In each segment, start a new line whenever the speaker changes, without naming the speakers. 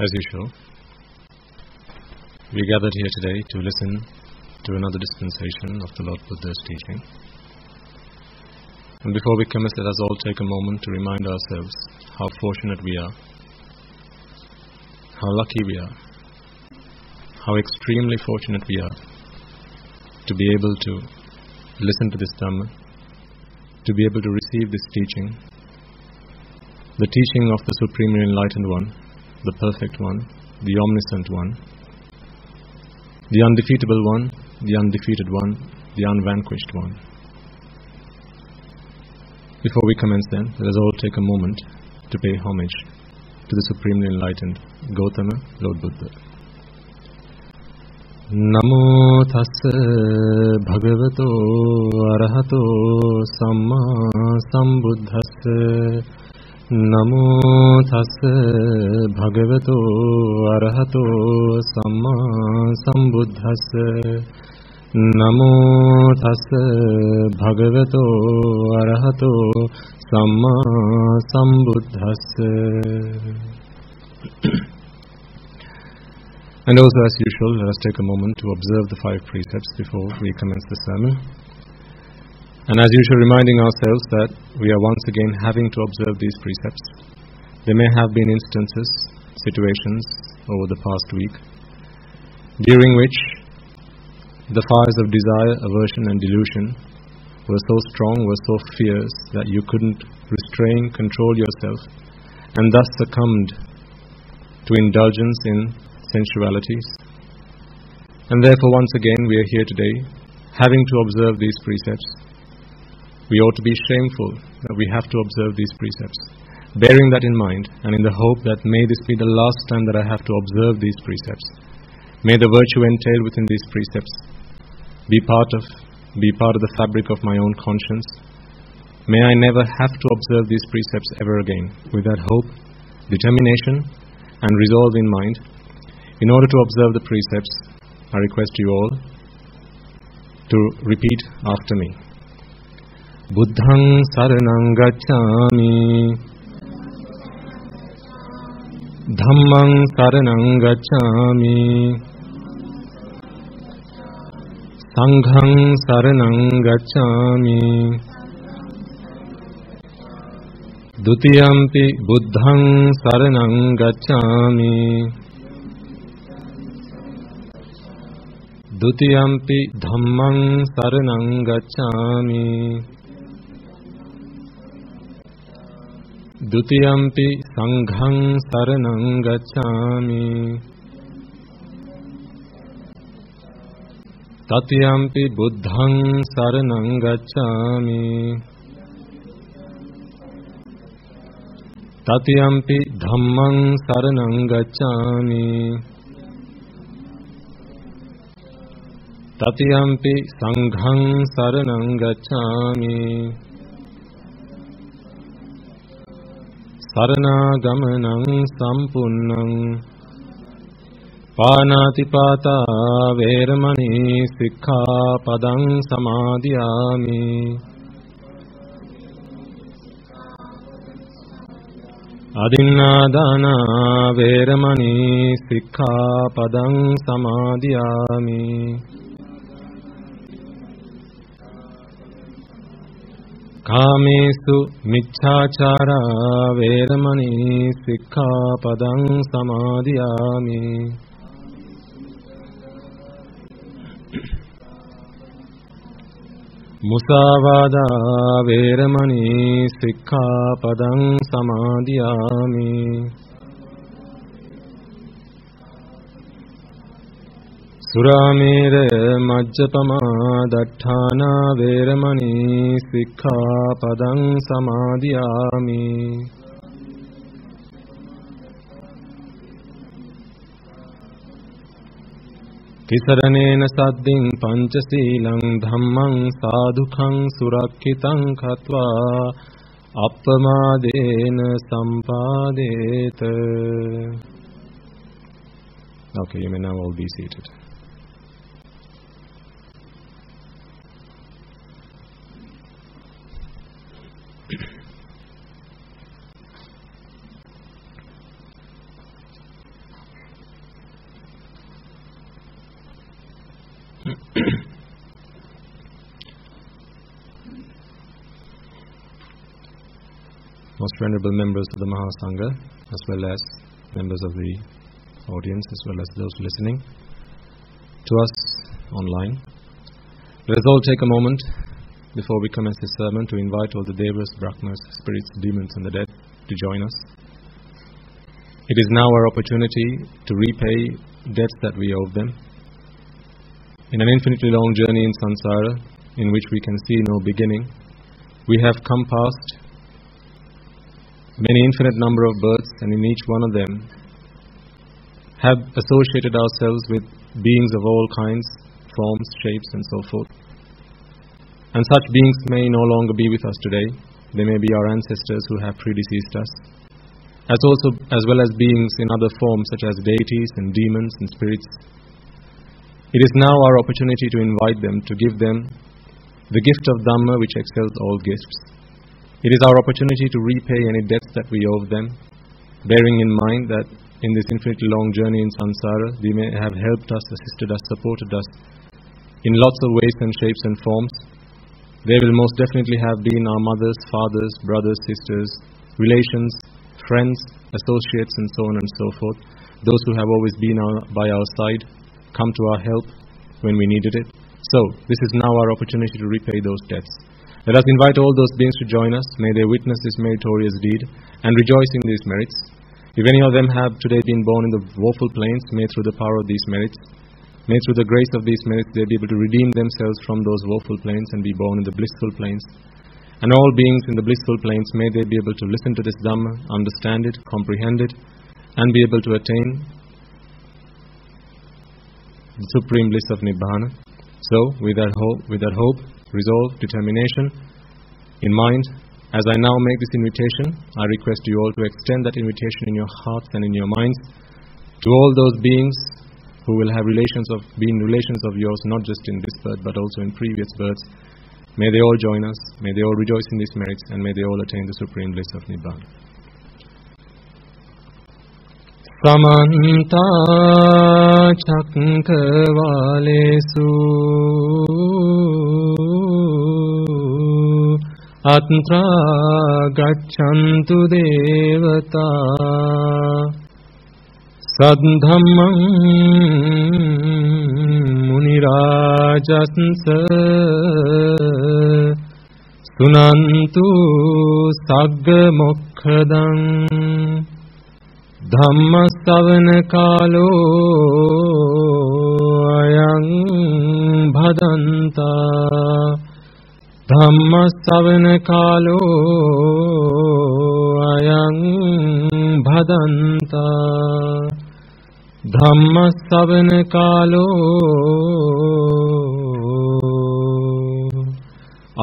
As usual, we gathered here today to listen to another dispensation of the Lord Buddha's teaching. And before we commence, let us all take a moment to remind ourselves how fortunate we are, how lucky we are, how extremely fortunate we are to be able to listen to this Dhamma, to be able to receive this teaching, the teaching of the Supremely Enlightened One, the Perfect One, the Omniscient One, the Undefeatable One, the Undefeated One, the Unvanquished One. Before we commence then, let us all take a moment to pay homage to the Supremely Enlightened Gautama Lord Buddha. Namo tassa bhagavato arahato samma sambuddhassa. Namo tassa bhagavato arahato samma sambuddhassa. Namo tassa bhagavato arahato samma sambuddhassa. And also, as usual, let us take a moment to observe the 5 precepts before we commence the sermon. And as usual, reminding ourselves that we are once again having to observe these precepts. There may have been instances, situations over the past week, during which the fires of desire, aversion and delusion were so strong, were so fierce, that you couldn't restrain, control yourself, and thus succumbed to indulgence in sensualities. And therefore, once again, we are here today, having to observe these precepts. We ought to be shameful that we have to observe these precepts, bearing that in mind, and in the hope that may this be the last time that I have to observe these precepts. May the virtue entailed within these precepts be part of the fabric of my own conscience. May I never have to observe these precepts ever again. With that hope, determination, and resolve in mind, in order to observe the precepts, I request you all to repeat after me. Buddhaṃ saranang gacchāmi, Dhammaṃ saranang gacchāmi, Saṅghaṃ saranang gacchāmi, Dutiyampi buddhaṃ saranang gacchāmi, Dutiyampi dhammaṃ saranang gacchāmi, Dutiyampi saṅghaṃ saranang gacchāmi, Tatiyampi buddhaṃ saranang gacchāmi, Tatiyampi dhammaṃ saranang gacchāmi, Tatiyampi saṅghaṃ saranang gacchāmi, Saranagamanaṃ sampunnaṃ, Pānātipātā vēramaṇī sikkhapaдаṃ samādhiyāmi, Adinādānā vēramaṇī sikkhapaдаṃ samādhiyāmi, Kāmesu micchāchārā vēramaṇī sikkhapaдаṃ samādhiyāmi, Musāvādā vēramaṇī sikkhapadaṃ samādhiyāmi, Surāmera majjapamā daṭṭhānā vēramaṇī sikkhapadaṃ samādhiyāmi, Tisaranena saddhiṃ pañcasīlaṃ dhammaṃ sādhukaṃ surakkhitāṃ khatva appamādena sampādeta. Okay, you may now all be seated. most venerable members of the Mahasangha, as well as members of the audience, as well as those listening to us online. Let us all take a moment before we commence this sermon to invite all the Devas, Brahmas, spirits, demons and the dead to join us. It is now our opportunity to repay debts that we owe them. In an infinitely long journey in samsara, in which we can see no beginning, we have come past many infinite number of births, and in each one of them have associated ourselves with beings of all kinds, forms, shapes and so forth. And such beings may no longer be with us today. They may be our ancestors who have predeceased us, as well as beings in other forms such as deities and demons and spirits. It is now our opportunity to invite them, to give them the gift of Dhamma which excels all gifts. It is our opportunity to repay any debts that we owe them, bearing in mind that in this infinitely long journey in samsara, they may have helped us, assisted us, supported us in lots of ways and shapes and forms. They will most definitely have been our mothers, fathers, brothers, sisters, relations, friends, associates and so on and so forth. Those who have always been by our side, come to our help when we needed it. So, this is now our opportunity to repay those debts. Let us invite all those beings to join us. May they witness this meritorious deed and rejoice in these merits. If any of them have today been born in the woeful plains, may through the power of these merits, may through the grace of these merits, they be able to redeem themselves from those woeful plains and be born in the blissful plains. And all beings in the blissful plains, may they be able to listen to this Dhamma, understand it, comprehend it, and be able to attain the supreme bliss of Nibbana. So, with that hope, resolve, determination in mind, as I now make this invitation, I request you all to extend that invitation in your hearts and in your minds to all those beings who will have relations of yours, not just in this birth, but also in previous births. May they all join us, may they all rejoice in these merits, and may they all attain the supreme bliss of Nibbana.
Samanta Chakravalesu Atra Gacchantu Devata Sadhammam Munirajansa Sunantu Sagga Mokkhadan Dhamma Savana Kalo Ayang Bhadanta Dhamma Savana Kalo Ayang Bhadanta Dhamma Savana Kalo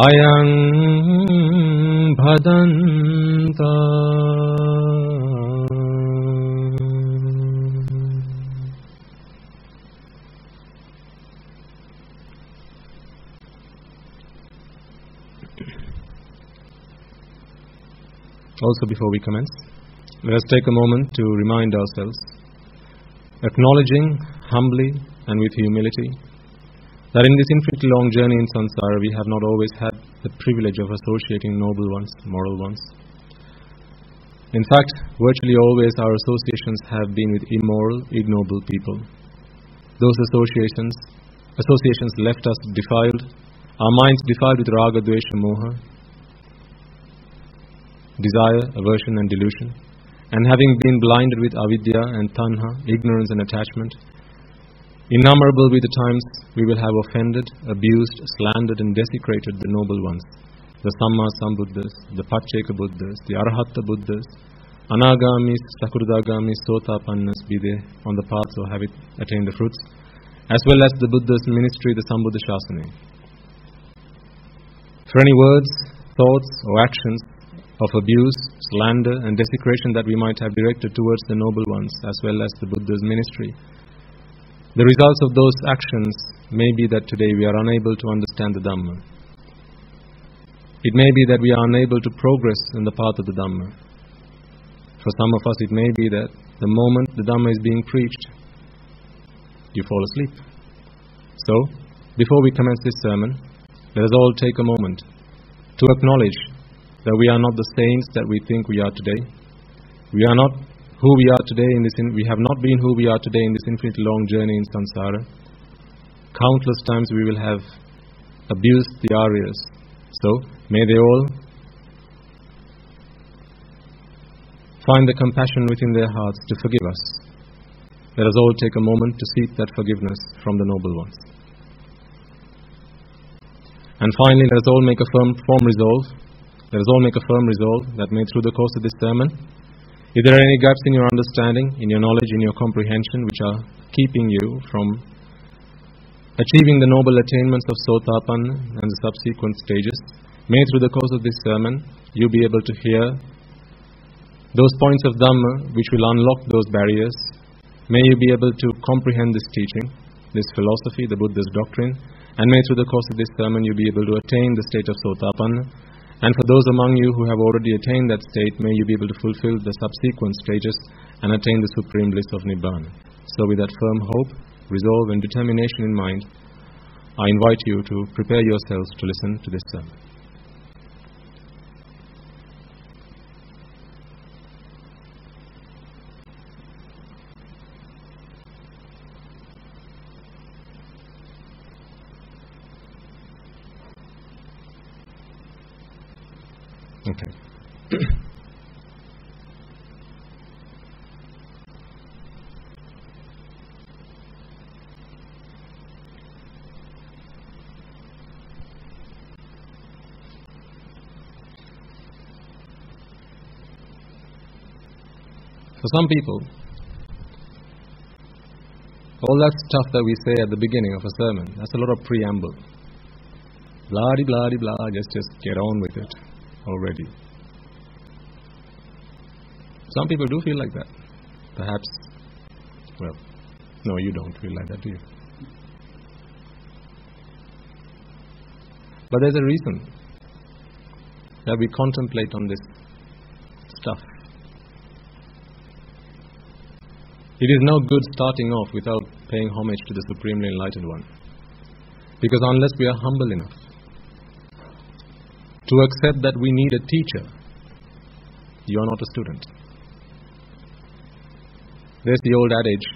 Ayang Bhadanta.
Also, before we commence, let us take a moment to remind ourselves, acknowledging humbly and with humility, that in this infinitely long journey in samsara, we have not always had the privilege of associating noble ones, moral ones. In fact, virtually always our associations have been with immoral, ignoble people. Those associations left us defiled, our minds defiled with raga, dvesha, moha, desire, aversion and delusion, and having been blinded with avidya and tanha, ignorance and attachment, innumerable be the times we will have offended, abused, slandered and desecrated the noble ones, the Samma Sambuddhas, the Pacceka Buddhas, the Arahata Buddhas, Anagamis, Sakurdagamis, Sotapannas, be they on the path or have attained the fruits, as well as the Buddha's ministry, the Sambuddha Shasana. For any words, thoughts or actions of abuse, slander and desecration that we might have directed towards the noble ones as well as the Buddha's ministry, the results of those actions may be that today we are unable to understand the Dhamma. It may be that we are unable to progress in the path of the Dhamma. For some of us it may be that the moment the Dhamma is being preached, you fall asleep. So, before we commence this sermon, let us all take a moment to acknowledge that we are not the saints that we think we are today. We are not who we are today we have not been who we are today in this infinitely long journey in samsara. Countless times we will have abused the Aryas. So, may they all find the compassion within their hearts to forgive us. Let us all take a moment to seek that forgiveness from the noble ones. And finally, let us all make a firm resolve. Let us all make a firm resolve that may through the course of this sermon, if there are any gaps in your understanding, in your knowledge, in your comprehension, which are keeping you from achieving the noble attainments of Sotapanna and the subsequent stages, may through the course of this sermon, you be able to hear those points of Dhamma which will unlock those barriers. May you be able to comprehend this teaching, this philosophy, the Buddha's doctrine, and may through the course of this sermon you be able to attain the state of Sotapanna. And for those among you who have already attained that state, may you be able to fulfill the subsequent stages and attain the supreme bliss of Nibbana. So with that firm hope, resolve and determination in mind, I invite you to prepare yourselves to listen to this sermon. Okay. For some people, all that stuff that we say at the beginning of a sermon, that's a lot of preamble. Blah-de-blah-de-blah, just get on with it already. Some people do feel like that. Perhaps, well, no, you don't feel like that, do you? But there's a reason that we contemplate on this stuff. It is no good starting off without paying homage to the Supremely Enlightened One. Because unless we are humble enough to accept that we need a teacher, you are not a student. There's the old adage,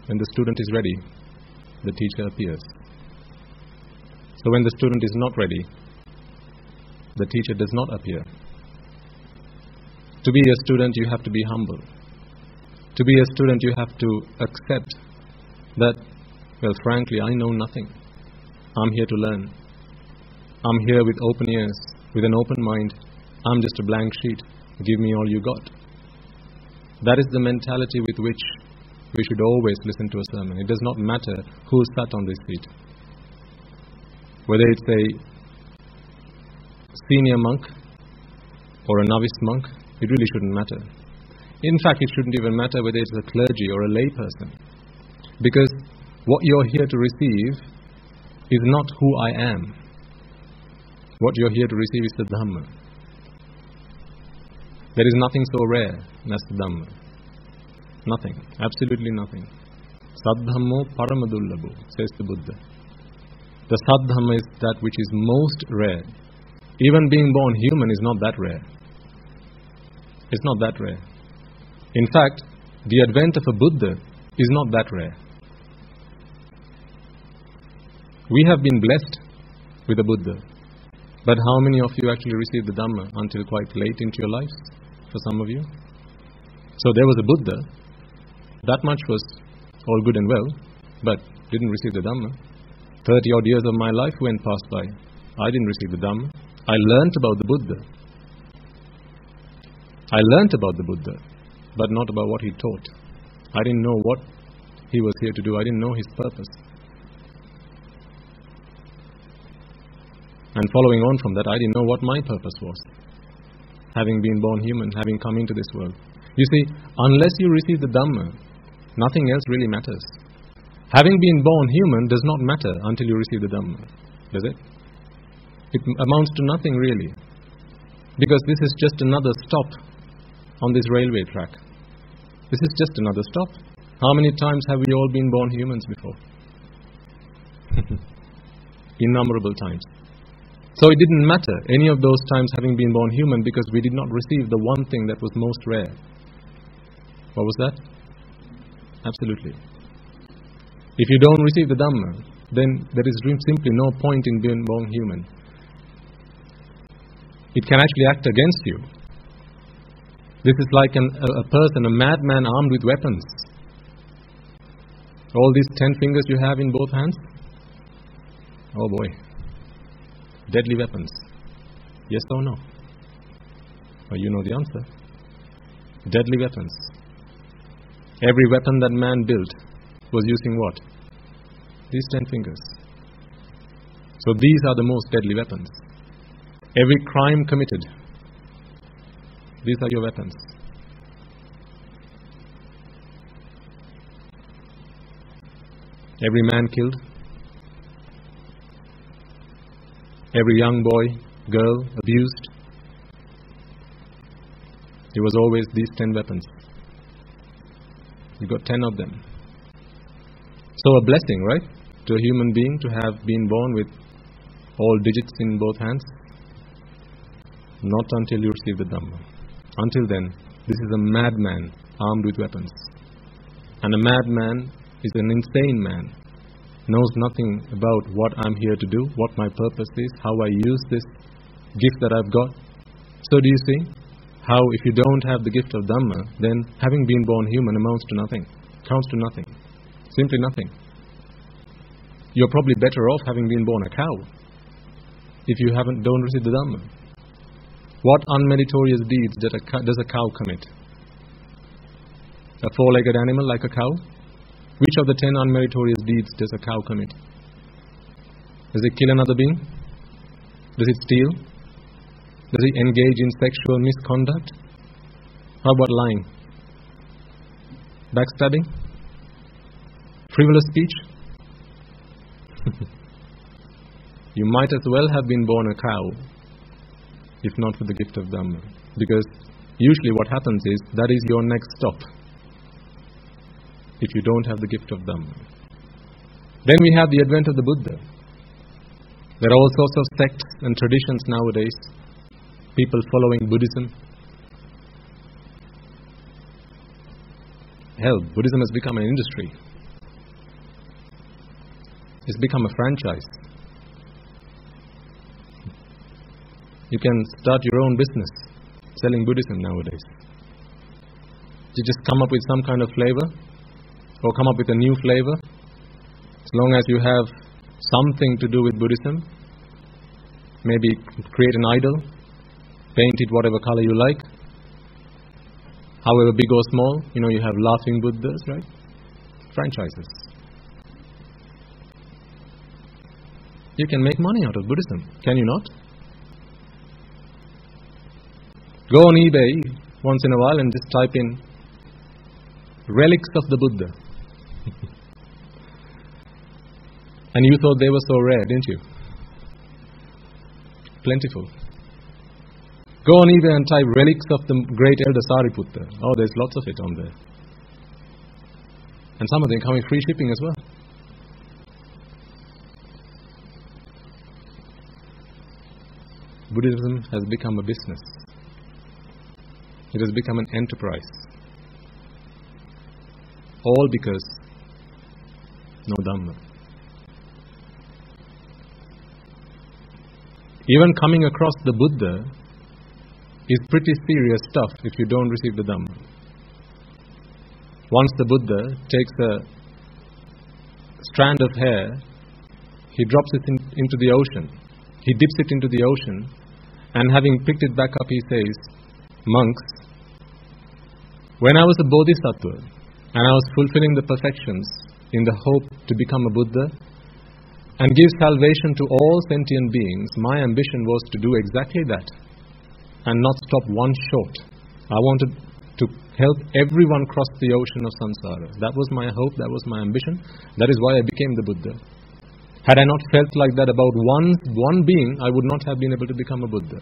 when the student is ready, the teacher appears. So when the student is not ready, the teacher does not appear. To be a student, you have to be humble. To be a student, you have to accept that, well, frankly, I know nothing. I'm here to learn. I'm here with open ears, with an open mind. I'm just a blank sheet. Give me all you got. That is the mentality with which we should always listen to a sermon. It does not matter who sat on this seat. Whether it's a senior monk or a novice monk, it really shouldn't matter. In fact, it shouldn't even matter whether it's a clergy or a lay person. Because what you're here to receive is not who I am. What you're here to receive is the Dhamma. There is nothing so rare as the Dhamma. Nothing. Absolutely nothing. Saddhammo paramadullabho, says the Buddha. The Saddhamma is that which is most rare. Even being born human is not that rare. It's not that rare. In fact, the advent of a Buddha is not that rare. We have been blessed with a Buddha. But how many of you actually received the Dhamma until quite late into your lives? For some of you. So there was a Buddha. That much was all good and well, but didn't receive the Dhamma. 30 odd years of my life went past by. I didn't receive the Dhamma. I learnt about the Buddha. I learnt about the Buddha, but not about what he taught. I didn't know what he was here to do. I didn't know his purpose. And following on from that, I didn't know what my purpose was. Having been born human, having come into this world. You see, unless you receive the Dhamma, nothing else really matters. Having been born human does not matter until you receive the Dhamma, does it? It amounts to nothing really. Because this is just another stop on this railway track. This is just another stop. How many times have we all been born humans before? Innumerable times. So it didn't matter any of those times having been born human, because we did not receive the one thing that was most rare. What was that? Absolutely. If you don't receive the Dhamma, then there is simply no point in being born human. It can actually act against you. This is like a person, a madman armed with weapons. All these 10 fingers you have in both hands? Oh boy. Deadly weapons. Yes or no? Well, you know the answer. Deadly weapons. Every weapon that man built was using what? These 10 fingers. So these are the most deadly weapons. Every crime committed, these are your weapons. Every man killed, every young boy, girl abused, it was always these 10 weapons. You got 10 of them. So a blessing, right? To a human being to have been born with all digits in both hands. Not until you receive the Dhamma. Until then, this is a madman armed with weapons. And a madman is an insane man. Knows nothing about what I'm here to do, what my purpose is, how I use this gift that I've got. So do you see how if you don't have the gift of Dhamma, then having been born human amounts to nothing, counts to nothing, simply nothing. You're probably better off having been born a cow if you don't receive the Dhamma. What unmeritorious deeds does a cow commit? A four-legged animal like a cow? Which of the 10 unmeritorious deeds does a cow commit? Does it kill another being? Does it steal? Does it engage in sexual misconduct? How about lying? Backstabbing? Frivolous speech? You might as well have been born a cow, if not for the gift of Dhamma. Because usually what happens is, that is your next stop, if you don't have the gift of Dhamma. Then we have the advent of the Buddha. There are all sorts of sects and traditions nowadays, people following Buddhism. Hell, Buddhism has become an industry. It's become a franchise. You can start your own business selling Buddhism nowadays. You just come up with some kind of flavor, or come up with a new flavor. As long as you have something to do with Buddhism, maybe create an idol, paint it whatever color you like, however big or small. You have laughing Buddhas, right? Franchises. You can make money out of Buddhism, can you not? Go on eBay once in a while and just type in relics of the Buddha. And you thought they were so rare, didn't you? Plentiful. Go on eBay and type relics of the great elder Sariputta. Oh, there's lots of it on there. And some of them come with free shipping as well. Buddhism has become a business. It has become an enterprise. All because no Dhamma. Even coming across the Buddha is pretty serious stuff if you don't receive the Dhamma. Once the Buddha takes a strand of hair, he drops it into the ocean. He dips it into the ocean, and having picked it back up, he says, "Monks, when I was a Bodhisattva, and I was fulfilling the perfections in the hope to become a Buddha, and give salvation to all sentient beings, my ambition was to do exactly that, and not stop one short. I wanted to help everyone cross the ocean of samsara. That was my hope, that was my ambition. That is why I became the Buddha. Had I not felt like that about one being, I would not have been able to become a Buddha.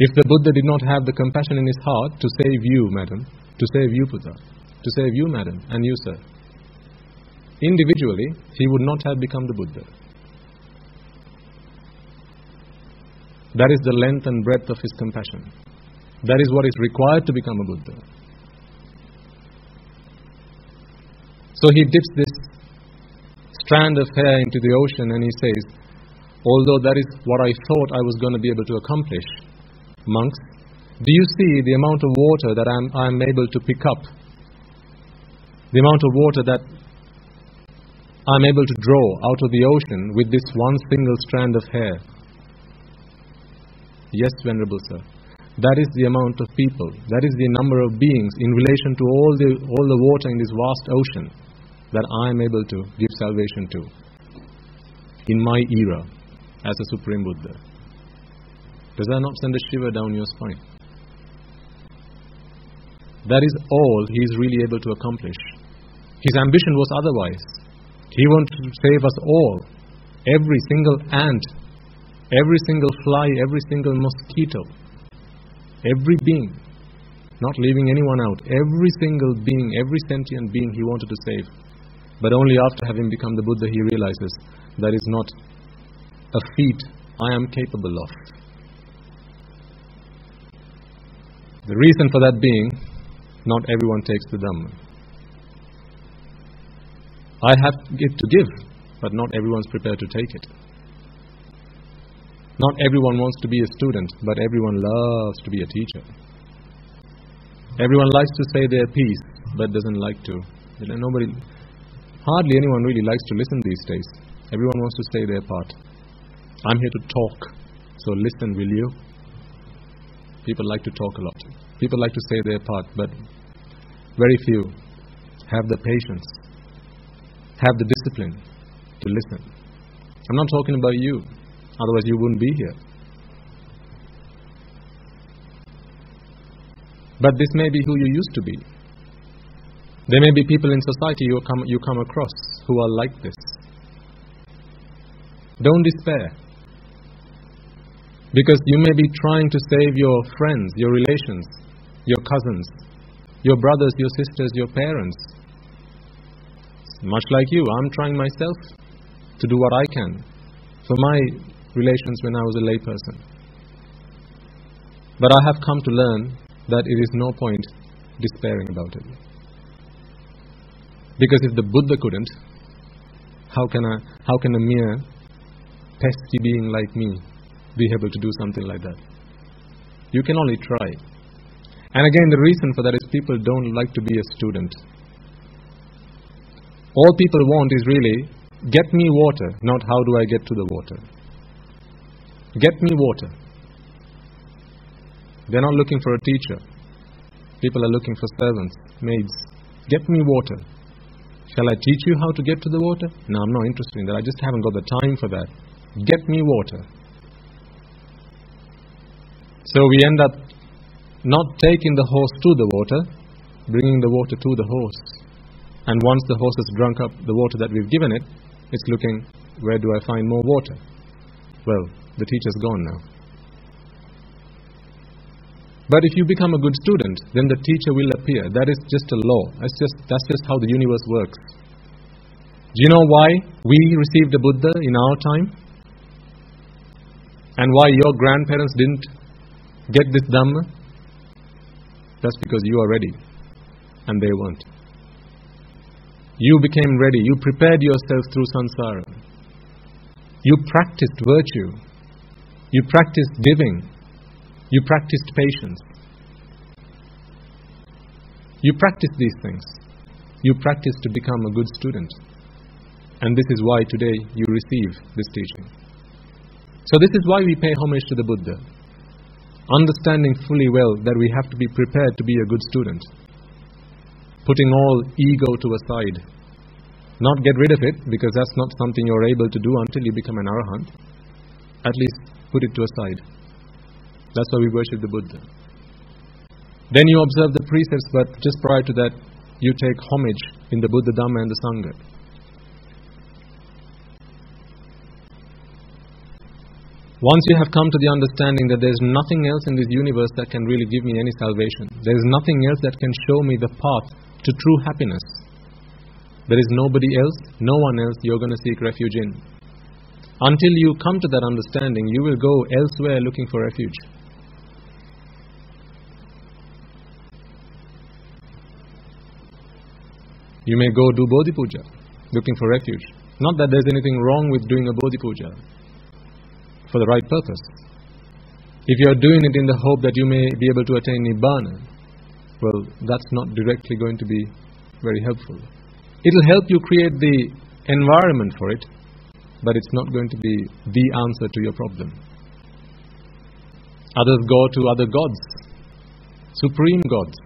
If the Buddha did not have the compassion in his heart to save you, madam, to save you, Buddha, to save you, madam, and you, sir, individually, he would not have become the Buddha. That is the length and breadth of his compassion. That is what is required to become a Buddha. So he dips this strand of hair into the ocean and he says, although that is what I thought I was going to be able to accomplish, monks, do you see the amount of water that I'm able to pick up? The amount of water that I'm able to draw out of the ocean with this one single strand of hair? Yes, Venerable Sir. That is the amount of people, that is the number of beings in relation to all the water in this vast ocean that I am able to give salvation to in my era as a Supreme Buddha. Does that not send a shiver down your spine? That is all he is really able to accomplish. His ambition was otherwise. He wanted to save us all. Every single ant, every single fly, every single mosquito, every being, not leaving anyone out. Every single being, every sentient being he wanted to save. But only after having become the Buddha he realizes that is not a feat I am capable of. The reason for that being, not everyone takes the Dhamma. I have it to give, but not everyone's prepared to take it. Not everyone wants to be a student, but everyone loves to be a teacher. Everyone likes to say their piece, but doesn't like to. Hardly anyone really likes to listen these days. Everyone wants to say their part. I'm here to talk, so listen, will you? People like to talk a lot. People like to say their part, but very few have the patience, have the discipline to listen. I'm not talking about you, otherwise you wouldn't be here. But this may be who you used to be. There may be people in society you come across who are like this. Don't despair. Because you may be trying to save your friends, your relations, your cousins, your brothers, your sisters, your parents. Much like you, I'm trying myself to do what I can for my relations when I was a layperson. But I have come to learn that it is no point despairing about it. Because if the Buddha couldn't, how can a mere pesky being like me be able to do something like that? You can only try. And again, the reason for that is people don't like to be a student. All people want is really, get me water, not how do I get to the water. Get me water. They're not looking for a teacher. People are looking for servants, maids. Get me water. Shall I teach you how to get to the water? No, I'm not interested in that. I just haven't got the time for that. Get me water. So we end up not taking the horse to the water, bringing the water to the horse. And once the horse has drunk up the water that we've given it, it's looking, where do I find more water? Well, the teacher's gone now. But if you become a good student, then the teacher will appear. That is just a law. That's just how the universe works. Do you know why we received a Buddha in our time? And why your grandparents didn't get this Dhamma? That's because you are ready, and they weren't. You became ready. You prepared yourself through samsara. You practiced virtue. You practiced giving. You practiced patience. You practiced these things. You practiced to become a good student. And this is why today you receive this teaching. So this is why we pay homage to the Buddha. Understanding fully well that we have to be prepared to be a good student. Putting all ego to a side. Not get rid of it, because that's not something you're able to do until you become an arahant. At least put it to a side. That's why we worship the Buddha. Then you observe the precepts, but just prior to that, you take homage in the Buddha, Dhamma and the Sangha. Once you have come to the understanding that there is nothing else in this universe that can really give me any salvation, there is nothing else that can show me the path to true happiness, there is nobody else, no one else you're going to seek refuge in. Until you come to that understanding, you will go elsewhere looking for refuge. You may go do Bodhi Puja, looking for refuge. Not that there's anything wrong with doing a Bodhi Puja, for the right purpose. If you are doing it in the hope that you may be able to attain Nibbana, well, that's not directly going to be very helpful. It will help you create the environment for it, but it's not going to be the answer to your problem. Others go to other gods, supreme gods.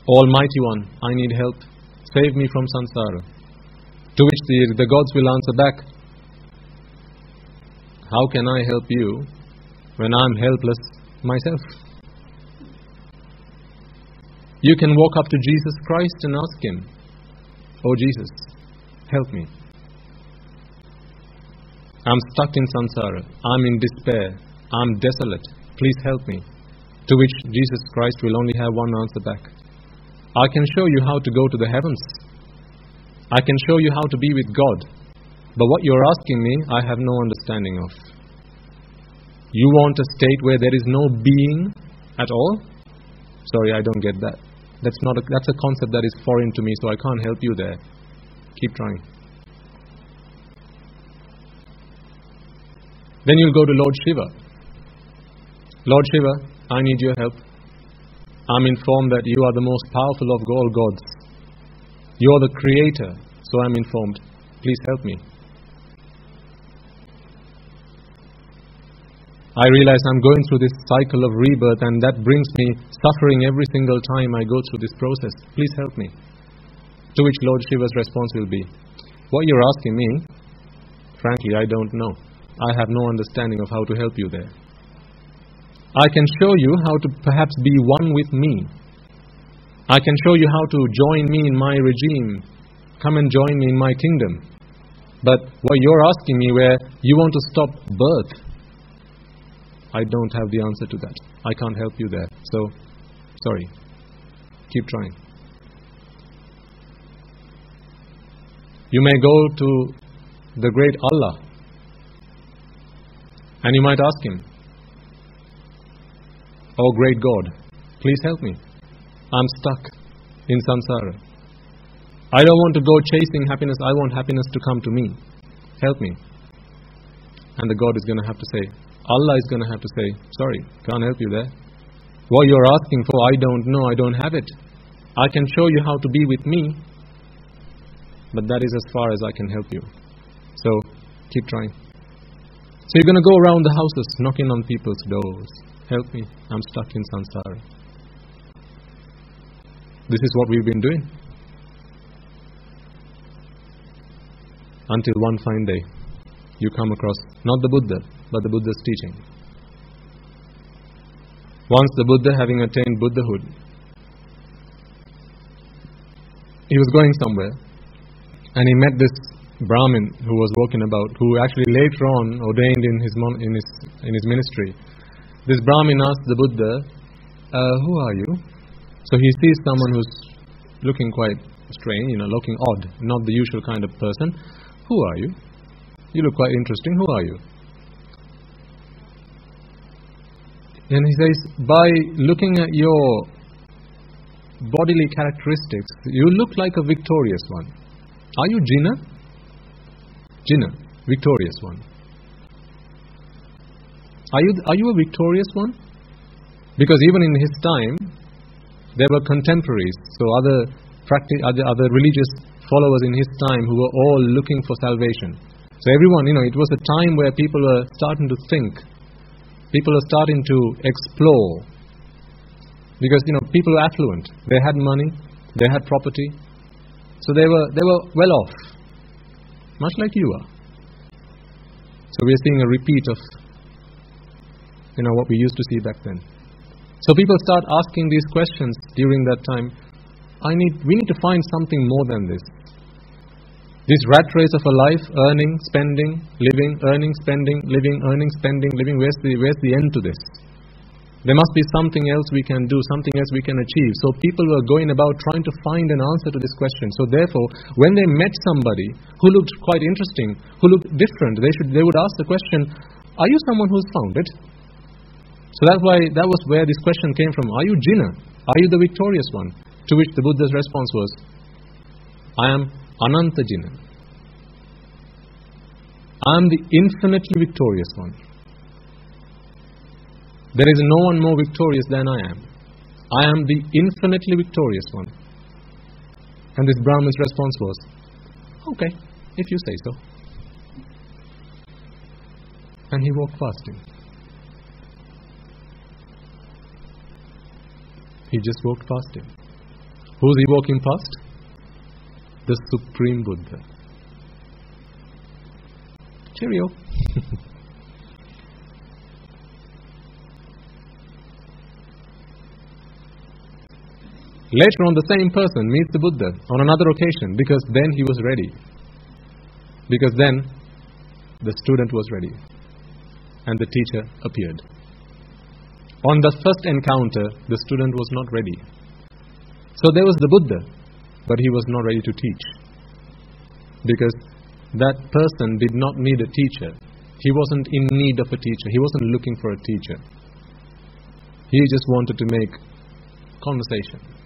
Almighty One, I need help. Save me from samsara. To which the gods will answer back, how can I help you when I'm helpless myself? You can walk up to Jesus Christ and ask Him, Oh Jesus, help me. I'm stuck in samsara. I'm in despair. I'm desolate. Please help me. To which Jesus Christ will only have one answer back. I can show you how to go to the heavens. I can show you how to be with God. But what you're asking me, I have no understanding of. You want a state where there is no being at all? Sorry, I don't get that. That's a concept that is foreign to me, so I can't help you there. Keep trying. Then you'll go to Lord Shiva. Lord Shiva, I need your help. I'm informed that you are the most powerful of all gods. You are the creator, so I'm informed. Please help me. I realize I'm going through this cycle of rebirth, and that brings me suffering every single time I go through this process. Please help me. To which Lord Shiva's response will be, what you're asking me, frankly, I don't know. I have no understanding of how to help you there. I can show you how to perhaps be one with me. I can show you how to join me in my regime. Come and join me in my kingdom. But what you're asking me, where you want to stop birth, I don't have the answer to that. I can't help you there. So, sorry. Keep trying. You may go to the great Allah, and you might ask Him, Oh great God, please help me. I'm stuck in samsara. I don't want to go chasing happiness. I want happiness to come to me. Help me. And the God is going to have to say, Allah is going to have to say, sorry, can't help you there. What you're asking for, I don't know, I don't have it. I can show you how to be with me, but that is as far as I can help you. So, keep trying. So you're going to go around the houses, knocking on people's doors. Help me, I'm stuck in samsara. This is what we've been doing. Until one fine day, you come across not the Buddha, but the Buddha's teaching. Once the Buddha, having attained Buddhahood, he was going somewhere, and he met this Brahmin who was walking about, who actually later on ordained in his ministry. This Brahmin asked the Buddha, who are you? So he sees someone who's looking quite strange, looking odd, not the usual kind of person. Who are you? You look quite interesting. Who are you? And he says, by looking at your bodily characteristics, you look like a victorious one. Are you Jinnah? Jinnah, victorious one. Are you a victorious one? Because even in his time, there were contemporaries, so other religious followers in his time who were all looking for salvation. So everyone, it was a time where people were starting to think. People were starting to explore. Because, people were affluent. They had money, they had property. So they were well off. Much like you are. So we are seeing a repeat of what we used to see back then. So people start asking these questions during that time. We need to find something more than this. This rat race of a life, earning, spending, living, earning, spending, living, earning, spending, living, where's the end to this? There must be something else we can do, something else we can achieve. So people were going about trying to find an answer to this question. So therefore, when they met somebody who looked quite interesting, who looked different, they would ask the question, are you someone who's found it? So that was where this question came from. Are you Jina? Are you the victorious one? To which the Buddha's response was, I am Ananta Jina. I am the infinitely victorious one. There is no one more victorious than I am. I am the infinitely victorious one. And this Brahman's response was, okay, if you say so. And he walked past him. He just walked past him. Who's he walking past? The Supreme Buddha. Cheerio. Later on, the same person meets the Buddha on another occasion, because then he was ready. Because then the student was ready and the teacher appeared. On the first encounter, the student was not ready. So there was the Buddha, but he was not ready to teach. Because that person did not need a teacher. He wasn't in need of a teacher. He wasn't looking for a teacher. He just wanted to make conversation.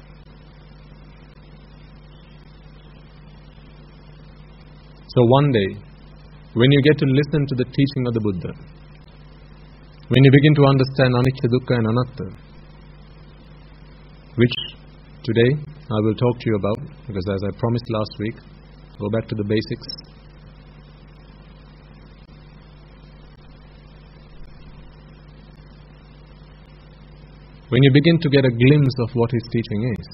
So one day, when you get to listen to the teaching of the Buddha, when you begin to understand anicca, dukkha and anatta, which today I will talk to you about, because as I promised last week, go back to the basics. When you begin to get a glimpse of what his teaching is,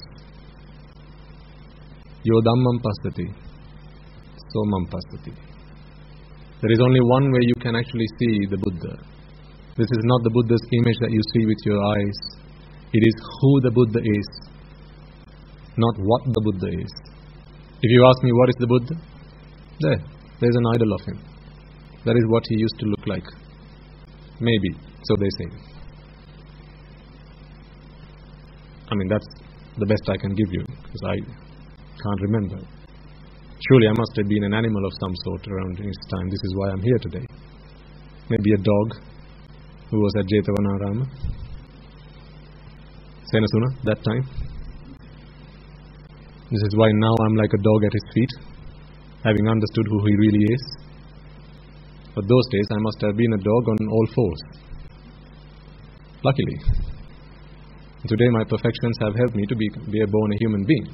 yo dhammam passati, so mampasati. There is only one way you can actually see the Buddha. This is not the Buddha's image that you see with your eyes. It is who the Buddha is, not what the Buddha is. If you ask me what is the Buddha, there's an idol of him. That is what he used to look like. Maybe, so they say. I mean, that's the best I can give you, because I can't remember. Surely I must have been an animal of some sort around his time. This is why I'm here today. Maybe a dog who was at Jetavanarama, Senasuna, that time. This is why now I'm like a dog at his feet, having understood who he really is. But those days I must have been a dog on all fours. Luckily. Today my perfections have helped me to be born a human being.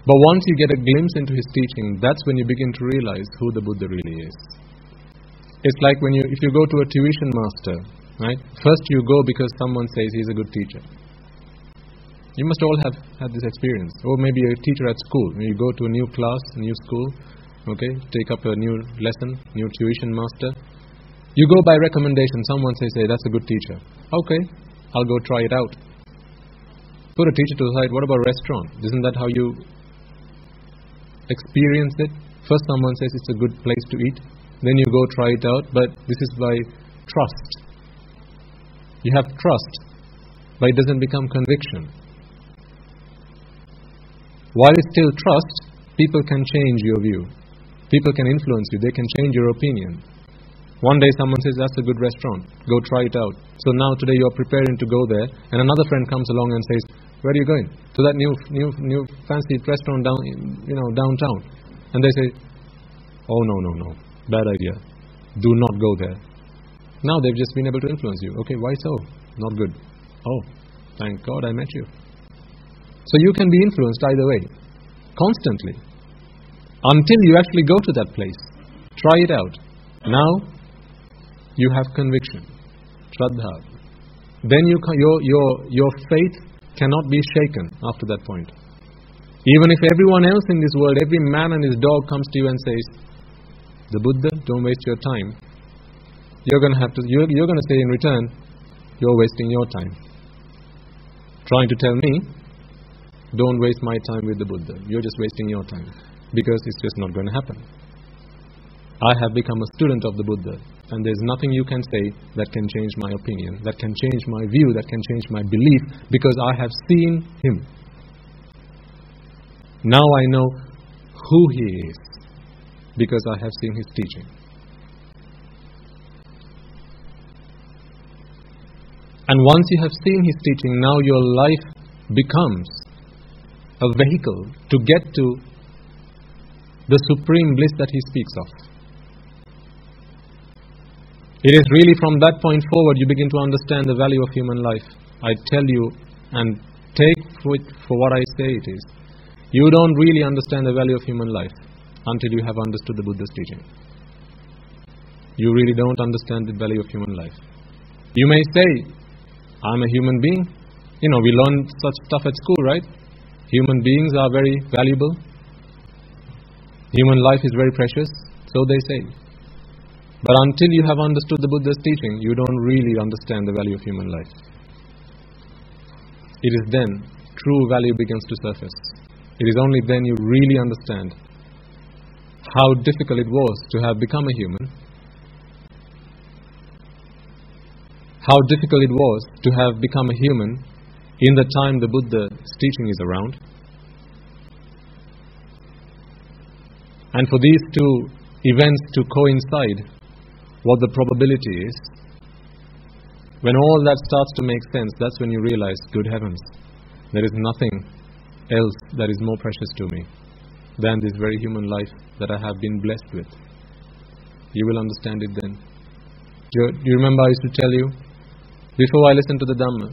But once you get a glimpse into his teaching, that's when you begin to realize who the Buddha really is. It's like if you go to a tuition master, right? First you go because someone says he's a good teacher. You must all have had this experience. Or maybe a teacher at school. When you go to a new class, a new school, okay, take up a new lesson, new tuition master. You go by recommendation. Someone says, hey, that's a good teacher. Okay, I'll go try it out. Put a teacher to the side. What about a restaurant? Isn't that how you experience it? First someone says it's a good place to eat, then you go try it out, but this is by trust. You have trust, but it doesn't become conviction. While it's still trust, people can change your view. People can influence you, they can change your opinion. One day someone says, that's a good restaurant, go try it out. So now today you're preparing to go there, and another friend comes along and says, where are you going? To that new fancy restaurant downtown. And they say, oh no, bad idea. Do not go there. Now they've just been able to influence you. Okay, why so? Not good. Oh, thank God I met you. So you can be influenced either way, constantly, until you actually go to that place. Try it out. Now you have conviction, shraddha. Then your faith cannot be shaken after that point. Even if everyone else in this world, every man and his dog comes to you and says, the Buddha, don't waste your time. You're going to say in return, you're wasting your time. Trying to tell me, don't waste my time with the Buddha. You're just wasting your time. Because it's just not going to happen. I have become a student of the Buddha. And there's nothing you can say that can change my opinion, that can change my view, that can change my belief, because I have seen him. Now I know who he is, because I have seen his teaching. And once you have seen his teaching, now your life becomes a vehicle to get to the supreme bliss that he speaks of. It is really from that point forward you begin to understand the value of human life. I tell you, and take it for what I say it is, you don't really understand the value of human life until you have understood the Buddha's teaching. You really don't understand the value of human life. You may say, I'm a human being. We learn such stuff at school, right? Human beings are very valuable. Human life is very precious, so they say. But until you have understood the Buddha's teaching, you don't really understand the value of human life. It is then true value begins to surface. It is only then you really understand how difficult it was to have become a human, how difficult it was to have become a human in the time the Buddha's teaching is around. And for these two events to coincide, what the probability is, when all that starts to make sense, that's when you realize, good heavens, there is nothing else that is more precious to me than this very human life that I have been blessed with. You will understand it then. Do you remember I used to tell you, before I listened to the Dhamma,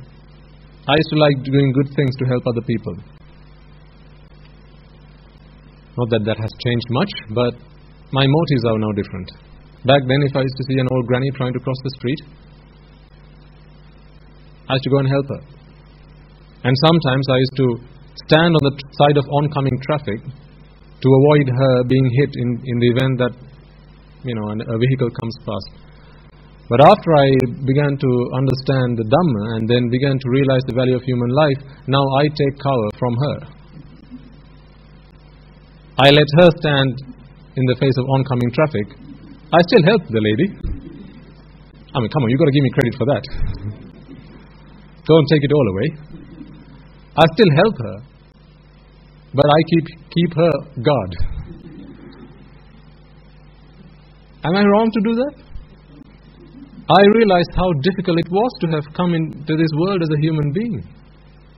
I used to like doing good things to help other people. Not that that has changed much, but my motives are now different. Back then, if I used to see an old granny trying to cross the street, I used to go and help her. And sometimes I used to stand on the side of oncoming traffic to avoid her being hit in the event that a vehicle comes past. But after I began to understand the Dhamma and then began to realize the value of human life, now I take cover from her. I let her stand in the face of oncoming traffic. I still help the lady. Come on, you've got to give me credit for that. Don't take it all away. I still help her, but I keep her guard. Am I wrong to do that? I realized how difficult it was to have come into this world as a human being.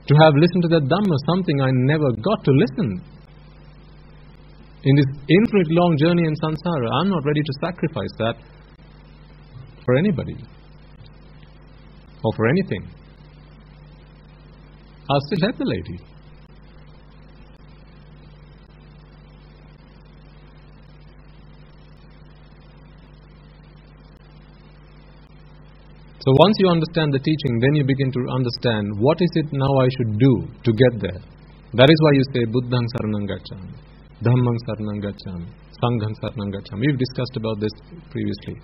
To have listened to that Dhamma, something I never got to listen. In this infinite long journey in samsara, I'm not ready to sacrifice that for anybody or for anything. I'll still help the lady. So once you understand the teaching, then you begin to understand what is it now I should do to get there. That is why you say Buddhang Saranang Gacchami, Dhammang Saranang Gacchami, Sanghang Saranang Gacchami. We've discussed about this previously.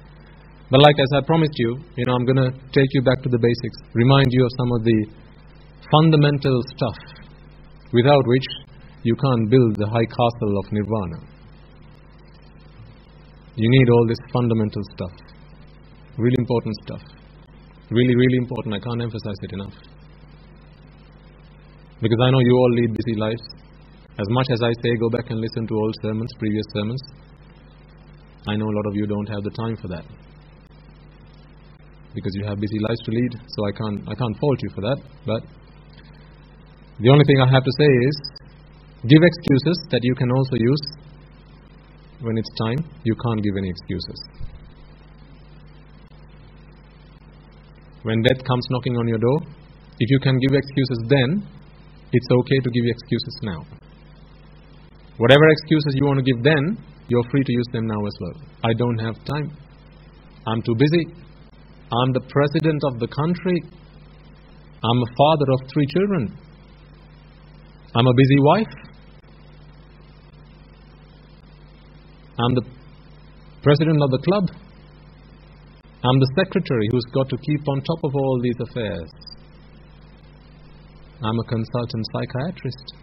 But like as I promised you, I'm going to take you back to the basics, remind you of some of the fundamental stuff without which you can't build the high castle of Nirvana. You need all this fundamental stuff. Really important stuff. Really, really important. I can't emphasize it enough. Because I know you all lead busy lives. As much as I say, go back and listen to old sermons, previous sermons, I know a lot of you don't have the time for that. Because you have busy lives to lead, so I can't fault you for that. But the only thing I have to say is, give excuses that you can also use when it's time. You can't give any excuses. When death comes knocking on your door, if you can give excuses then, it's okay to give excuses now. Whatever excuses you want to give then, you're free to use them now as well. I don't have time. I'm too busy. I'm the president of the country. I'm a father of 3 children. I'm a busy wife. I'm the president of the club. I'm the secretary who's got to keep on top of all these affairs. I'm a consultant psychiatrist.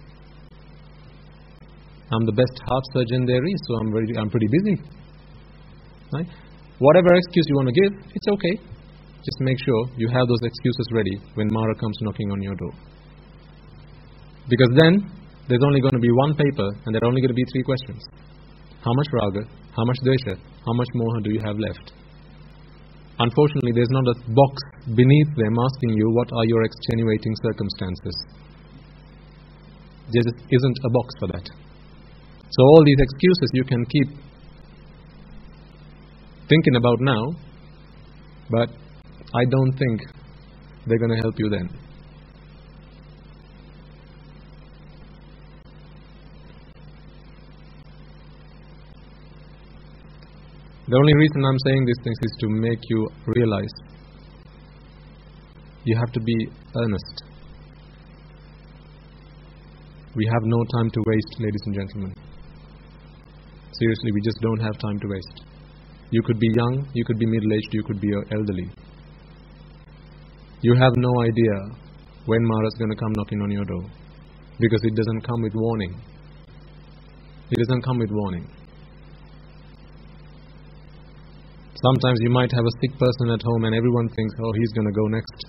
I'm the best heart surgeon there is, so I'm pretty busy. Right? Whatever excuse you want to give, it's okay. Just make sure you have those excuses ready when Mara comes knocking on your door. Because then, there's only going to be one paper and there are only going to be 3 questions. How much raga? How much dvesha? How much moha do you have left? Unfortunately, there's not a box beneath them asking you what are your extenuating circumstances. There just isn't a box for that. So all these excuses you can keep thinking about now, but I don't think they're going to help you then. The only reason I'm saying these things is to make you realize you have to be earnest. We have no time to waste, ladies and gentlemen. Seriously, we just don't have time to waste. You could be young, you could be middle-aged, you could be elderly. You have no idea when Mara is going to come knocking on your door, because it doesn't come with warning. It doesn't come with warning. Sometimes you might have a sick person at home and everyone thinks, oh, he's going to go next.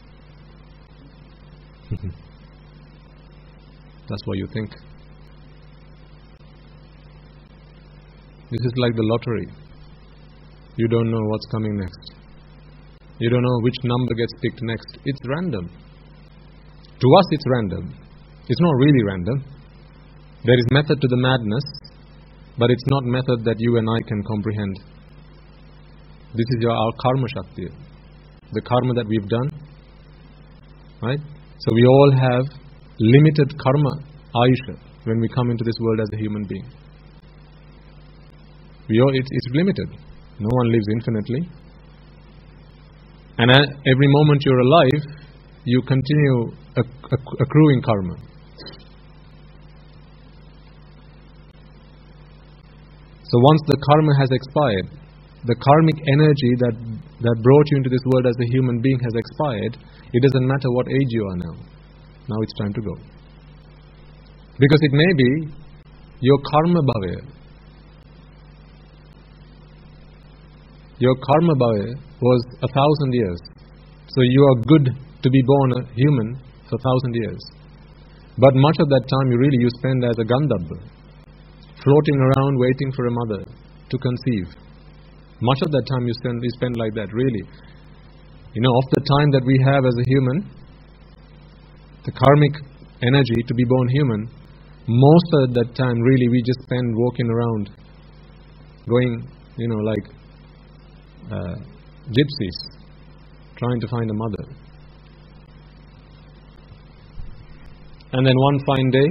That's what you think. This is like the lottery. You don't know what's coming next. You don't know which number gets picked next. It's random. To us it's random. It's not really random. There is method to the madness, but it's not method that you and I can comprehend. This is our karma shakti. The karma that we've done. Right? So we all have limited karma, ayusha, when we come into this world as a human being. It's limited. No one lives infinitely. And every moment you're alive, you continue accruing karma. So once the karma has expired, the karmic energy that brought you into this world as a human being has expired, it doesn't matter what age you are now. Now it's time to go. Because it may be your karma bhavya. Your karma bhavya was 1,000 years. So you are good to be born a human for 1,000 years. But much of that time you spend as a gandhabba, floating around waiting for a mother to conceive. Much of that time you spend like that, really. Of the time that we have as a human, the karmic energy to be born human, most of that time really we just spend walking around, going, like gypsies, trying to find a mother. And then one fine day,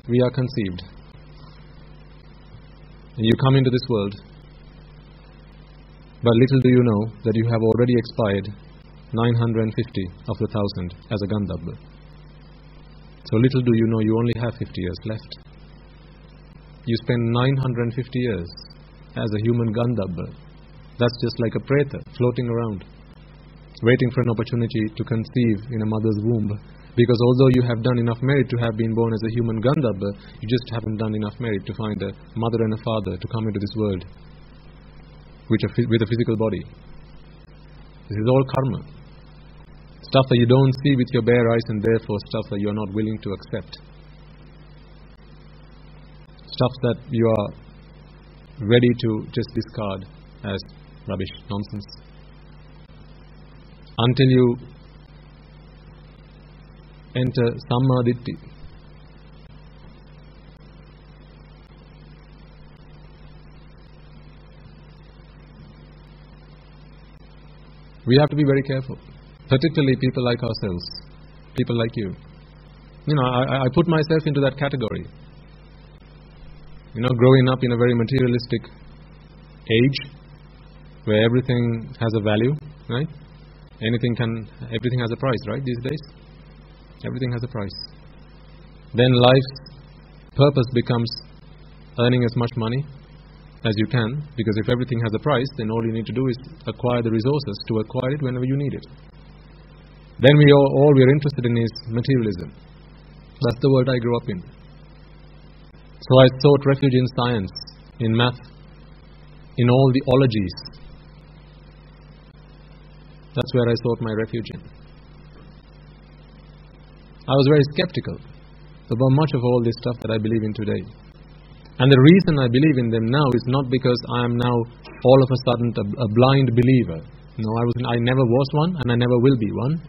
we are conceived. And you come into this world, but little do you know that you have already expired 950 of the 1,000 as a gandhabba. So little do you know you only have 50 years left. You spend 950 years as a human gandhabba. That's just like a preta floating around, waiting for an opportunity to conceive in a mother's womb. Because although you have done enough merit to have been born as a human gandhabba, you just haven't done enough merit to find a mother and a father to come into this world with a physical body. This is all karma. Stuff that you don't see with your bare eyes, and therefore stuff that you are not willing to accept. Stuff that you are ready to just discard as rubbish, nonsense. Until you enter sammaditthi. We have to be very careful, particularly people like ourselves, people like you. I put myself into that category. Growing up in a very materialistic age, where everything has a value, right? Everything has a price, right, these days? Everything has a price. Then life's purpose becomes earning as much money as you can, because if everything has a price, then all you need to do is acquire the resources to acquire it whenever you need it. Then all we are interested in is materialism. That's the world I grew up in. So I sought refuge in science, in math, in all the ologies. That's where I sought my refuge in. I was very skeptical about much of all this stuff that I believe in today. And the reason I believe in them now is not because I am now all of a sudden a blind believer. No, I never was one and I never will be one.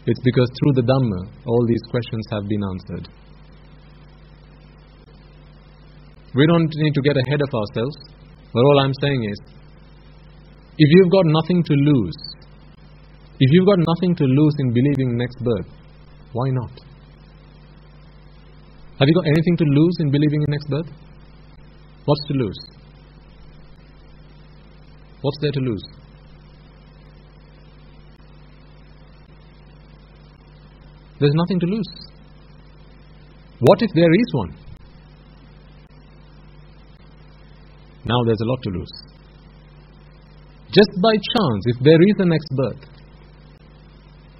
It's because through the Dhamma, all these questions have been answered. We don't need to get ahead of ourselves, but all I'm saying is, if you've got nothing to lose, if you've got nothing to lose in believing next birth, why not? Have you got anything to lose in believing in next birth? What's to lose? What's there to lose? There's nothing to lose. What if there is one? Now there's a lot to lose. Just by chance, if there is a next birth,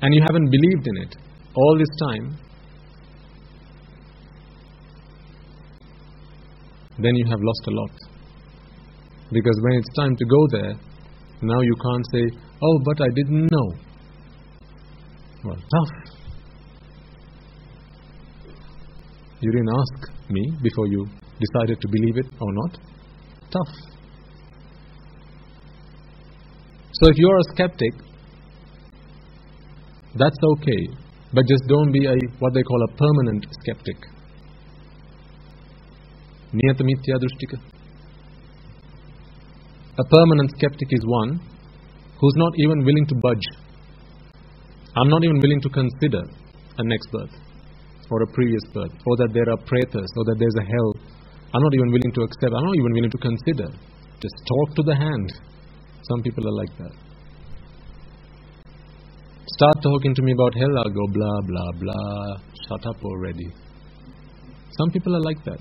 and you haven't believed in it all this time, then you have lost a lot. Because when it's time to go there, now you can't say, oh, but I didn't know. Well, tough. You didn't ask me before you decided to believe it or not. Tough. So if you're a skeptic, that's okay. But just don't be what they call a permanent skeptic. Niyata mithya drishtika. A permanent skeptic is one who's not even willing to budge. I'm not even willing to consider a next birth, or a previous birth, or that there are pretas, or that there's a hell. I'm not even willing to accept. I'm not even willing to consider. Just talk to the hand. Some people are like that. Start talking to me about hell, I'll go blah, blah, blah. Shut up already. Some people are like that.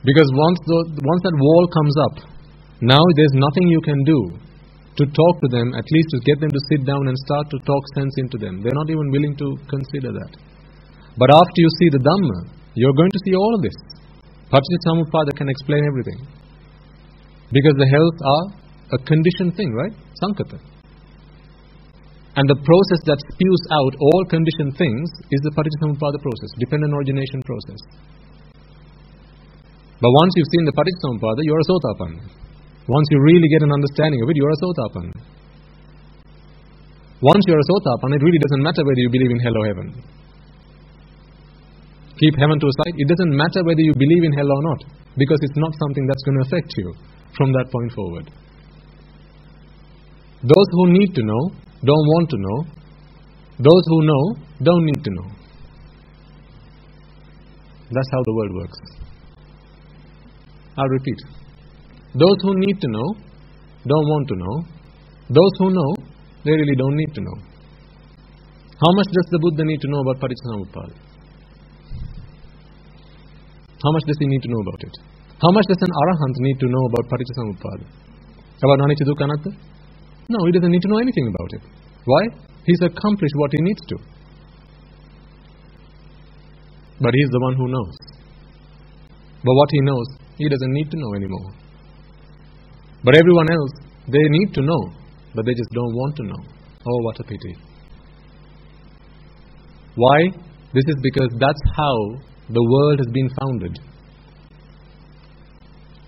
Because once that wall comes up, now there's nothing you can do to talk to them, at least to get them to sit down and start to talk sense into them. They're not even willing to consider that. But after you see the Dhamma, you're going to see all of this. Paticca can explain everything. Because the hells are a conditioned thing, right? Sankata. And the process that spews out all conditioned things is the Paticca process, dependent origination process. But once you've seen the Paticca, you're a Sotapanna. Once you really get an understanding of it, you're a Sotapanna. Once you're a Sotapanna, it really doesn't matter whether you believe in hell or heaven. Keep heaven to a side. It doesn't matter whether you believe in hell or not, because it's not something that's going to affect you from that point forward. Those who need to know don't want to know. Those who know don't need to know. That's how the world works. I'll repeat. Those who need to know don't want to know. Those who know, they really don't need to know. How much does the Buddha need to know about Paticca? How much does he need to know about it? How much does an Arahant need to know about Paticca? About Anicca Dukkha Anatta? No, he doesn't need to know anything about it. Why? He's accomplished what he needs to. But he's the one who knows. But what he knows, he doesn't need to know anymore. But everyone else, they need to know, but they just don't want to know. Oh, what a pity. Why? This is because that's how the world has been founded.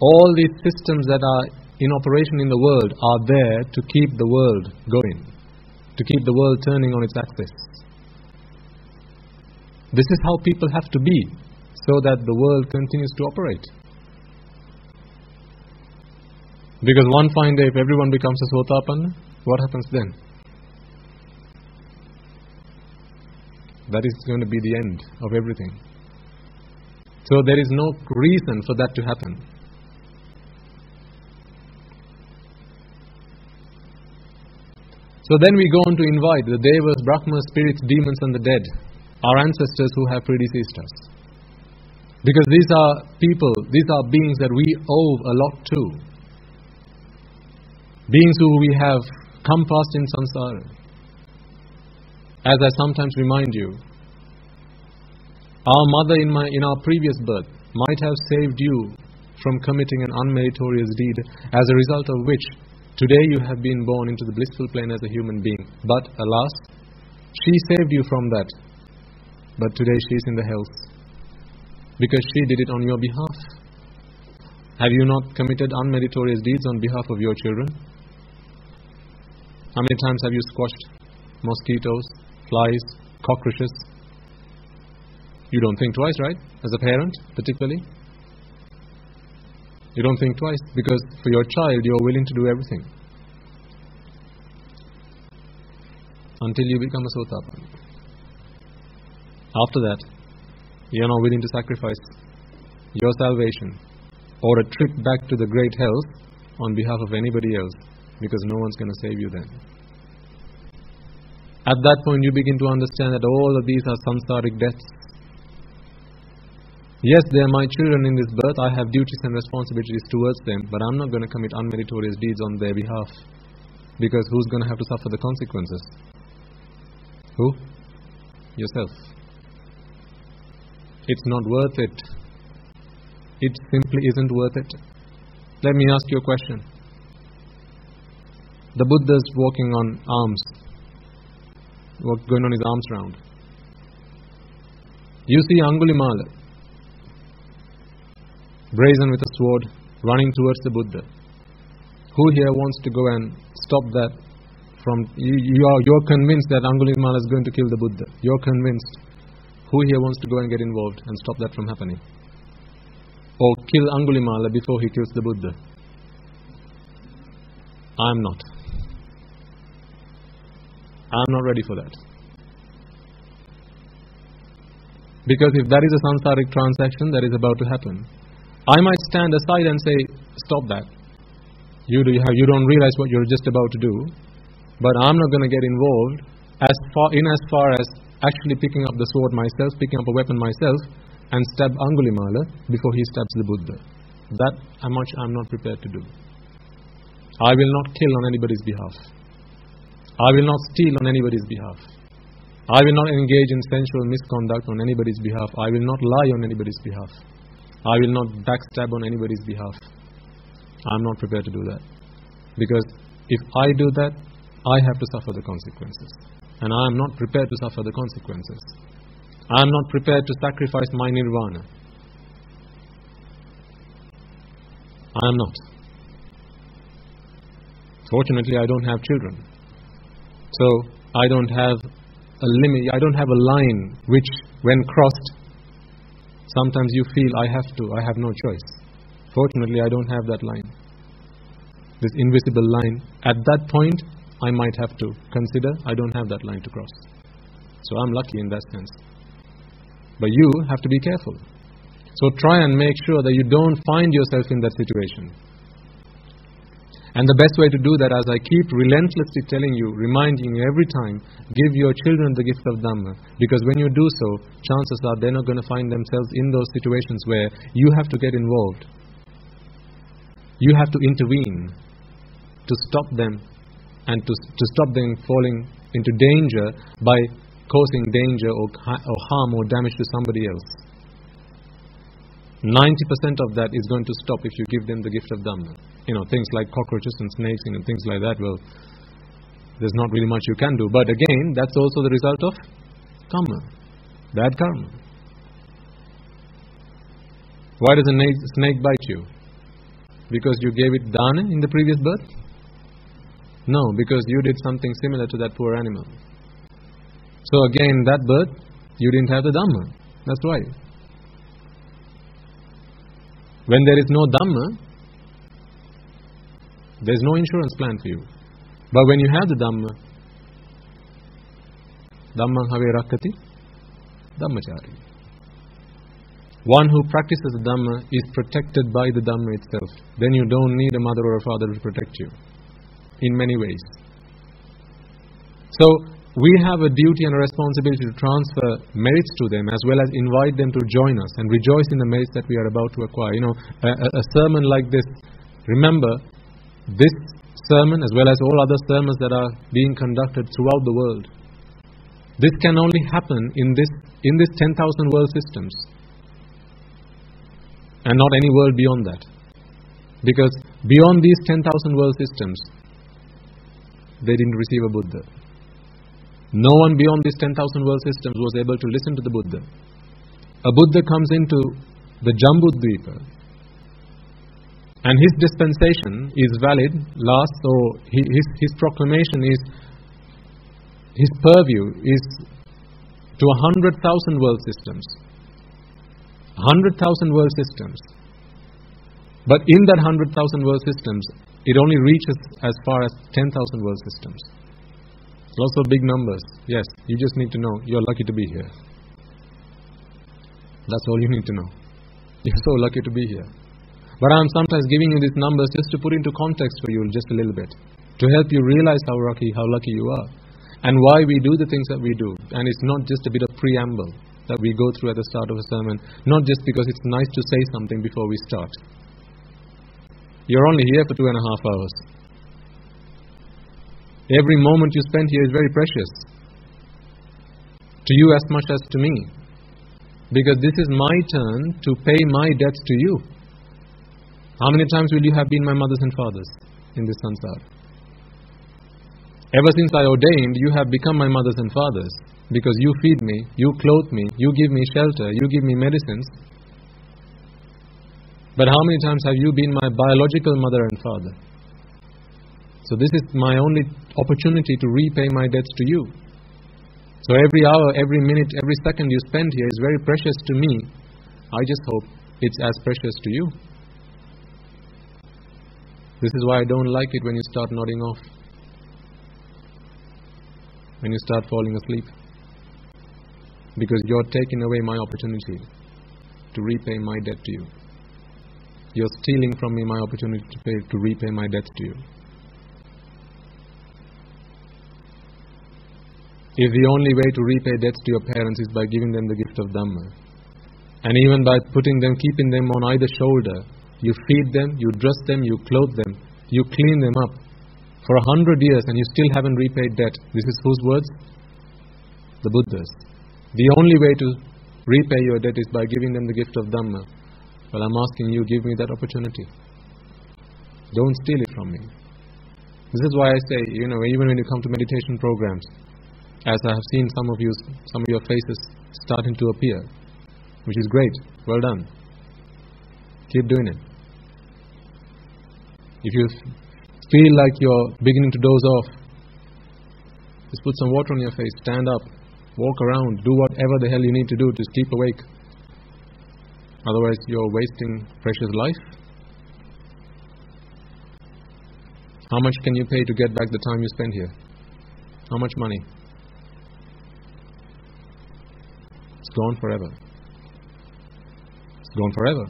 All these systems that are in operation in the world are there to keep the world going, to keep the world turning on its axis. This is how people have to be, so that the world continues to operate. Because one fine day, if everyone becomes a Sotapanna, what happens then? That is going to be the end of everything. So there is no reason for that to happen. So then we go on to invite the Devas, Brahmas, spirits, demons and the dead, our ancestors who have predeceased us. Because these are people, these are beings that we owe a lot to. Beings who we have come past in samsara. As I sometimes remind you, our mother in our previous birth might have saved you from committing an unmeritorious deed, as a result of which today you have been born into the blissful plane as a human being. But alas, she saved you from that. But today she is in the hells, because she did it on your behalf. Have you not committed unmeritorious deeds on behalf of your children? How many times have you squashed mosquitoes, flies, cockroaches? You don't think twice, right? As a parent, particularly. You don't think twice, because for your child you are willing to do everything. Until you become a Sotapanna. After that, you are not willing to sacrifice your salvation or a trip back to the great hells on behalf of anybody else, because no one's going to save you then. At that point you begin to understand that all of these are samsaric deaths. Yes, they are my children in this birth, I have duties and responsibilities towards them, but I'm not going to commit unmeritorious deeds on their behalf, because who's going to have to suffer the consequences? Who? Yourself. It's not worth it. It simply isn't worth it. Let me ask you a question. The Buddha's walking on arms, going on his arms round. You see Angulimala, brazen with a sword, running towards the Buddha. Who here wants to go and stop that from... You're convinced that Angulimala is going to kill the Buddha. You're convinced. Who here wants to go and get involved and stop that from happening? Or kill Angulimala before he kills the Buddha? I'm not. I'm not ready for that. Because if that is a samsaric transaction that is about to happen, I might stand aside and say, stop that. You don't realize what you're just about to do, but I'm not going to get involved as far as actually picking up the sword myself, picking up a weapon myself, and stab Angulimala before he stabs the Buddha. That much I'm not prepared to do. I will not kill on anybody's behalf. I will not steal on anybody's behalf. I will not engage in sensual misconduct on anybody's behalf. I will not lie on anybody's behalf. I will not backstab on anybody's behalf. I'm not prepared to do that. Because if I do that, I have to suffer the consequences. And I am not prepared to suffer the consequences. I am not prepared to sacrifice my nirvana. I am not. Fortunately, I don't have children. So, I don't have a limit, I don't have a line which, when crossed, sometimes you feel I have no choice. Fortunately, I don't have that line. This invisible line. At that point, I might have to consider I don't have that line to cross. So I'm lucky in that sense. But you have to be careful. So try and make sure that you don't find yourself in that situation. And the best way to do that, as I keep relentlessly telling you, reminding you every time, give your children the gift of Dhamma. Because when you do so, chances are they're not going to find themselves in those situations where you have to get involved. You have to intervene to stop them and to stop them falling into danger by causing danger or harm or damage to somebody else. 90% of that is going to stop if you give them the gift of Dhamma. Things like cockroaches and snakes and things like that, well, there's not really much you can do. But again, that's also the result of karma, bad karma. Why does a snake bite you? Because you gave it dana in the previous birth? No, because you did something similar to that poor animal. So again, that birth, you didn't have the Dhamma. That's why. When there is no Dhamma, there's no insurance plan for you. But when you have the Dhamma, Dhammang have rakkati Dhammachari. One who practices the Dhamma is protected by the Dhamma itself. Then you don't need a mother or a father to protect you. In many ways. So, we have a duty and a responsibility to transfer merits to them, as well as invite them to join us and rejoice in the merits that we are about to acquire. A sermon like this, remember, this sermon, as well as all other sermons that are being conducted throughout the world, this can only happen in this 10,000 world systems, and not any world beyond that. Because beyond these 10,000 world systems, they didn't receive a Buddha. No one beyond these 10,000 world systems was able to listen to the Buddha. A Buddha comes into the Jambudvipa, and his dispensation is valid, lasts, or his proclamation is, his purview is to 100,000 world systems. 100,000 world systems. But in that 100,000 world systems, it only reaches as far as 10,000 world systems. Lots of big numbers. Yes, you just need to know you're lucky to be here. That's all you need to know. You're so lucky to be here. But I'm sometimes giving you these numbers just to put into context for you just a little bit, to help you realize how lucky you are, and why we do the things that we do. And it's not just a bit of preamble that we go through at the start of a sermon, not just because it's nice to say something before we start. You're only here for 2.5 hours. Every moment you spend here is very precious, to you as much as to me, because this is my turn to pay my debts to you. How many times will you have been my mothers and fathers in this sansara? Ever since I ordained, you have become my mothers and fathers, because you feed me, you clothe me, you give me shelter, you give me medicines. But how many times have you been my biological mother and father? So this is my only opportunity to repay my debts to you. So every hour, every minute, every second you spend here is very precious to me. I just hope it's as precious to you. This is why I don't like it when you start nodding off, when you start falling asleep, because you're taking away my opportunity to repay my debt to you. You're stealing from me my opportunity to repay my debts to you. If the only way to repay debts to your parents is by giving them the gift of Dhamma, and even by keeping them on either shoulder, you feed them, you dress them, you clothe them, you clean them up for 100 years and you still haven't repaid debt. This is whose words? The Buddha's. The only way to repay your debt is by giving them the gift of Dhamma. Well, I'm asking you, give me that opportunity. Don't steal it from me. This is why I say, even when you come to meditation programs, as I have seen some of your faces starting to appear, which is great. Well done. Keep doing it. If you feel like you're beginning to doze off, just put some water on your face, stand up, walk around, do whatever the hell you need to do to keep awake. Otherwise, you're wasting precious life. How much can you pay to get back the time you spend here? How much money? It's gone forever. It's gone forever.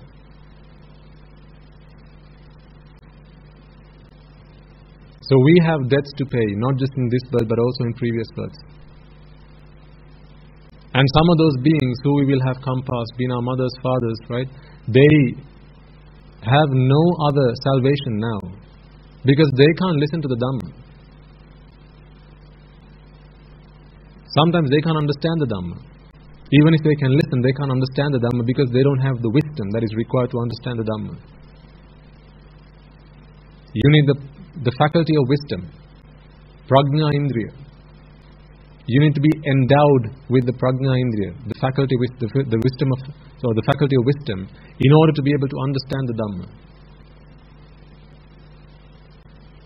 So we have debts to pay, not just in this birth, but also in previous births. And some of those beings who we will have come past, been our mothers, fathers, right? They have no other salvation now, because they can't listen to the Dhamma. Sometimes they can't understand the Dhamma. Even if they can listen, they can't understand the Dhamma because they don't have the wisdom that is required to understand the Dhamma. You need the faculty of wisdom, prajna indriya. You need to be endowed with the prajna indriya, the faculty of wisdom, in order to be able to understand the Dhamma.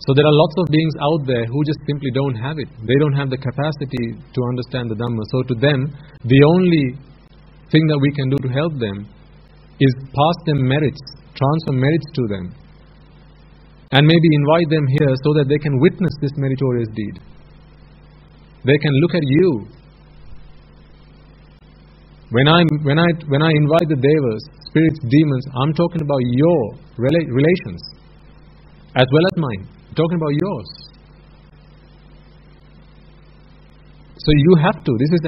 So there are lots of beings out there who just simply don't have it. They don't have the capacity to understand the Dhamma. So to them, the only thing that we can do to help them is pass them merits, transfer merits to them, and maybe invite them here so that they can witness this meritorious deed. They can look at you. When I invite the devas, spirits, demons, I'm talking about your relations as well as mine. I'm talking about yours. So you have to. This is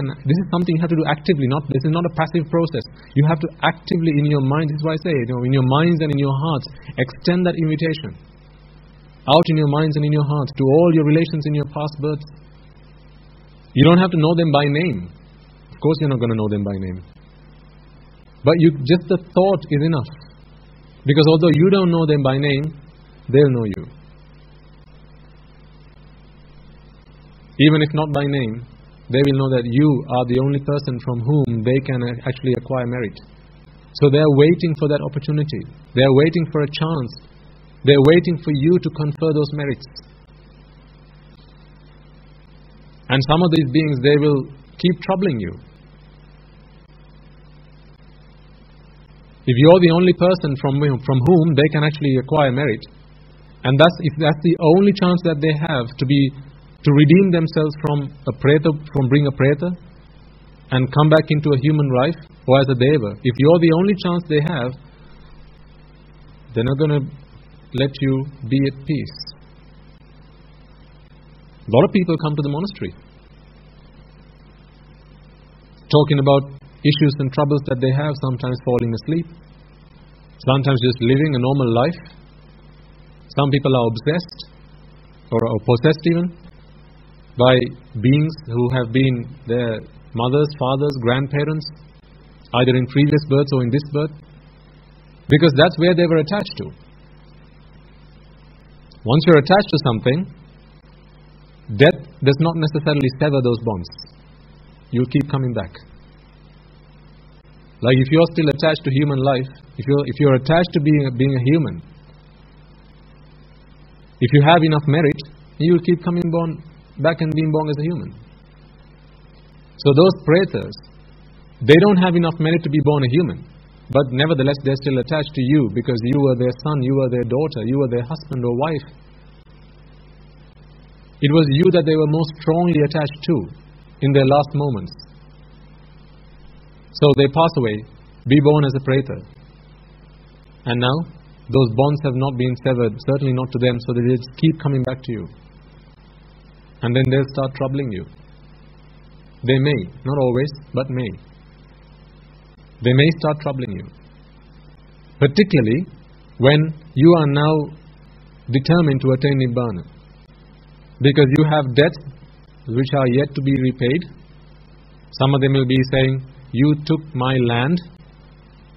something you have to do actively. This is not a passive process. You have to actively in your mind. This is why I say, in your minds and in your hearts, extend that invitation out in your minds and in your hearts to all your relations in your past births. You don't have to know them by name. Of course you're not going to know them by name. But just the thought is enough. Because although you don't know them by name, they'll know you. Even if not by name, they will know that you are the only person from whom they can actually acquire merit. So they are waiting for that opportunity. They are waiting for a chance. They are waiting for you to confer those merits. And some of these beings, they will keep troubling you. If you're the only person from whom they can actually acquire merit, and if that's the only chance that they have to redeem themselves from being a preta and come back into a human life or as a deva, if you're the only chance they have, they're not going to let you be at peace. A lot of people come to the monastery talking about issues and troubles that they have, sometimes falling asleep, sometimes just living a normal life. Some people are obsessed or possessed even by beings who have been their mothers, fathers, grandparents, either in previous births or in this birth, because that's where they were attached to. Once you're attached to something, death does not necessarily sever those bonds. You'll keep coming back. Like if you're still attached to human life, if you're attached to being a human, if you have enough merit, you'll keep coming back and being born as a human. So those pretas, they don't have enough merit to be born a human, but nevertheless they're still attached to you because you were their son, you were their daughter, you were their husband or wife. It was you that they were most strongly attached to in their last moments. So they pass away, be born as a preta. And now, those bonds have not been severed, certainly not to them, so they just keep coming back to you. And then they'll start troubling you. They may, not always, but may. They may start troubling you. Particularly when you are now determined to attain Nibbana. Because you have debts which are yet to be repaid. Some of them will be saying, you took my land,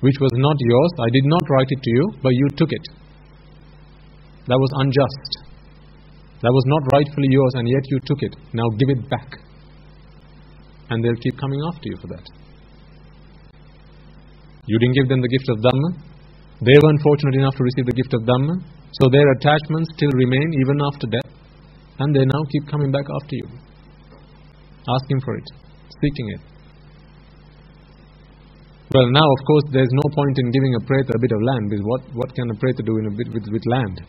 which was not yours. I did not write it to you, but you took it. That was unjust. That was not rightfully yours, and yet you took it. Now give it back. And they'll keep coming after you for that. You didn't give them the gift of Dhamma. They weren't fortunate enough to receive the gift of Dhamma. So their attachments still remain even after death. And they now keep coming back after you, asking for it, seeking it. Well, now of course there's no point in giving a preta a bit of land, because what can a preta do in a bit with land?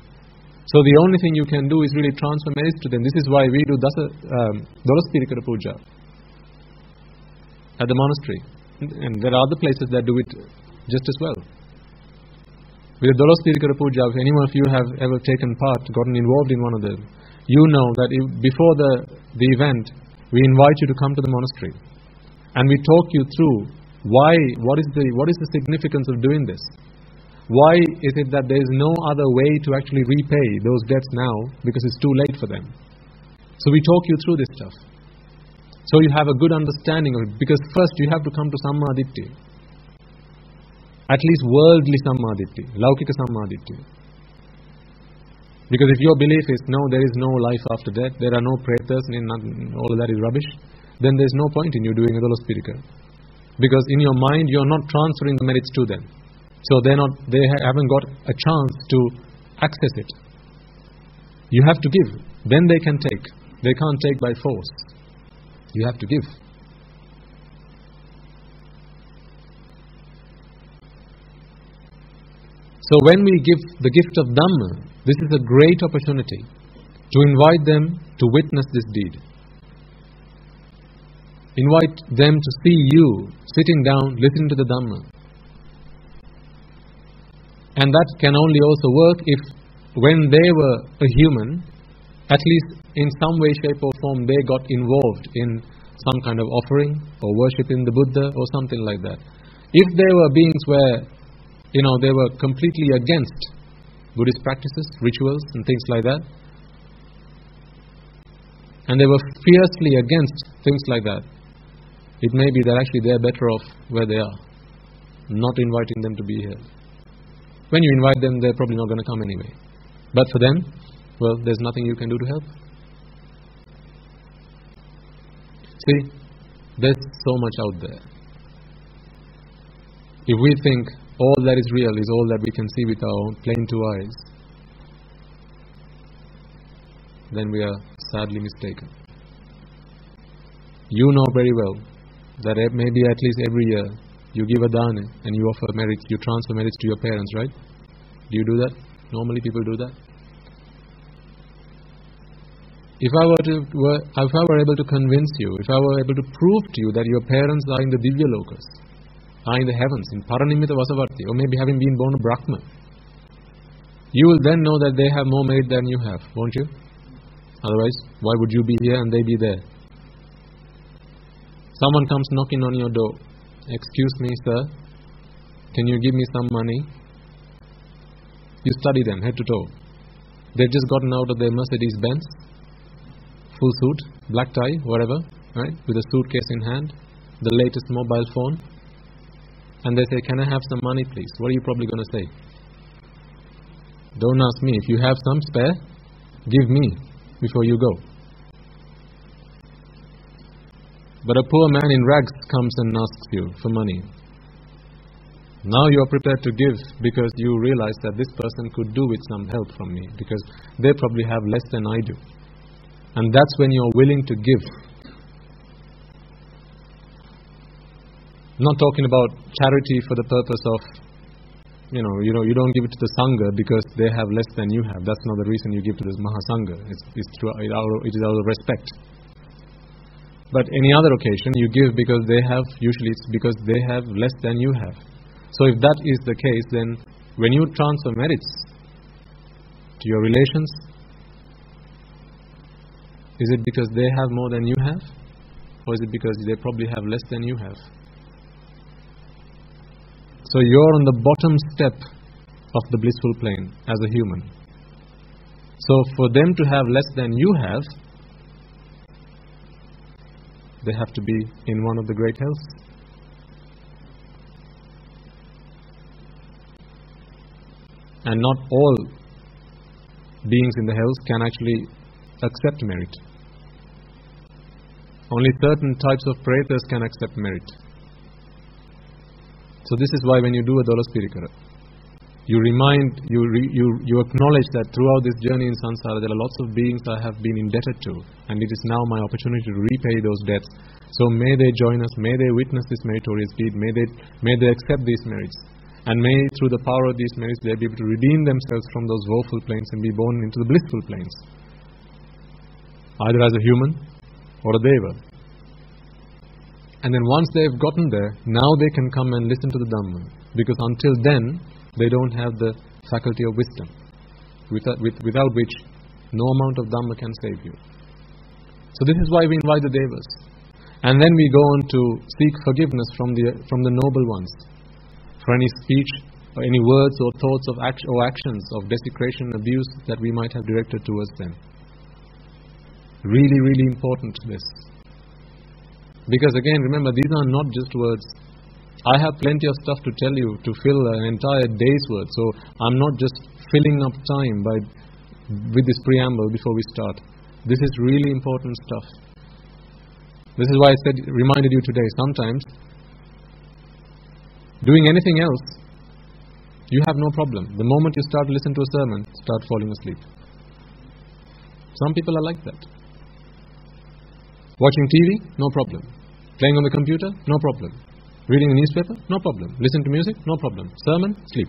So the only thing you can do is really transfer merits to them. This is why we do Dolaspirikara Puja at the monastery. And there are other places that do it just as well. With the Dolaspirikara Puja, if anyone of you have ever taken part, gotten involved in one of them, you know that before the event, we invite you to come to the monastery. And we talk you through what is the significance of doing this? Why is it that there is no other way to actually repay those debts now, because it's too late for them? So we talk you through this stuff. So you have a good understanding of it, because first you have to come to Sammaditthi. At least worldly Sammaditthi, Laukika Sammaditthi. Because if your belief is, no, there is no life after death, there are no pretas, all of that is rubbish, then there's no point in you doing a Dolaspirika. Because in your mind, you're not transferring the merits to them. So they haven't got a chance to access it. You have to give. Then they can take. They can't take by force. You have to give. So when we give the gift of Dhamma, this is a great opportunity to invite them to witness this deed. Invite them to see you sitting down, listening to the Dhamma. And that can only also work if, when they were a human, at least in some way, shape or form, they got involved in some kind of offering or worshipping the Buddha or something like that. If they were beings where, they were completely against Buddhist practices, rituals and things like that, and they were fiercely against things like that, it may be that actually they are better off where they are, not inviting them to be here. When you invite them, they're probably not going to come anyway. But for them, well, there's nothing you can do to help. See, there's so much out there. If we think all that is real is all that we can see with our plain two eyes, then we are sadly mistaken. You know very well that maybe at least every year you give a dana and you offer merits, you transfer merits to your parents, right? Do you do that? Normally people do that. If I were able to convince you, if I were able to prove to you that your parents are in the Divya Lokas, are in the heavens, in Paranimita Vasavarti, or maybe having been born a Brahma, you will then know that they have more merit than you have, won't you? Otherwise, why would you be here and they be there? Someone comes knocking on your door. Excuse me, sir, can you give me some money? You study them head to toe. They've just gotten out of their Mercedes Benz, full suit, black tie, whatever, right, with a suitcase in hand, the latest mobile phone, and they say, can I have some money please? What are you probably going to say? Don't ask me. If you have some spare, give me before you go. But a poor man in rags comes and asks you for money. Now you are prepared to give because you realize that this person could do with some help from me, because they probably have less than I do. And that's when you are willing to give. Not talking about charity for the purpose of, you don't give it to the Sangha because they have less than you have. That's not the reason you give to this Mahasangha. It is out of respect. But any other occasion, you give because they have, usually it's because they have less than you have. So if that is the case, then when you transfer merits to your relations, is it because they have more than you have? Or is it because they probably have less than you have? So you're on the bottom step of the blissful plane as a human. So for them to have less than you have, they have to be in one of the great hells. And not all beings in the hells can actually accept merit. Only certain types of pretas can accept merit. So this is why when you do a Dolaspirikara, you acknowledge that throughout this journey in samsara there are lots of beings I have been indebted to, and it is now my opportunity to repay those debts. So may they join us, may they witness this meritorious deed, may they accept these merits, and may through the power of these merits they be able to redeem themselves from those woeful planes and be born into the blissful planes, either as a human or a deva. And then once they've gotten there, now they can come and listen to the Dhamma, because until then they don't have the faculty of wisdom, without which no amount of Dhamma can save you. So this is why we invite the Devas. And then we go on to seek forgiveness from the noble ones for any speech or any words or thoughts or actions of desecration, abuse that we might have directed towards them. Really, really important this. Because again, remember, these are not just words. I have plenty of stuff to tell you to fill an entire day's worth. So I'm not just filling up time with this preamble before we start. This is really important stuff. This is why I reminded you today, sometimes doing anything else, you have no problem. The moment you start to listen to a sermon, start falling asleep. Some people are like that. Watching TV, no problem. Playing on the computer, no problem. Reading a newspaper, no problem. Listen to music, no problem. Sermon, sleep.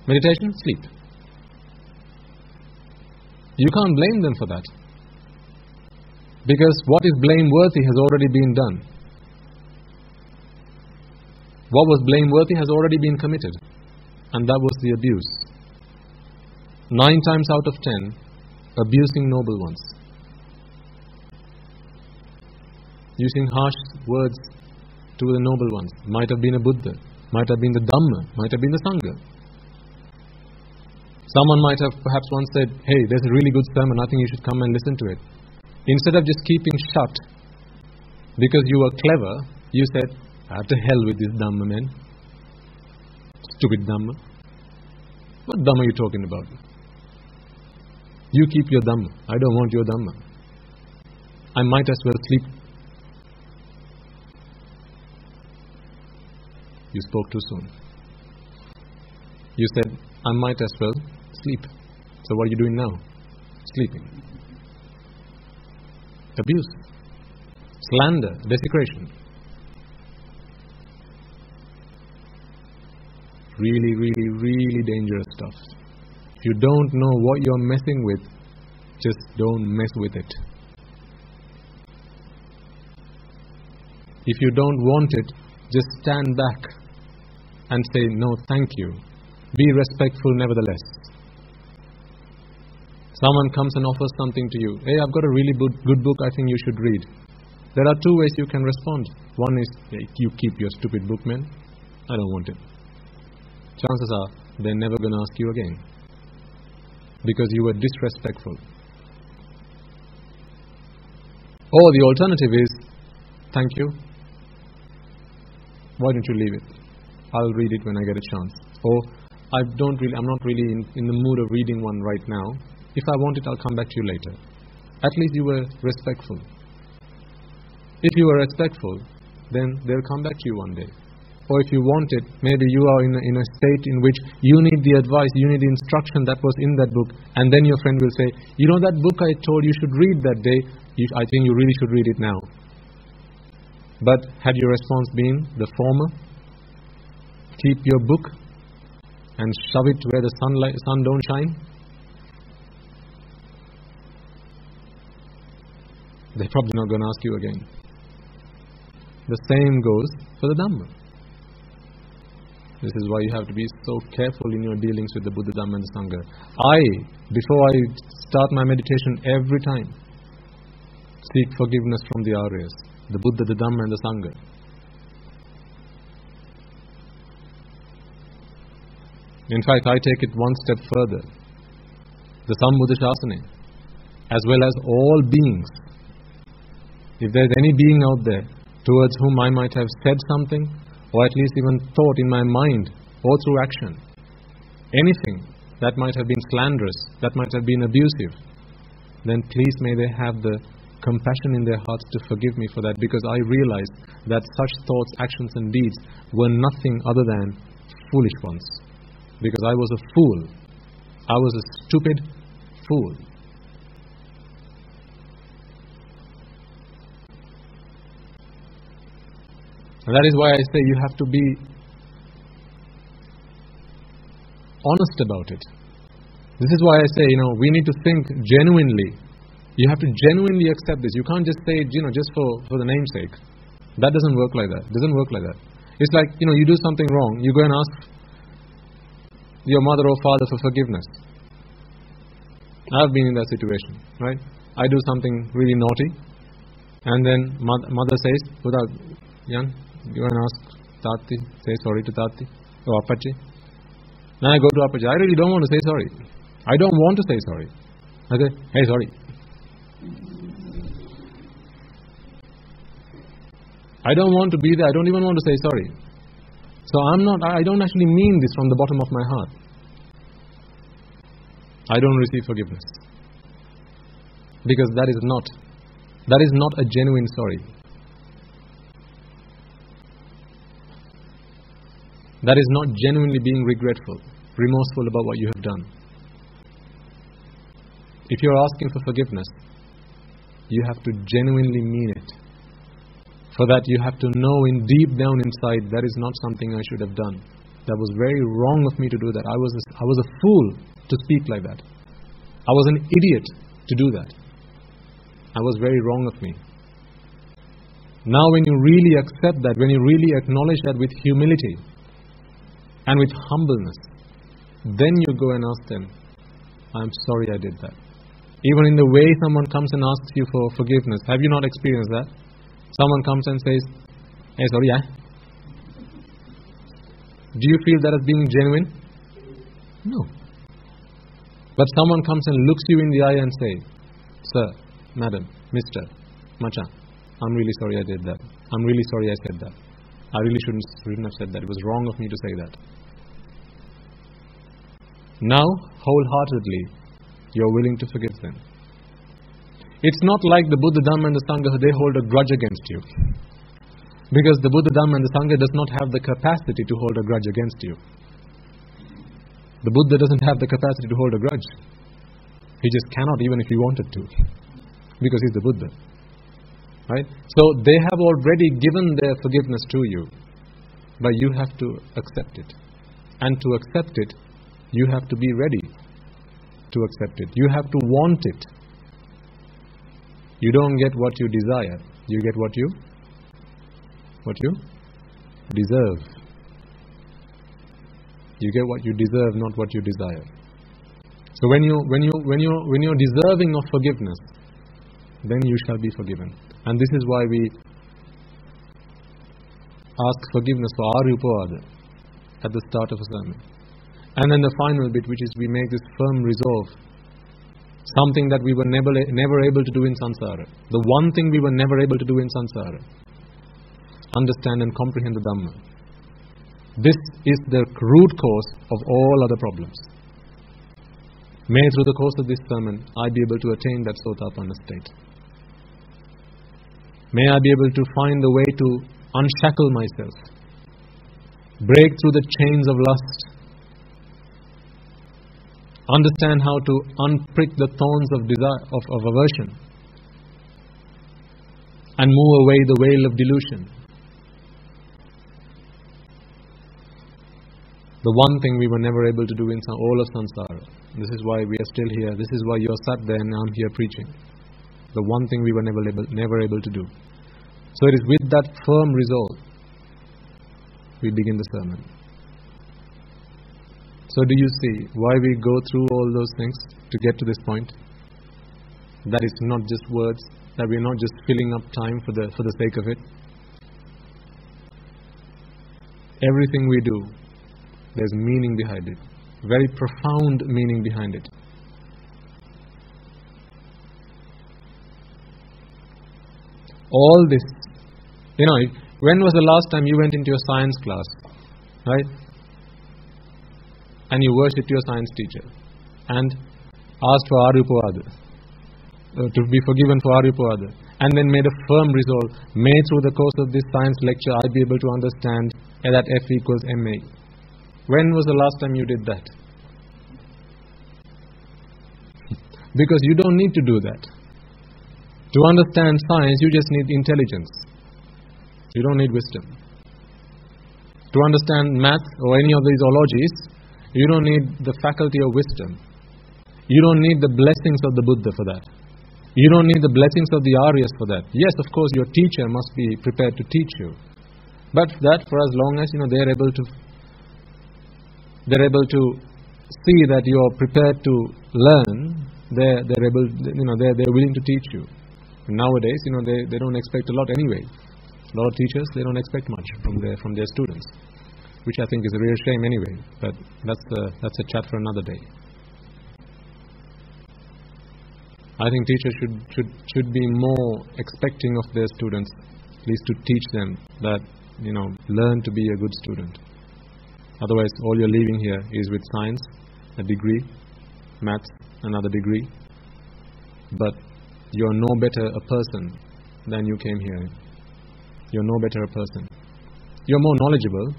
Meditation, sleep. You can't blame them for that. Because what is blameworthy has already been done. What was blameworthy has already been committed. And that was the abuse. 9 times out of 10, abusing noble ones. Using harsh words to the noble ones. Might have been a Buddha, might have been the Dhamma, might have been the Sangha. Someone might have perhaps once said, hey, there's a really good sermon, I think you should come and listen to it. Instead of just keeping shut, because you were clever, you said, to hell with this Dhamma, man. Stupid Dhamma. What Dhamma are you talking about? You keep your Dhamma. I don't want your Dhamma. I might as well sleep. You spoke too soon. You said, I might as well sleep. So what are you doing now? Sleeping. Abuse. Slander. Desecration. Really, really, really dangerous stuff. If you don't know what you're messing with, just don't mess with it. If you don't want it, just stand back and say, no, thank you. Be respectful nevertheless. Someone comes and offers something to you. Hey, I've got a really good book I think you should read. There are two ways you can respond. One is, hey, you keep your stupid book, man. I don't want it. Chances are, they're never going to ask you again. Because you were disrespectful. Or the alternative is, thank you. Why don't you leave it? I'll read it when I get a chance. Or, I'm not really in the mood of reading one right now. If I want it, I'll come back to you later. At least you were respectful. If you were respectful, then they'll come back to you one day. Or if you want it, maybe you are in a state in which you need the advice, you need the instruction that was in that book, and then your friend will say, you know that book I told you should read that day, I think you really should read it now. But had your response been the former, keep your book and shove it where the sun don't shine, they're probably not going to ask you again. The same goes for the Dhamma. This is why you have to be so careful in your dealings with the Buddha, Dhamma and the Sangha. Before I start my meditation every time, seek forgiveness from the Aryas, the Buddha, the Dhamma and the Sangha. In fact, I take it one step further. The Sambuddha Shasana, as well as all beings. If there's any being out there towards whom I might have said something, or at least even thought in my mind, or through action, anything that might have been slanderous, that might have been abusive, then please may they have the compassion in their hearts to forgive me for that, because I realized that such thoughts, actions and deeds were nothing other than foolish ones. Because I was a fool. I was a stupid fool. And that is why I say you have to be honest about it. This is why I say, we need to think genuinely. You have to genuinely accept this. You can't just say it, just for the namesake. That doesn't work like that. It doesn't work like that. It's like, you do something wrong. You go and ask your mother or father for forgiveness. I've been in that situation, right? I do something really naughty, and then mother says, without, you go and ask Tati, say sorry to Tati, or Appachi. Then I go to Appachi, I really don't want to say sorry. I don't want to say sorry. I say, hey, sorry. I don't want to be there, I don't even want to say sorry. So I don't actually mean this from the bottom of my heart. I don't receive forgiveness. Because that is not a genuine sorry. That is not genuinely being regretful, remorseful about what you have done. If you are asking for forgiveness, you have to genuinely mean it. For that you have to know in deep down inside, that is not something I should have done. That was very wrong of me to do that. I was a fool to speak like that. I was an idiot to do that. I was very wrong of me. Now when you really accept that, when you really acknowledge that with humility and with humbleness, then you go and ask them, I'm sorry I did that. Even in the way someone comes and asks you for forgiveness, have you not experienced that? Someone comes and says, hey, sorry, Do you feel that as being genuine? No. But someone comes and looks you in the eye and say, sir, madam, mister, macha, I'm really sorry I did that. I'm really sorry I said that. I really shouldn't have said that. It was wrong of me to say that. Now, wholeheartedly, you're willing to forgive them. It's not like the Buddha, Dhamma and the Sangha, they hold a grudge against you. Because the Buddha, Dhamma and the Sangha does not have the capacity to hold a grudge against you. The Buddha doesn't have the capacity to hold a grudge. He just cannot, even if he wanted to. Because he's the Buddha. Right? So they have already given their forgiveness to you. But you have to accept it. And to accept it, you have to be ready to accept it. You have to want it. You don't get what you desire. You get what you deserve. You get what you deserve, not what you desire. So when you're deserving of forgiveness, then you shall be forgiven. And this is why we ask forgiveness for Arupada at the start of a sermon. And then the final bit, which is we make this firm resolve, something that we were never able to do in samsara. The one thing we were never able to do in samsara. Understand and comprehend the Dhamma. This is the root cause of all other problems. May through the course of this sermon, I be able to attain that Sotapanna state. May I be able to find the way to unshackle myself, break through the chains of lust, understand how to unprick the thorns of desire, of aversion, and move away the veil of delusion. The one thing we were never able to do in all of samsara. This is why we are still here. This is why you are sat there and I'm here preaching. The one thing we were never able to do. So it is with that firm resolve we begin the sermon. So do you see why we go through all those things to get to this point? That it's not just words, that we're not just filling up time for the sake of it. Everything we do, there's meaning behind it. Very profound meaning behind it. All this, when was the last time you went into your science class, right? And you worshipped your science teacher and asked for Arupada, to be forgiven for Arupada, and then made a firm resolve, may through the course of this science lecture I be able to understand that F equals MA. When was the last time you did that? Because you don't need to do that. To understand science, you just need intelligence. You don't need wisdom. To understand math or any of these ologies, you don't need the faculty of wisdom. You don't need the blessings of the Buddha for that. You don't need the blessings of the Aryas for that. Yes, of course, your teacher must be prepared to teach you. But that, for as long as they're able to see that you are prepared to learn, they're willing to teach you. Nowadays, they don't expect a lot anyway. A lot of teachers, they don't expect much from their students, which I think is a real shame anyway. But that's a chat for another day. I think teachers should be more expecting of their students, at least to teach them that learn to be a good student. Otherwise, all you're leaving here is with science, a degree, maths, another degree, but you're no better a person than you came here. You're no better a person. You're more knowledgeable,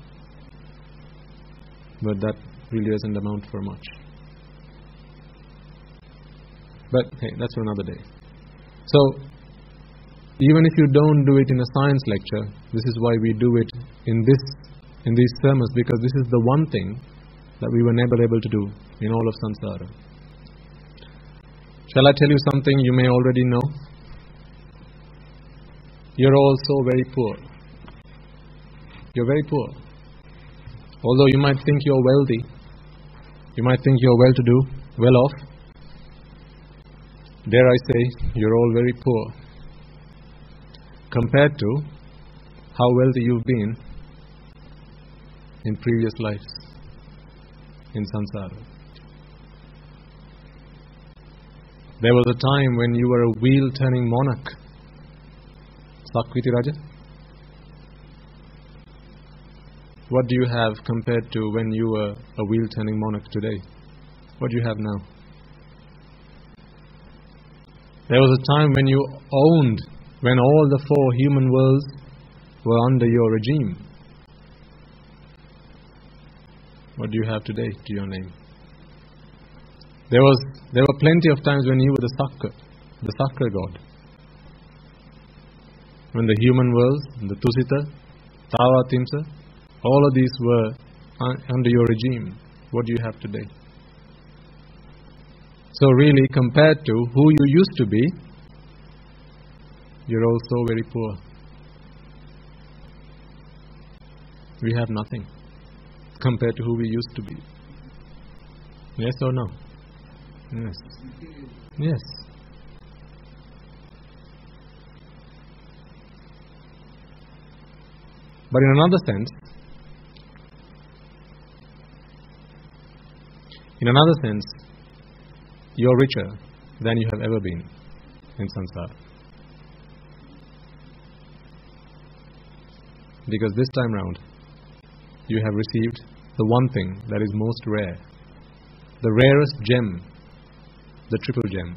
but that really doesn't amount for much. But hey, that's for another day. So, even if you don't do it in a science lecture, this is why we do it in these sermons, because this is the one thing that we were never able to do in all of samsara. Shall I tell you something you may already know? You're all so very poor. You're very poor. Although you might think you're wealthy, you might think you're well-to-do, well-off, dare I say, you're all very poor compared to how wealthy you've been in previous lives in samsara. There was a time when you were a wheel-turning monarch, Sakwiti Raja. What do you have compared to when you were a wheel-turning monarch today? What do you have now? There was a time when you owned, when all the 4 human worlds were under your regime. What do you have today to your name? There were plenty of times when you were the Sakra God. When the human worlds, the Tusita, Tawa Timsa, all of these were under your regime. What do you have today? So really, compared to who you used to be, you're also very poor. We have nothing compared to who we used to be. Yes or no? Yes. Yes. But in another sense, you're richer than you have ever been in samsara. Because this time round, you have received the one thing that is most rare, the rarest gem, the triple gem,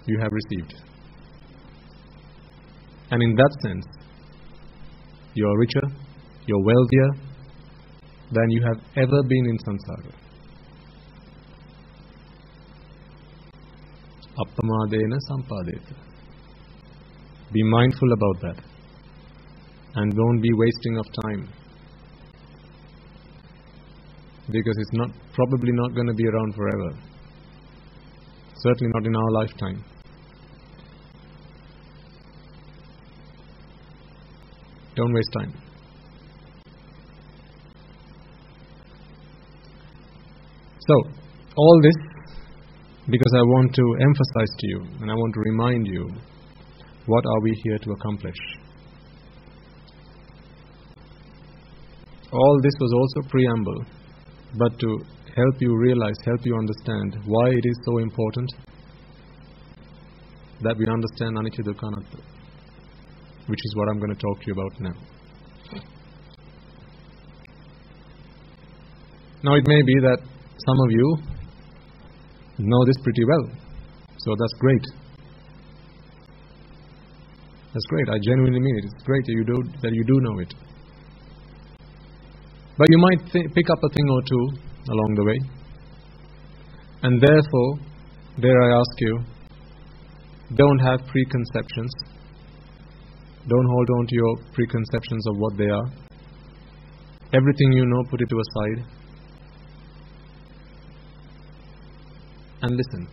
you have received. And in that sense, you are richer, you're wealthier than you have ever been in samsara. Appamadena sampadeta. Be mindful about that. And don't be wasting of time. Because it's probably not going to be around forever. Certainly not in our lifetime. Don't waste time. So, all this because I want to emphasize to you and I want to remind you, what are we here to accomplish? All this was also preamble, but to help you realize, help you understand why it is so important that we understand Anicca Dukkha Anatta, which is what I'm going to talk to you about now. Now it may be that some of you know this pretty well, so that's great. That's great, I genuinely mean it. It's great that you do know it. But you might pick up a thing or two along the way. And therefore, dare I ask you, don't have preconceptions. Don't hold on to your preconceptions of what they are. Everything you know, put it to a side. And listen.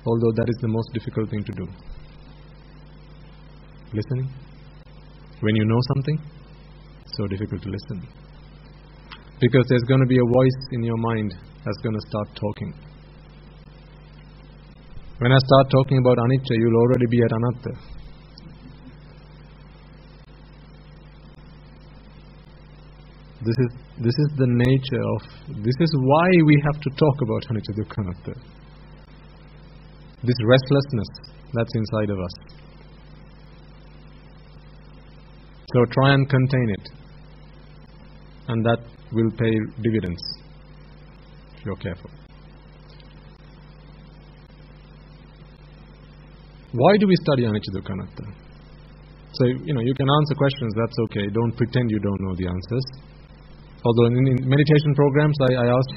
Although that is the most difficult thing to do. Listening. When you know something, it's so difficult to listen. Because there's going to be a voice in your mind that's going to start talking. When I start talking about anicca, you'll already be at anatta. This is the nature of, this is why we have to talk about anicca dukkha anatta. This restlessness that's inside of us. So try and contain it. And that will pay dividends if you're careful. Why do we study anicca dukkha anatta? So, you can answer questions, that's okay. Don't pretend you don't know the answers. Although in meditation programs, I ask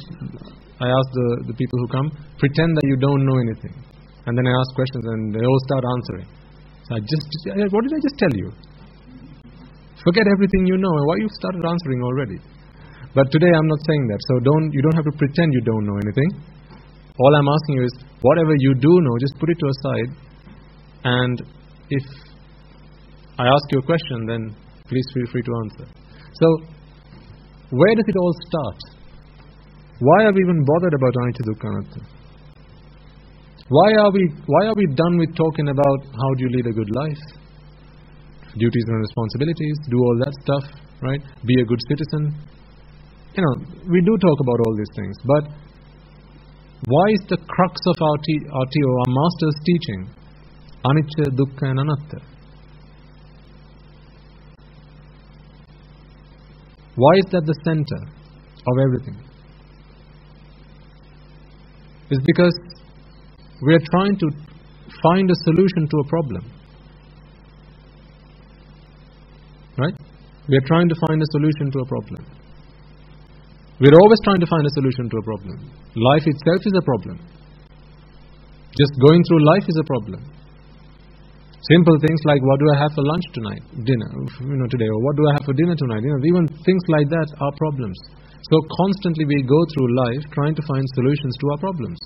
the people who come, pretend that you don't know anything. And then I ask questions and they all start answering. So what did I just tell you? Forget everything you know. Why you started answering already? But today I'm not saying that. So you don't have to pretend you don't know anything. All I'm asking you is, whatever you do know, just put it to a side. And if I ask you a question, then please feel free to answer. So, where does it all start? Why are we even bothered about anicca dukkha anatta? Why are we done with talking about how do you lead a good life? Duties and responsibilities, do all that stuff, right? Be a good citizen. We do talk about all these things, but why is the crux of our master's teaching anicca, dukkha and anatta? Why is that the center? of everything. It's because we are trying to find a solution to a problem. Right? We are trying to find a solution to a problem. We are always trying to find a solution to a problem. Life itself is a problem. Just going through life is a problem. Simple things like, what do I have for lunch tonight? Dinner, today, or what do I have for dinner tonight? Even things like that are problems. So constantly we go through life trying to find solutions to our problems.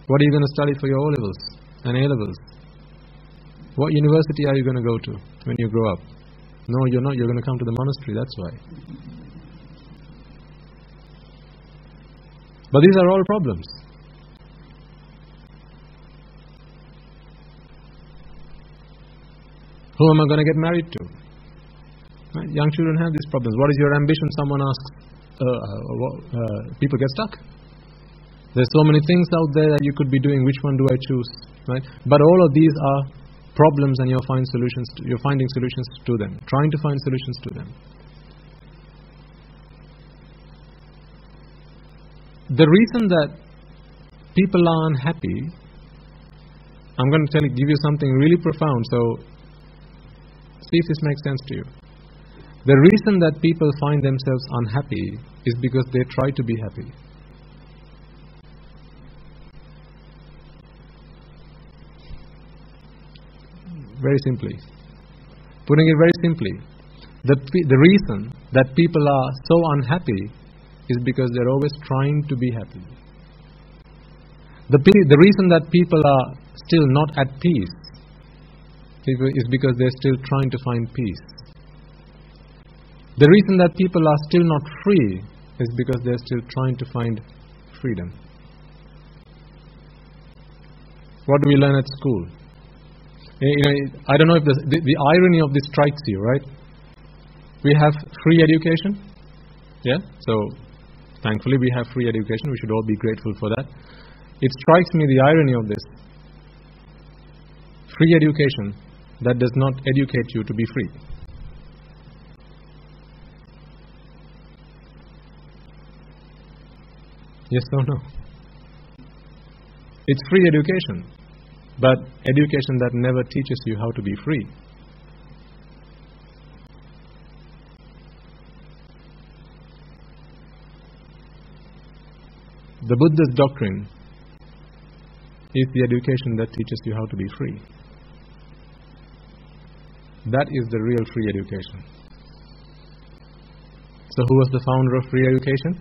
What are you going to study for your O-levels and A-levels? What university are you going to go to when you grow up? No, you're not. You're going to come to the monastery, that's why. But these are all problems. Who am I going to get married to? Right? Young children have these problems. What is your ambition? Someone asks. People get stuck. There's so many things out there that you could be doing. Which one do I choose? Right? But all of these are problems, and you're finding solutions to them. Trying to find solutions to them. The reason that people are unhappy, I'm going to give you something really profound. So, see if this makes sense to you. The reason that people find themselves unhappy is because they try to be happy. Very simply. Putting it very simply, the reason that people are so unhappy is because they're always trying to be happy. The reason that people are still not at peace is because they're still trying to find peace. The reason that people are still not free is because they're still trying to find freedom. What do we learn at school? I don't know if the irony of this strikes you, right? We have free education. Yeah? So, thankfully we have free education. We should all be grateful for that. It strikes me the irony of this. Free education that does not educate you to be free. Yes or no? It's free education, but education that never teaches you how to be free. The Buddha's doctrine is the education that teaches you how to be free. That is the real free education. So who was the founder of free education?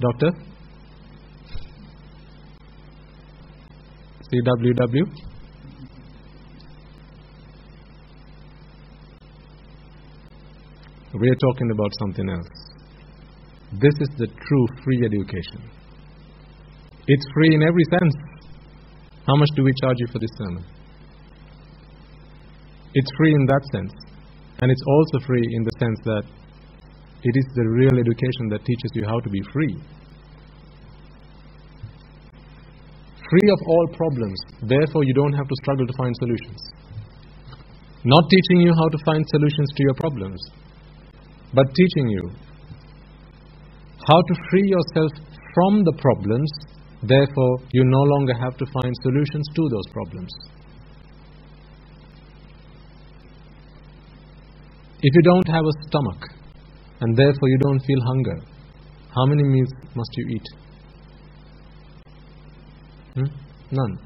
Dr. CWW? We are talking about something else. This is the true free education. It's free in every sense. How much do we charge you for this sermon? It's free in that sense. And it's also free in the sense that it is the real education that teaches you how to be free. Free of all problems. Therefore, you don't have to struggle to find solutions. Not teaching you how to find solutions to your problems, but teaching you how to free yourself from the problems. Therefore, you no longer have to find solutions to those problems. If you don't have a stomach, and therefore you don't feel hunger, how many meals must you eat? None.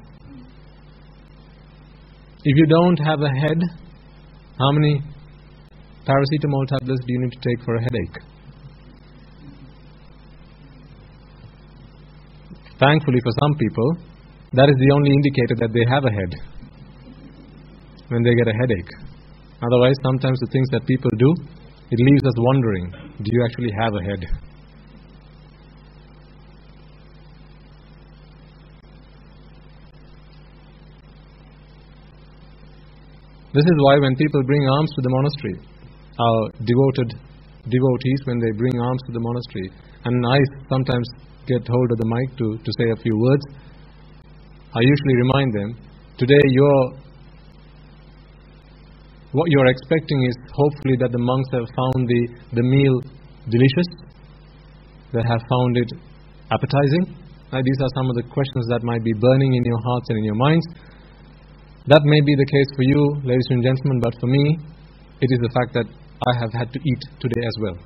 If you don't have a head, how many paracetamol tablets do you need to take for a headache? Thankfully for some people, that is the only indicator that they have a head, when they get a headache. Otherwise, sometimes the things that people do, it leaves us wondering, do you actually have a head? This is why when people bring alms to the monastery, our devotees, when they bring alms to the monastery, and I sometimes get hold of the mic to say a few words, I usually remind them, today what you're expecting is hopefully that the monks have found the meal delicious, they have found it appetizing. These are some of the questions that might be burning in your hearts and in your minds. That may be the case for you, ladies and gentlemen, but for me, it is the fact that I have had to eat today as well,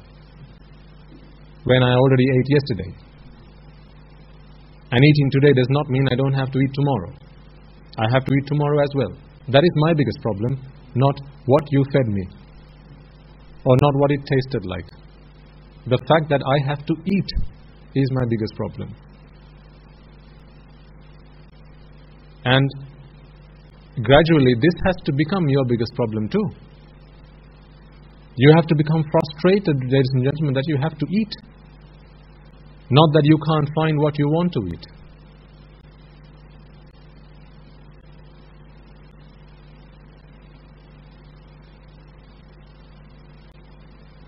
when I already ate yesterday. And eating today does not mean I don't have to eat tomorrow. I have to eat tomorrow as well. That is my biggest problem, not what you fed me, or not what it tasted like. The fact that I have to eat is my biggest problem. And gradually this has to become your biggest problem too. You have to become frustrated, ladies and gentlemen, that you have to eat. Not that you can't find what you want to eat.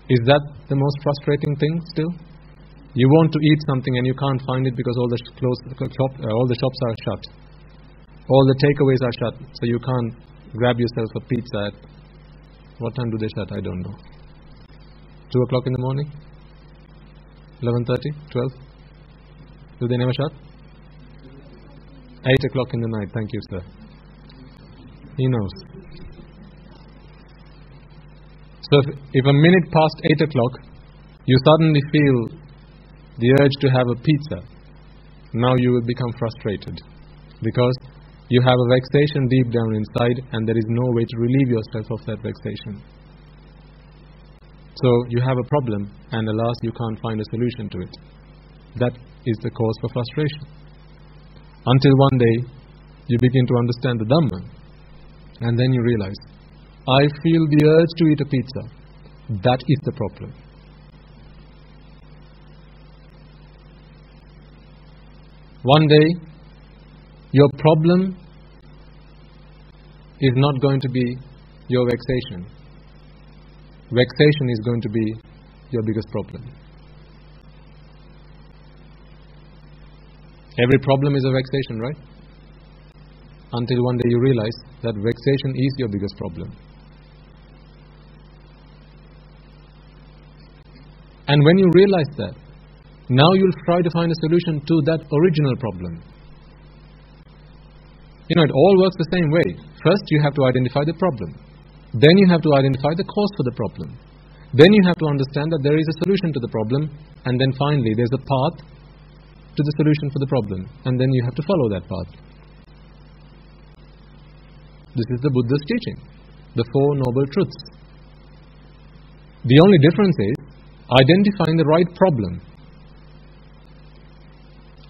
Is that the most frustrating thing still? You want to eat something and you can't find it because all the shops are shut. All the takeaways are shut, so you can't grab yourself a pizza at... What time do they shut? I don't know. 2 o'clock in the morning? 11:30? 12? Do they never shut? 8 o'clock in the night. Thank you, sir. He knows. So if a minute past 8 o'clock, you suddenly feel the urge to have a pizza, now you will become frustrated, because you have a vexation deep down inside and there is no way to relieve yourself of that vexation. So you have a problem and alas, you can't find a solution to it. That is the cause for frustration. Until one day, you begin to understand the Dhamma, and then you realize, I feel the urge to eat a pizza. That is the problem. One day, your problem is not going to be your vexation. Vexation is going to be your biggest problem. Every problem is a vexation, right? Until one day you realize that vexation is your biggest problem. And when you realize that, now you'll try to find a solution to that original problem. It all works the same way. First you have to identify the problem. Then you have to identify the cause for the problem. Then you have to understand that there is a solution to the problem. And then finally there's a path to the solution for the problem. And then you have to follow that path. This is the Buddha's teaching. The Four Noble Truths. The only difference is identifying the right problem.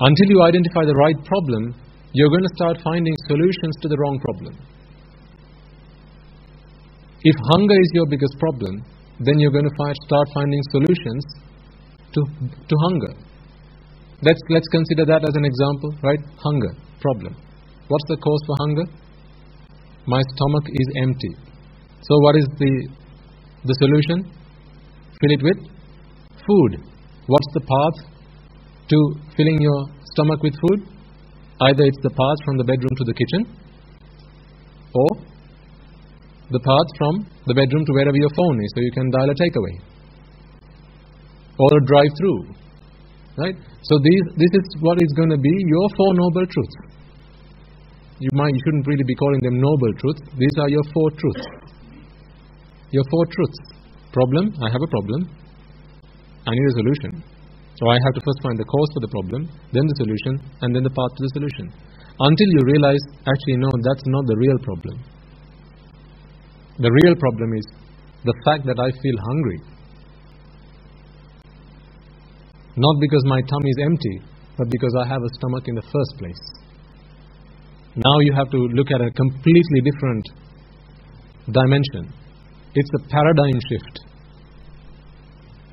Until you identify the right problem, you're going to start finding solutions to the wrong problem. If hunger is your biggest problem, then you're going to start finding solutions to hunger. Let's consider that as an example, right? Hunger, problem. What's the cause for hunger? My stomach is empty. So what is the solution? Fill it with food. What's the path to filling your stomach with food? Either it's the path from the bedroom to the kitchen, or the path from the bedroom to wherever your phone is, so you can dial a takeaway, or a drive-through, right? So this is what is going to be your Four Noble Truths. You shouldn't really be calling them noble truths. These are your four truths. Your four truths. Problem, I have a problem. I need a solution. So I have to first find the cause for the problem, then the solution, and then the path to the solution. Until you realize, actually no, that's not the real problem. The real problem is the fact that I feel hungry. Not because my tummy is empty, but because I have a stomach in the first place. Now you have to look at a completely different dimension. It's a paradigm shift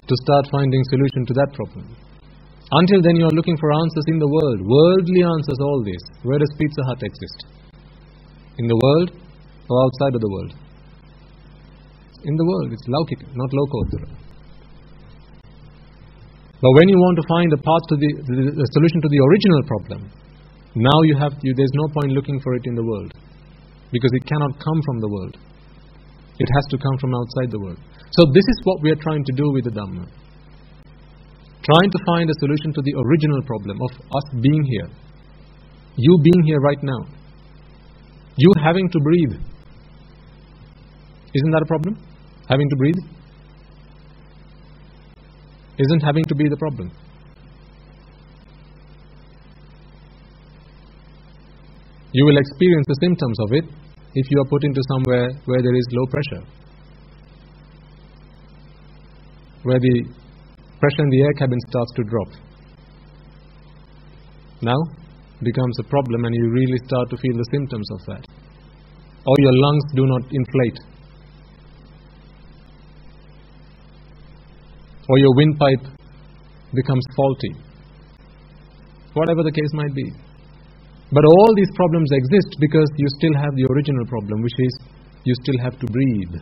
to start finding solution to that problem. Until then you are looking for answers in the world. Worldly answers, all this. Where does Pizza Hut exist? In the world or outside of the world? In the world. It's laukika, not lokotara. But when you want to find a path to the solution to the original problem, now there's no point looking for it in the world, because it cannot come from the world. It has to come from outside the world. So this is what we are trying to do with the Dhamma. Trying to find a solution to the original problem of us being here. You being here right now. You having to breathe. Isn't that a problem? Having to breathe? Isn't having to be the problem? You will experience the symptoms of it if you are put into somewhere where there is low pressure. Where the pressure in the air cabin starts to drop. Now becomes a problem and you really start to feel the symptoms of that. Or your lungs do not inflate. Or your windpipe becomes faulty. Whatever the case might be. But all these problems exist because you still have the original problem, which is you still have to breathe.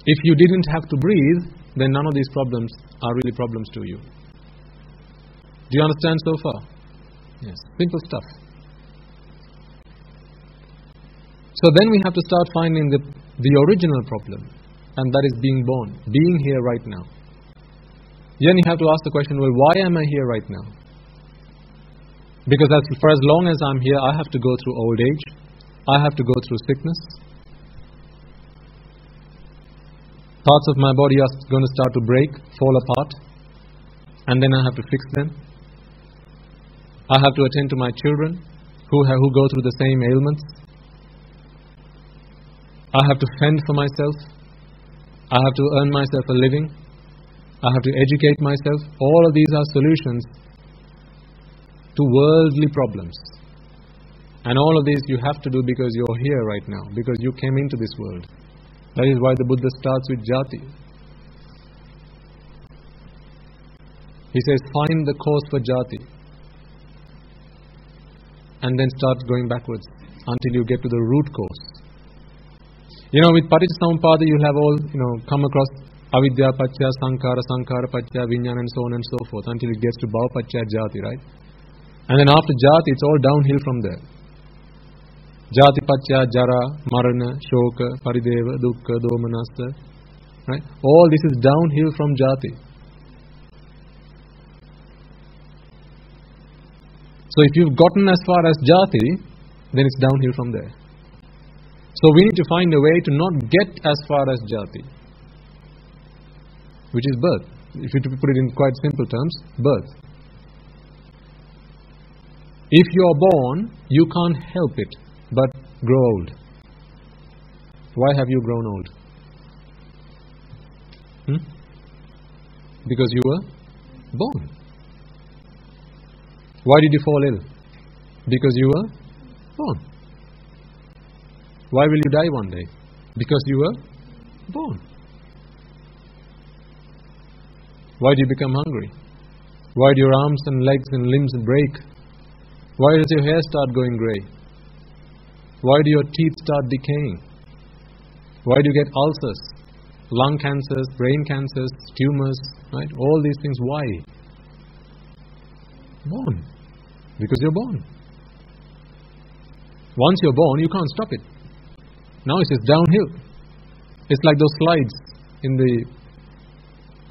If you didn't have to breathe, then none of these problems are really problems to you. Do you understand so far? Yes. Simple stuff. So then we have to start finding the original problem, and that is being born, being here right now. Then you have to ask the question, well, why am I here right now? Because for as long as I'm here, I have to go through old age. I have to go through sickness. Parts of my body are going to start to break, fall apart. And then I have to fix them. I have to attend to my children who go through the same ailments. I have to fend for myself. I have to earn myself a living. I have to educate myself. All of these are solutions to worldly problems. And all of these you have to do because you're here right now, because you came into this world. That is why the Buddha starts with jati. He says, find the cause for jati. And then start going backwards until you get to the root cause. With Paticcasamuppada you'll have all, come across avidya paccaya sankhara, sankhara paccaya vijnana and so on and so forth until it gets to bhava paccaya jati, right? And then after jati, it's all downhill from there. Jati paccaya jara, marana, shoka, parideva, dukkha, domanassa. Right? All this is downhill from jati. So if you've gotten as far as jati, then it's downhill from there. So we need to find a way to not get as far as jati, which is birth. If you put it in quite simple terms, birth. If you are born, you can't help it but grow old. Why have you grown old? Because you were born. Why did you fall ill? Because you were born. Why will you die one day? Because you were born. Why do you become hungry? Why do your arms and legs and limbs break? Why does your hair start going grey? Why do your teeth start decaying? Why do you get ulcers, lung cancers, brain cancers, tumors, right? All these things, why? Born. Because you're born. Once you're born, you can't stop it. Now it's just downhill. It's like those slides in the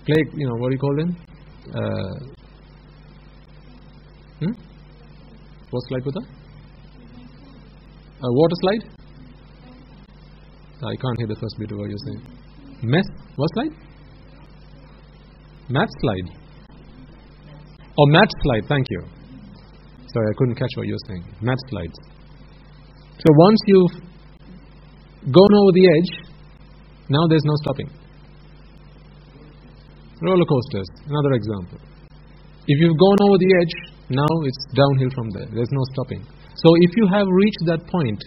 play, what do you call them? What slide was that? A water slide? I can't hear the first bit of what you're saying. What slide? Mat slide. Oh, mat slide, thank you. Sorry, I couldn't catch what you're saying. Mat slides. So once you've gone over the edge, now there's no stopping. Roller coasters, another example. If you've gone over the edge, now it's downhill from there. There's no stopping. So if you have reached that point,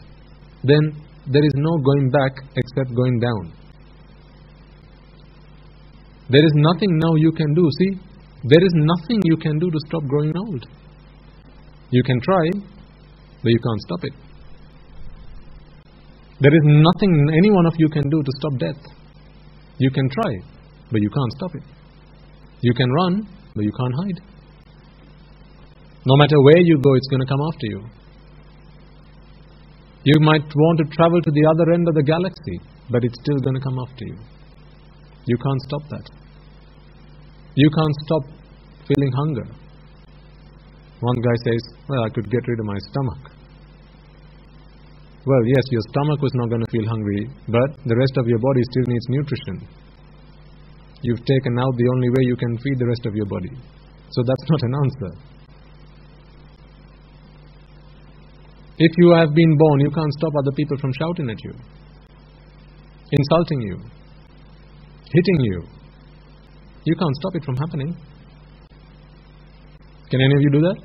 then there is no going back except going down. There is nothing now you can do. See, there is nothing you can do to stop growing old. You can try, but you can't stop it. There is nothing any one of you can do to stop death. You can try, but you can't stop it. You can run, but you can't hide. No matter where you go, it's going to come after you. You might want to travel to the other end of the galaxy, but it's still going to come after you. You can't stop that. You can't stop feeling hunger. One guy says, well, I could get rid of my stomach. Well, yes, your stomach was not going to feel hungry, but the rest of your body still needs nutrition. You've taken out the only way you can feed the rest of your body. So that's not an answer. If you have been born, you can't stop other people from shouting at you, insulting you, hitting you. You can't stop it from happening. Can any of you do that?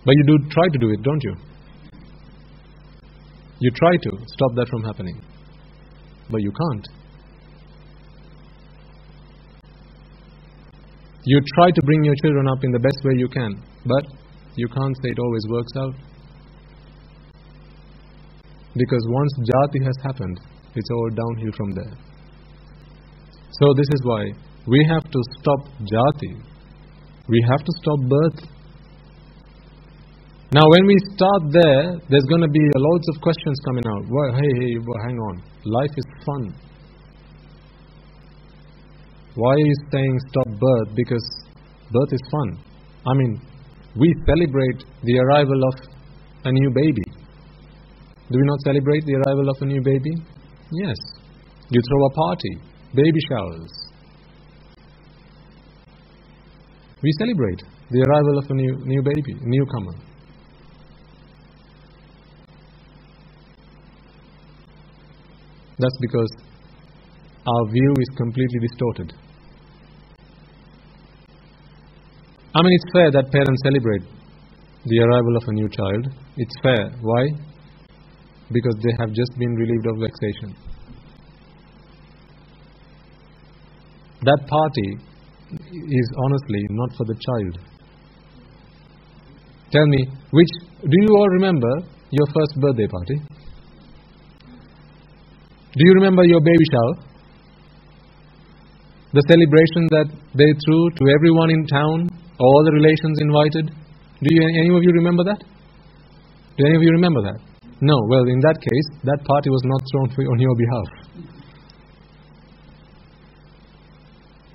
But you do try to do it, don't you? You try to stop that from happening, but you can't. You try to bring your children up in the best way you can, but you can't say it always works out. Because once jati has happened, it's all downhill from there. So this is why we have to stop jati. We have to stop birth. Now when we start there, there's going to be loads of questions coming out. Well, hey, hang on. Life is fun. Why are you saying stop birth? Because birth is fun. I mean, we celebrate the arrival of a new baby. Do we not celebrate the arrival of a new baby? Yes. You throw a party, baby showers. We celebrate the arrival of a new baby, newcomer. That's because our view is completely distorted. I mean, it's fair that parents celebrate the arrival of a new child. It's fair. Why? Because they have just been relieved of vexation. That party is honestly not for the child. Tell me, do you all remember your first birthday party? Do you remember your baby shower? The celebration that they threw to everyone in town, all the relations invited? Any of you remember that? Do any of you remember that? No. Well, in that case, that party was not thrown on your behalf.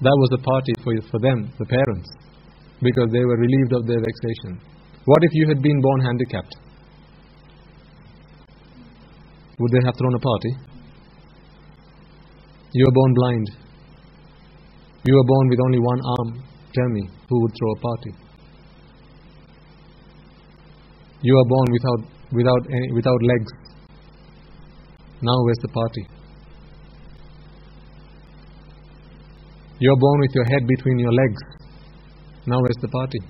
That was a party for them, the parents, because they were relieved of their vexation. What if you had been born handicapped? Would they have thrown a party? You were born blind. You were born with only one arm. Tell me, who would throw a party? You were born without legs. Now where's the party? You are born with your head between your legs. Now where's the party?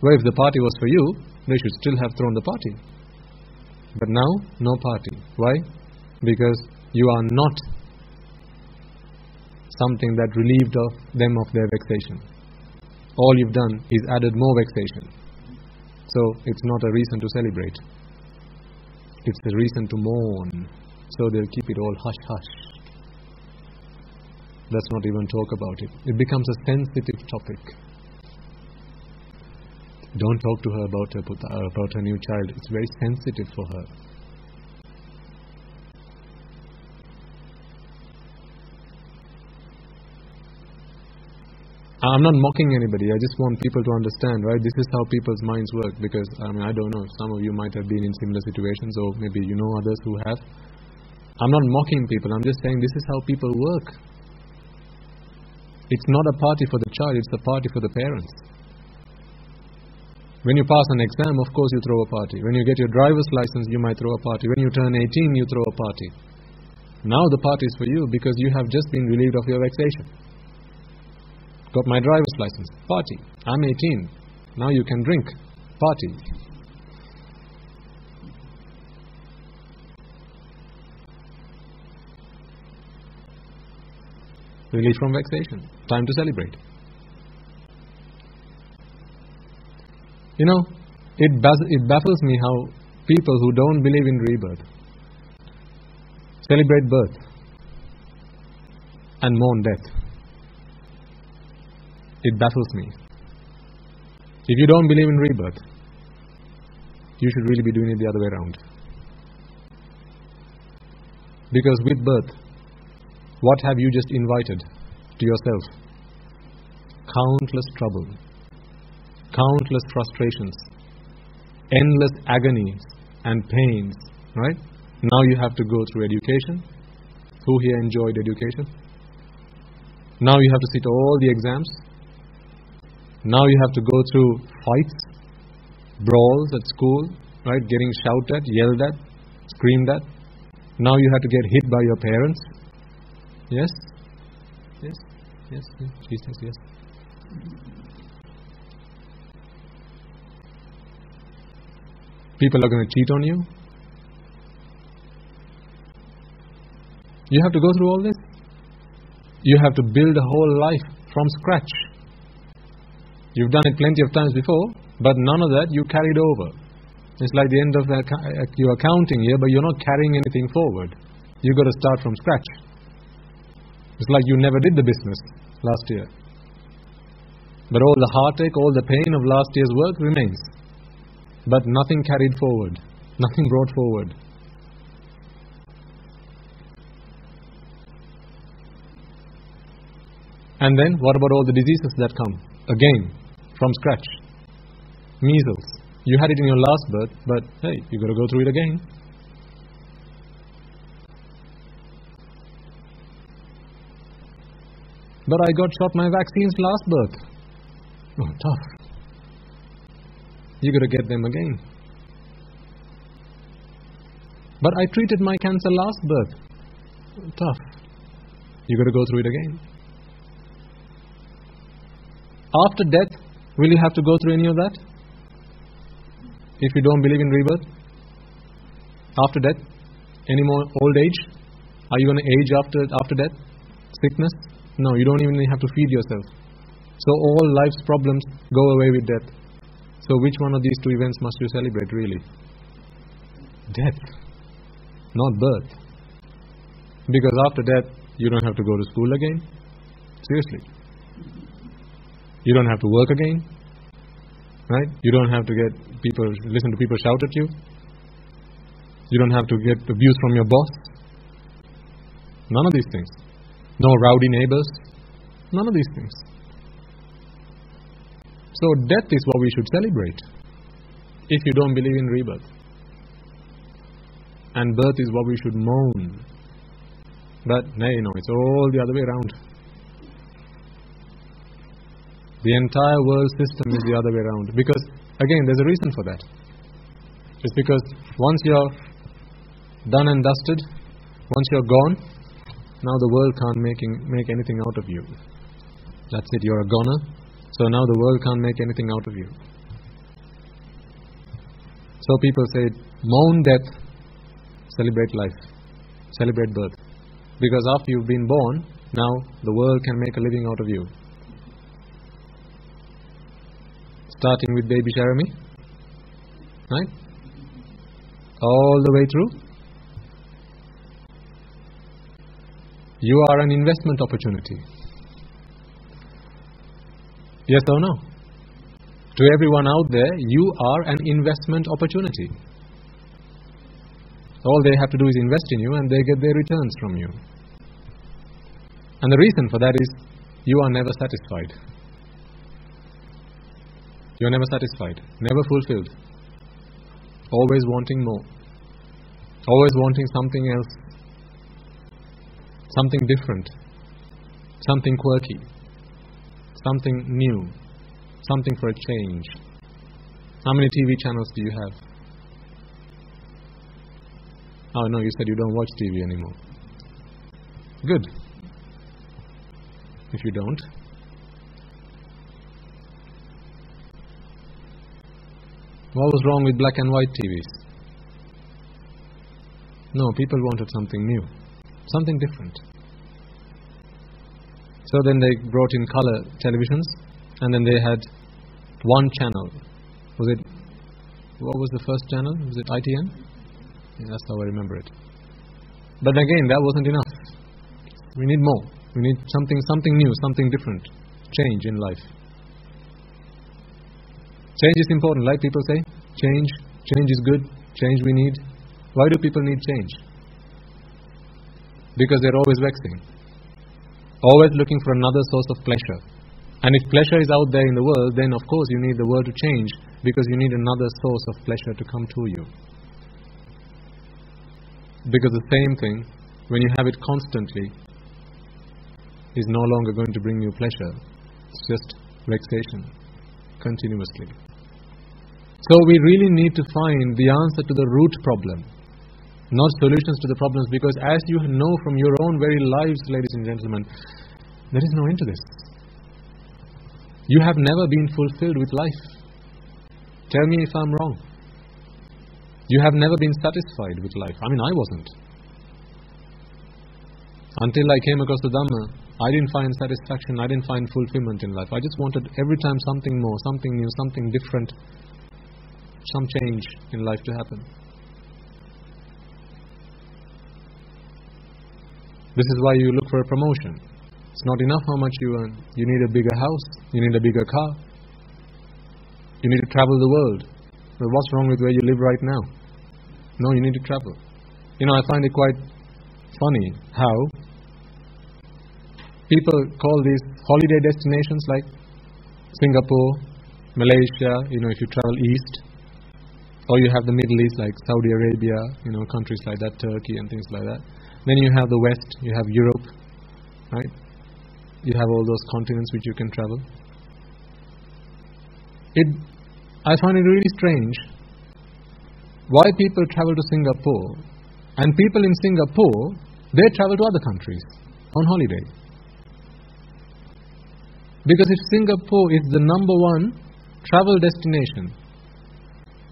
Well, if the party was for you, they should still have thrown the party. But now, no party. Why? Because you are not something that relieved them of their vexation. All you've done is added more vexation. So it's not a reason to celebrate. It's a reason to mourn. So they'll keep it all hush-hush. Let's not even talk about it. It becomes a sensitive topic. Don't talk to her about her new child. It's very sensitive for her. I'm not mocking anybody. I just want people to understand, right? This is how people's minds work. Because, I don't know, some of you might have been in similar situations, or maybe you know others who have. I'm not mocking people. I'm just saying this is how people work. It's not a party for the child, it's a party for the parents. When you pass an exam, of course you throw a party. When you get your driver's license, you might throw a party. When you turn 18, you throw a party. Now the party is for you because you have just been relieved of your vexation. Got my driver's license. Party. I'm 18. Now you can drink. Party. Relief from vexation. Time to celebrate. You know, it baffles me how people who don't believe in rebirth celebrate birth and mourn death. It baffles me. If you don't believe in rebirth, you should really be doing it the other way around. Because with birth, what have you just invited to yourself? Countless trouble, countless frustrations, endless agonies and pains, right? Now you have to go through education. Who here enjoyed education? Now you have to sit all the exams. Now you have to go through fights, brawls at school, right? Getting shouted at, yelled at, screamed at. Now you have to get hit by your parents. Yes? Yes? Yes? Yes. She says yes. People are going to cheat on you. You have to go through all this. You have to build a whole life from scratch. You've done it plenty of times before, but none of that you carried over. It's like the end of your accounting year, but you're not carrying anything forward. You've got to start from scratch. It's like you never did the business last year. But all the heartache, all the pain of last year's work remains. But nothing carried forward. Nothing brought forward. And then, what about all the diseases that come? Again, from scratch. Measles. You had it in your last birth, but hey, you've got to go through it again. But I got shot my vaccines last birth. Oh, tough. You got to get them again. But I treated my cancer last birth. Tough. You got to go through it again. After death, will you have to go through any of that? If you don't believe in rebirth? After death? Any more old age? Are you going to age after death? Sickness? No, you don't even have to feed yourself. So all life's problems go away with death. So which one of these two events must you celebrate really? Death, not birth. Because after death, you don't have to go to school again. Seriously. You don't have to work again. Right? You don't have to listen to people shout at you. You don't have to get abuse from your boss. None of these things. No rowdy neighbors. None of these things. So death is what we should celebrate if you don't believe in rebirth. And birth is what we should mourn. But no, it's all the other way around. The entire world system is the other way around. Because, again, there's a reason for that. It's because once you're done and dusted, once you're gone, now the world can't make anything out of you. That's it, you're a goner. So now the world can't make anything out of you. So people say, mourn death, celebrate life, celebrate birth. Because after you've been born, now the world can make a living out of you. Starting with baby Jeremy, right? All the way through. You are an investment opportunity. Yes or no? To everyone out there, you are an investment opportunity. All they have to do is invest in you and they get their returns from you. And the reason for that is you are never satisfied. You're never satisfied, never fulfilled. Always wanting more. Always wanting something else. Something different. Something quirky. Something new. Something for a change. How many TV channels do you have? Oh no, you said you don't watch TV anymore. Good. If you don't. What was wrong with black and white TVs? No, people wanted something new. Something different. So then they brought in color televisions, and then they had one channel. What was the first channel? Was it ITN? Yeah, that's how I remember it. But again, that wasn't enough. We need more. We need something new, something different. Change in life. Change is important, like people say. Change is good. Change we need. Why do people need change? because they're always vexing. Always looking for another source of pleasure. And if pleasure is out there in the world, then of course you need the world to change, because you need another source of pleasure to come to you. Because the same thing, when you have it constantly, is no longer going to bring you pleasure. It's just vexation, continuously. So we really need to find the answer to the root problem, not solutions to the problems, because as you know from your own very lives, ladies and gentlemen, there is no end to this. You have never been fulfilled with life. Tell me if I'm wrong. You have never been satisfied with life. I mean, I wasn't. Until I came across the Dhamma, I didn't find satisfaction, I didn't find fulfillment in life. I just wanted every time something more, something new, something different, some change in life to happen. This is why you look for a promotion. It's not enough how much you earn. You need a bigger house, you need a bigger car, you need to travel the world. Well, what's wrong with where you live right now? No, you need to travel. I find it quite funny how people call these holiday destinations like Singapore, Malaysia, if you travel east, or you have the Middle East like Saudi Arabia, countries like that, Turkey and things like that. Then you have the West, you have Europe, right? You have all those continents which you can travel. I find it really strange why people travel to Singapore, and people in Singapore, they travel to other countries on holiday. Because if Singapore is the number one travel destination,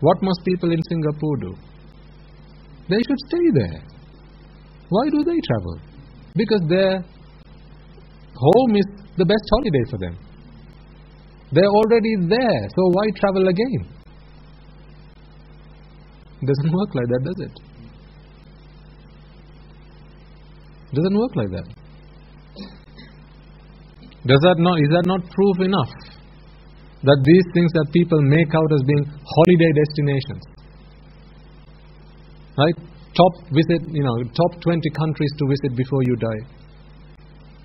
what must people in Singapore do? They should stay there. Why do they travel? Because their home is the best holiday for them. They're already there, so why travel again? It doesn't work like that, does it? It doesn't work like that. Is that not proof enough that these things that people make out as being holiday destinations, right? Top 20 countries to visit before you die.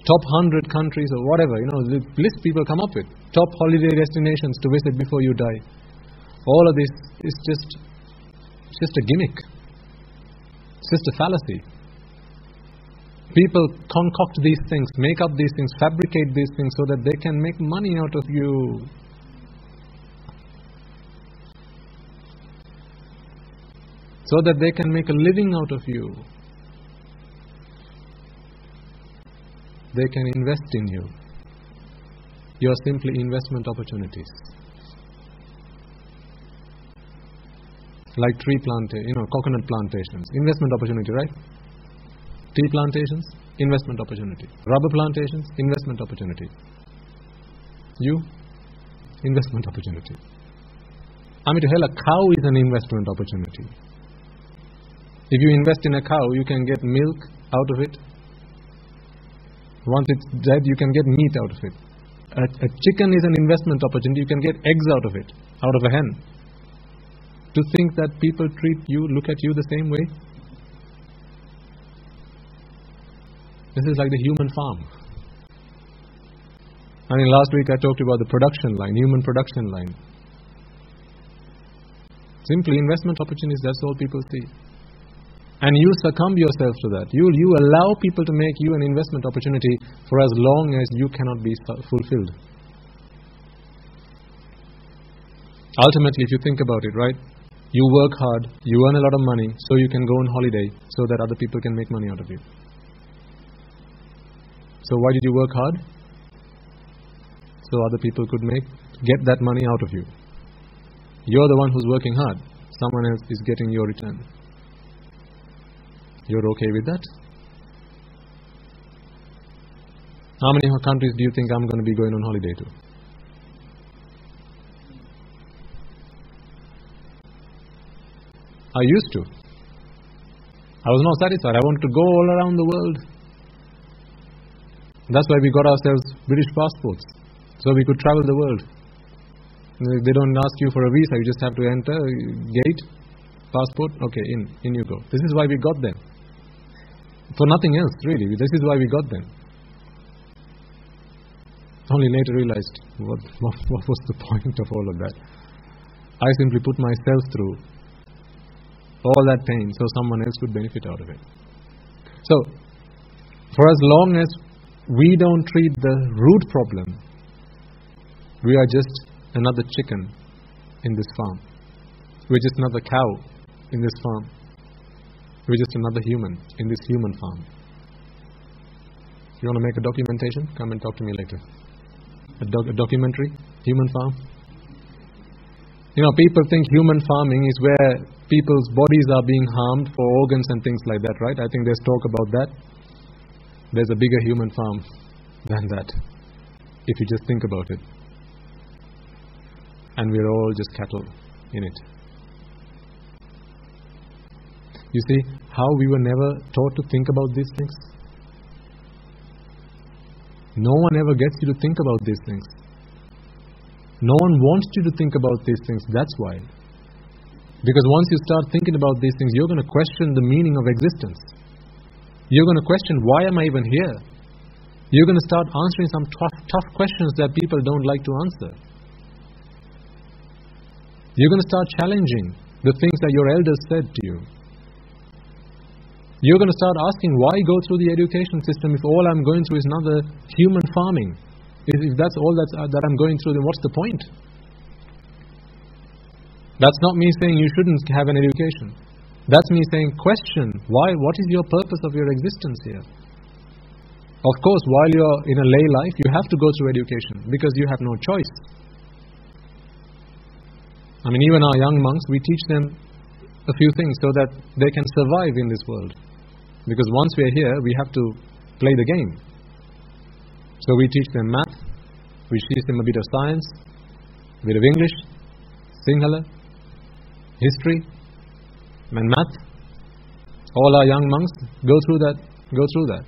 Top 100 countries or whatever, the list people come up with. Top holiday destinations to visit before you die. All of this is just a gimmick. It's just a fallacy. People concoct these things, make up these things, fabricate these things so that they can make money out of you. So that they can make a living out of you. They can invest in you. You are simply investment opportunities. Like coconut plantations. Investment opportunity, right? Tea plantations, investment opportunity. Rubber plantations, investment opportunity. You, investment opportunity. I mean, to hell, a cow is an investment opportunity. If you invest in a cow, you can get milk out of it. Once it's dead, you can get meat out of it. A chicken is an investment opportunity. You can get eggs out of it, out of a hen. To think that people look at you the same way? This is like the human farm. I mean, last week I talked about the production line, human production line. Simply investment opportunities, that's all people see. And you succumb yourself to that. You allow people to make you an investment opportunity for as long as you cannot be fulfilled. Ultimately, if you think about it, right? You work hard, you earn a lot of money, so you can go on holiday, so that other people can make money out of you. So why did you work hard? So other people could get that money out of you. You're the one who's working hard. Someone else is getting your return. You're okay with that? How many countries do you think I'm going to be going on holiday to? I used to. I was not satisfied. I wanted to go all around the world. That's why we got ourselves British passports, so we could travel the world. They don't ask you for a visa, you just have to enter, gate, passport, okay, in you go. This is why we got them. For nothing else, really. This is why we got them. Only later realized what was the point of all of that. I simply put myself through all that pain so someone else could benefit out of it. So, for as long as we don't treat the root problem, we are just another chicken in this farm. We're just another cow in this farm. We're just another human in this human farm. You want to make a documentation? Come and talk to me later. A documentary? Human farm? You know, people think human farming is where people's bodies are being harmed for organs and things like that, right? I think there's talk about that. There's a bigger human farm than that, if you just think about it. And we're all just cattle in it. You see how we were never taught to think about these things? No one ever gets you to think about these things. No one wants you to think about these things. That's why. Because once you start thinking about these things, you're going to question the meaning of existence. You're going to question, why am I even here? You're going to start answering some tough questions that people don't like to answer. You're going to start challenging the things that your elders said to you. You're going to start asking, why go through the education system if all I'm going through is another human farming? If that's all that I'm going through, then what's the point? That's not me saying you shouldn't have an education. That's me saying, question, why? What is your purpose of your existence here? Of course, while you're in a lay life, you have to go through education because you have no choice. I mean, even our young monks, we teach them a few things so that they can survive in this world. Because once we're here, we have to play the game. So we teach them math, we teach them a bit of science, a bit of English, Sinhala, history, and math. All our young monks go through that.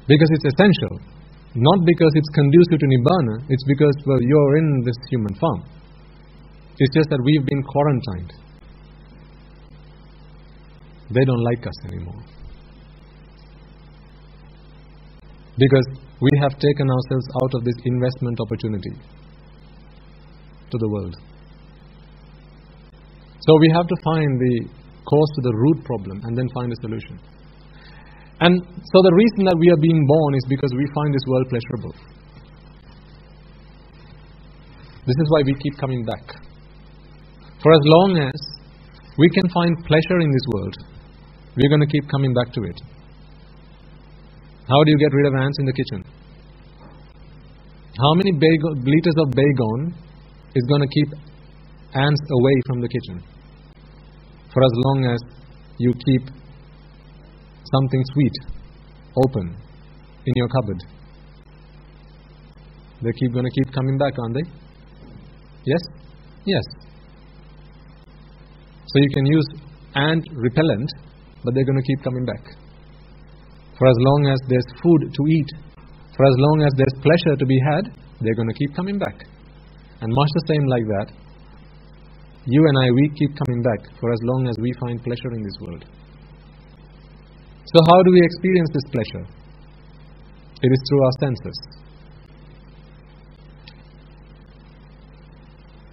Because it's essential. Not because it's conducive to Nibbana, it's because, well, you're in this human farm. It's just that we've been quarantined. They don't like us anymore. Because we have taken ourselves out of this investment opportunity to the world. So we have to find the cause to the root problem and then find a solution. And so the reason that we are being born is because we find this world pleasurable. This is why we keep coming back. For as long as we can find pleasure in this world, we're going to keep coming back to it. How do you get rid of ants in the kitchen? How many liters of Baygon is going to keep ants away from the kitchen? For as long as you keep something sweet open in your cupboard. They're going to keep coming back, aren't they? Yes? Yes. So you can use ant repellent, but they're going to keep coming back. For as long as there's food to eat, for as long as there's pleasure to be had, they're going to keep coming back. And much the same like that, you and I, we keep coming back for as long as we find pleasure in this world. So how do we experience this pleasure? It is through our senses.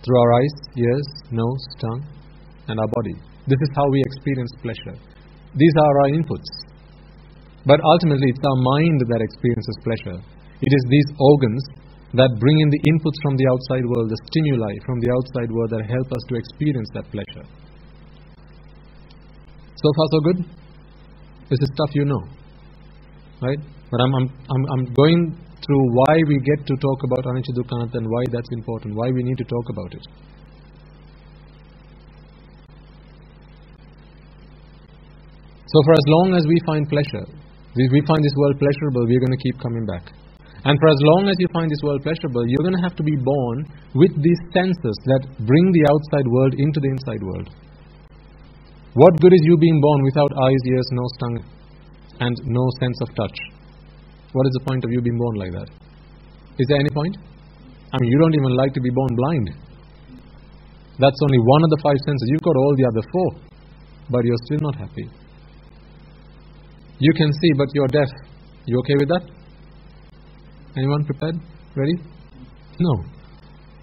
Through our eyes, ears, nose, tongue, and our body. This is how we experience pleasure. These are our inputs. But ultimately, it's our mind that experiences pleasure. It is these organs that bring in the inputs from the outside world, the stimuli from the outside world that help us to experience that pleasure. So far, so good? This is stuff you know, right? But I'm going through why we get to talk about Anicca Dukkha Anatta and why that's important, why we need to talk about it. So for as long as we find pleasure, we find this world pleasurable, we're going to keep coming back. And for as long as you find this world pleasurable, you're going to have to be born with these senses that bring the outside world into the inside world. What good is you being born without eyes, ears, nose, tongue, and no sense of touch? What is the point of you being born like that? Is there any point? I mean, you don't even like to be born blind. That's only one of the 5 senses. You've got all the other 4, but you're still not happy. You can see, but you're deaf. You okay with that? Anyone prepared? Ready? No.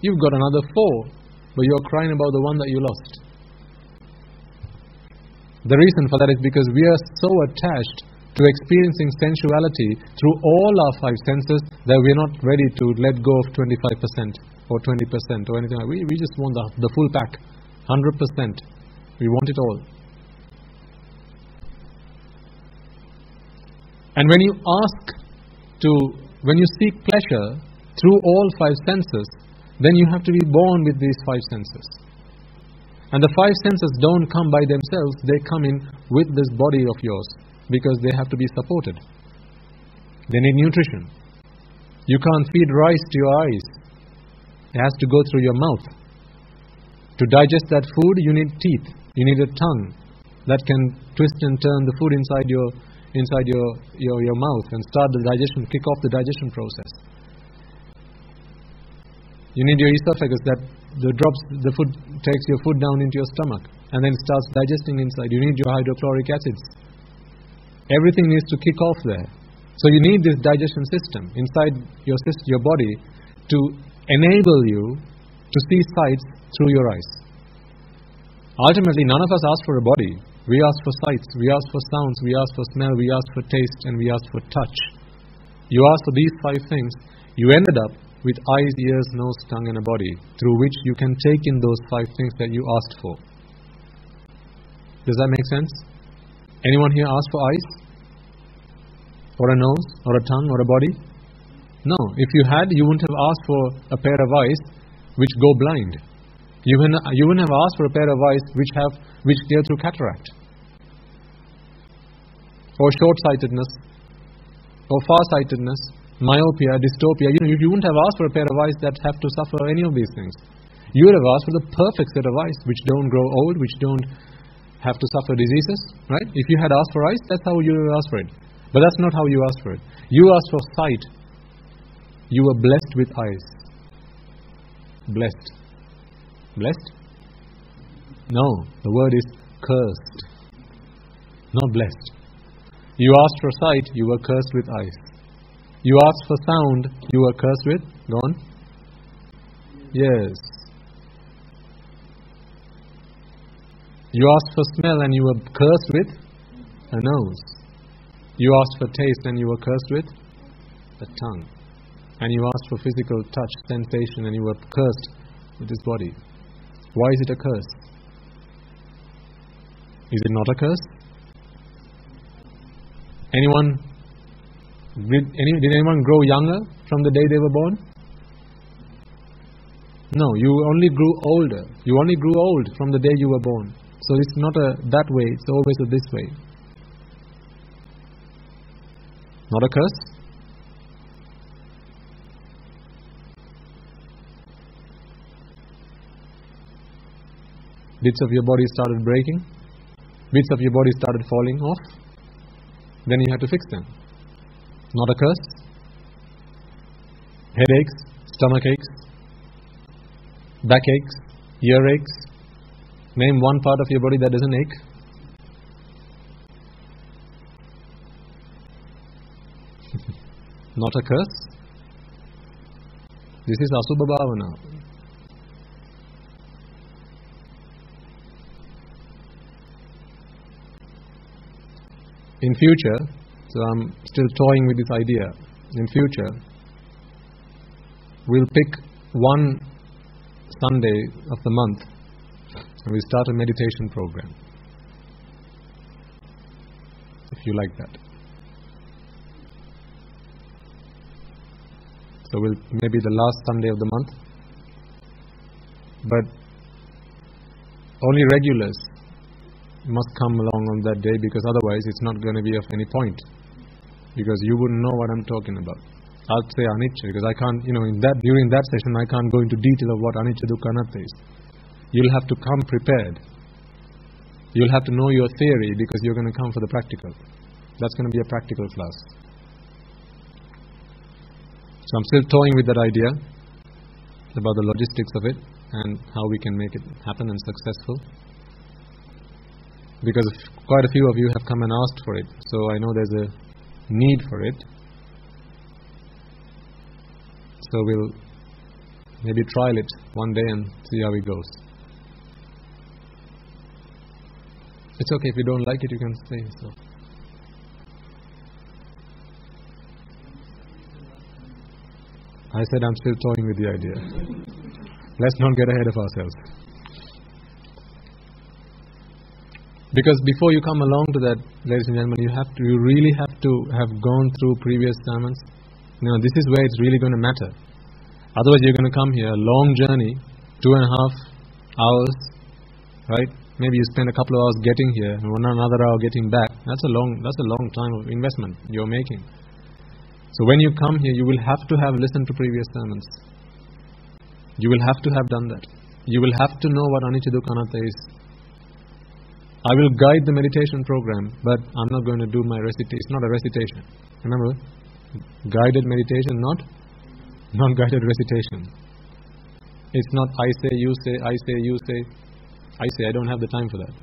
You've got another 4, but you're crying about the one that you lost. The reason for that is because we are so attached to experiencing sensuality through all our 5 senses that we're not ready to let go of 25% or 20% or anything like that. We just want the full pack, 100%. We want it all. And when you seek pleasure through all 5 senses, then you have to be born with these 5 senses. And the 5 senses don't come by themselves, they come in with this body of yours, because they have to be supported. They need nutrition. You can't feed rice to your eyes. It has to go through your mouth. To digest that food, you need teeth. You need a tongue that can twist and turn the food inside your mouth and start the digestion, kick off the digestion process. You need your esophagus that the food takes your food down into your stomach and then starts digesting inside. You need your hydrochloric acids. Everything needs to kick off there. So you need this digestion system inside your body to enable you to see sights through your eyes. Ultimately, none of us ask for a body. We ask for sights, we ask for sounds, we ask for smell, we ask for taste, and we ask for touch. You ask for these 5 things, you ended up with eyes, ears, nose, tongue, and a body, through which you can take in those 5 things that you asked for. Does that make sense? Anyone here ask for eyes? Or a nose? Or a tongue? Or a body? No. If you had, you wouldn't have asked for a pair of eyes which go blind. You wouldn't have asked for a pair of eyes which go through cataract. Or short-sightedness. Or far-sightedness. Myopia, dystopia. You wouldn't have asked for a pair of eyes that have to suffer any of these things. You would have asked for the perfect set of eyes which don't grow old, which don't have to suffer diseases, right? If you had asked for eyes, that's how you would have asked for it. But that's not how you asked for it. You asked for sight. You were blessed with eyes. Blessed. Blessed? No, the word is cursed. Not blessed. You asked for sight, you were cursed with eyes. You asked for sound, you were cursed with? Go on. Yes. You asked for smell and you were cursed with a nose. You asked for taste and you were cursed with a tongue. And you asked for physical touch, sensation, and you were cursed with this body. Why is it a curse? Is it not a curse? Did anyone grow younger from the day they were born? No, you only grew older. You only grew old from the day you were born. So it's not that way, it's always this way. Not a curse? Bits of your body started breaking. Bits of your body started falling off. Then you have to fix them. Not a curse? Headaches, stomach aches, back aches, ear aches. Name one part of your body that doesn't ache. Not a curse? This is Asubha Bhavana. In future, so I'm still toying with this idea. In future, we'll pick one Sunday of the month and we'll start a meditation program. If you like that. So maybe the last Sunday of the month. But only regulars must come along on that day, because otherwise it's not going to be of any point, because you wouldn't know what I'm talking about. I'll say anicca because I can't, during that session I can't go into detail of what anicca, dukkha, anatta is. You'll have to come prepared. You'll have to know your theory, because you're going to come for the practical. That's going to be a practical class. So I'm still toying with that idea about the logistics of it and how we can make it happen and successful. because quite a few of you have come and asked for it, so I know there's a need for it. So we'll maybe trial it one day and see how it goes. It's okay, if you don't like it, you can say so. I said I'm still toying with the idea. Let's not get ahead of ourselves. Because before you come along to that, ladies and gentlemen, you really have to have gone through previous sermons. This is where it's really going to matter. Otherwise you're going to come here, a long journey, 2.5 hours, right? Maybe you spend a couple of hours getting here and another hour getting back. That's a long time of investment you're making. So when you come here, you will have to have listened to previous sermons. You will have to have done that. You will have to know what Anicca Dukkha Anatta is. I will guide the meditation program, but I'm not going to do my recitation. It's not a recitation. Remember, guided meditation, not guided recitation. It's not I say, you say, I say, you say. I say, I don't have the time for that.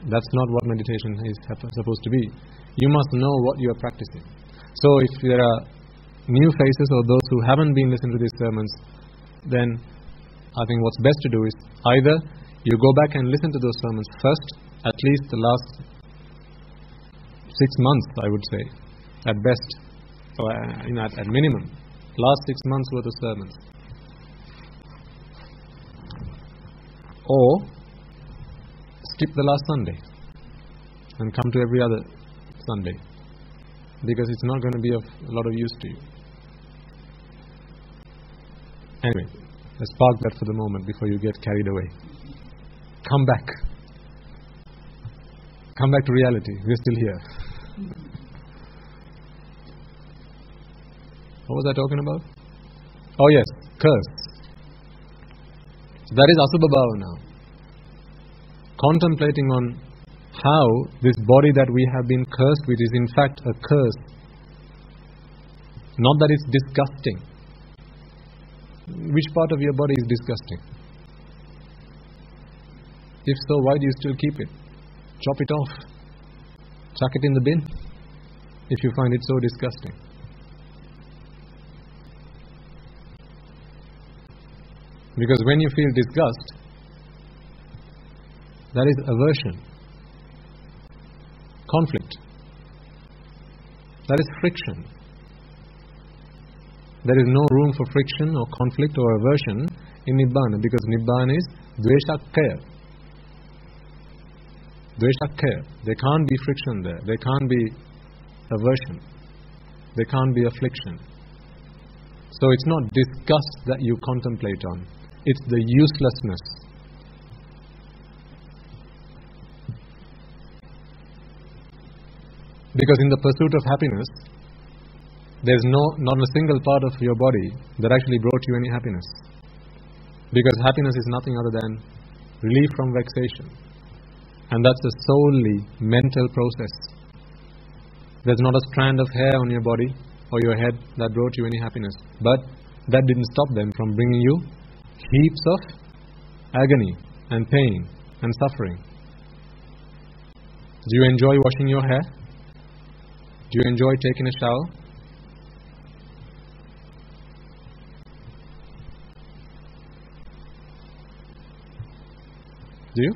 That's not what meditation is supposed to be. You must know what you are practicing. So if there are new faces or those who haven't been listening to these sermons, then I think what's best to do is either you go back and listen to those sermons first, at least the last 6 months, I would say, at best, or at minimum, last 6 months worth of sermons. Or skip the last Sunday and come to every other Sunday, because it's not going to be of a lot of use to you. Anyway, let's park that for the moment before you get carried away. Come back. Come back to reality. We're still here. What was I talking about? Oh yes, curse. That is Asubha Bhava now. Contemplating on how this body that we have been cursed with is in fact a curse. Not that it's disgusting. Which part of your body is disgusting? If so, why do you still keep it? Chop it off. Chuck it in the bin if you find it so disgusting. Because when you feel disgust, that is aversion, conflict, that is friction. There is no room for friction or conflict or aversion in Nibbana, because Nibbana is dveshakkhaya. Dveshakkhaya. There can't be friction there. There can't be aversion. There can't be affliction. So it's not disgust that you contemplate on. It's the uselessness. Because in the pursuit of happiness, there's not a single part of your body that actually brought you any happiness. Because happiness is nothing other than relief from vexation. And that's a solely mental process. There's not a strand of hair on your body or your head that brought you any happiness. But that didn't stop them from bringing you heaps of agony and pain and suffering. Do you enjoy washing your hair? Do you enjoy taking a shower? Do you?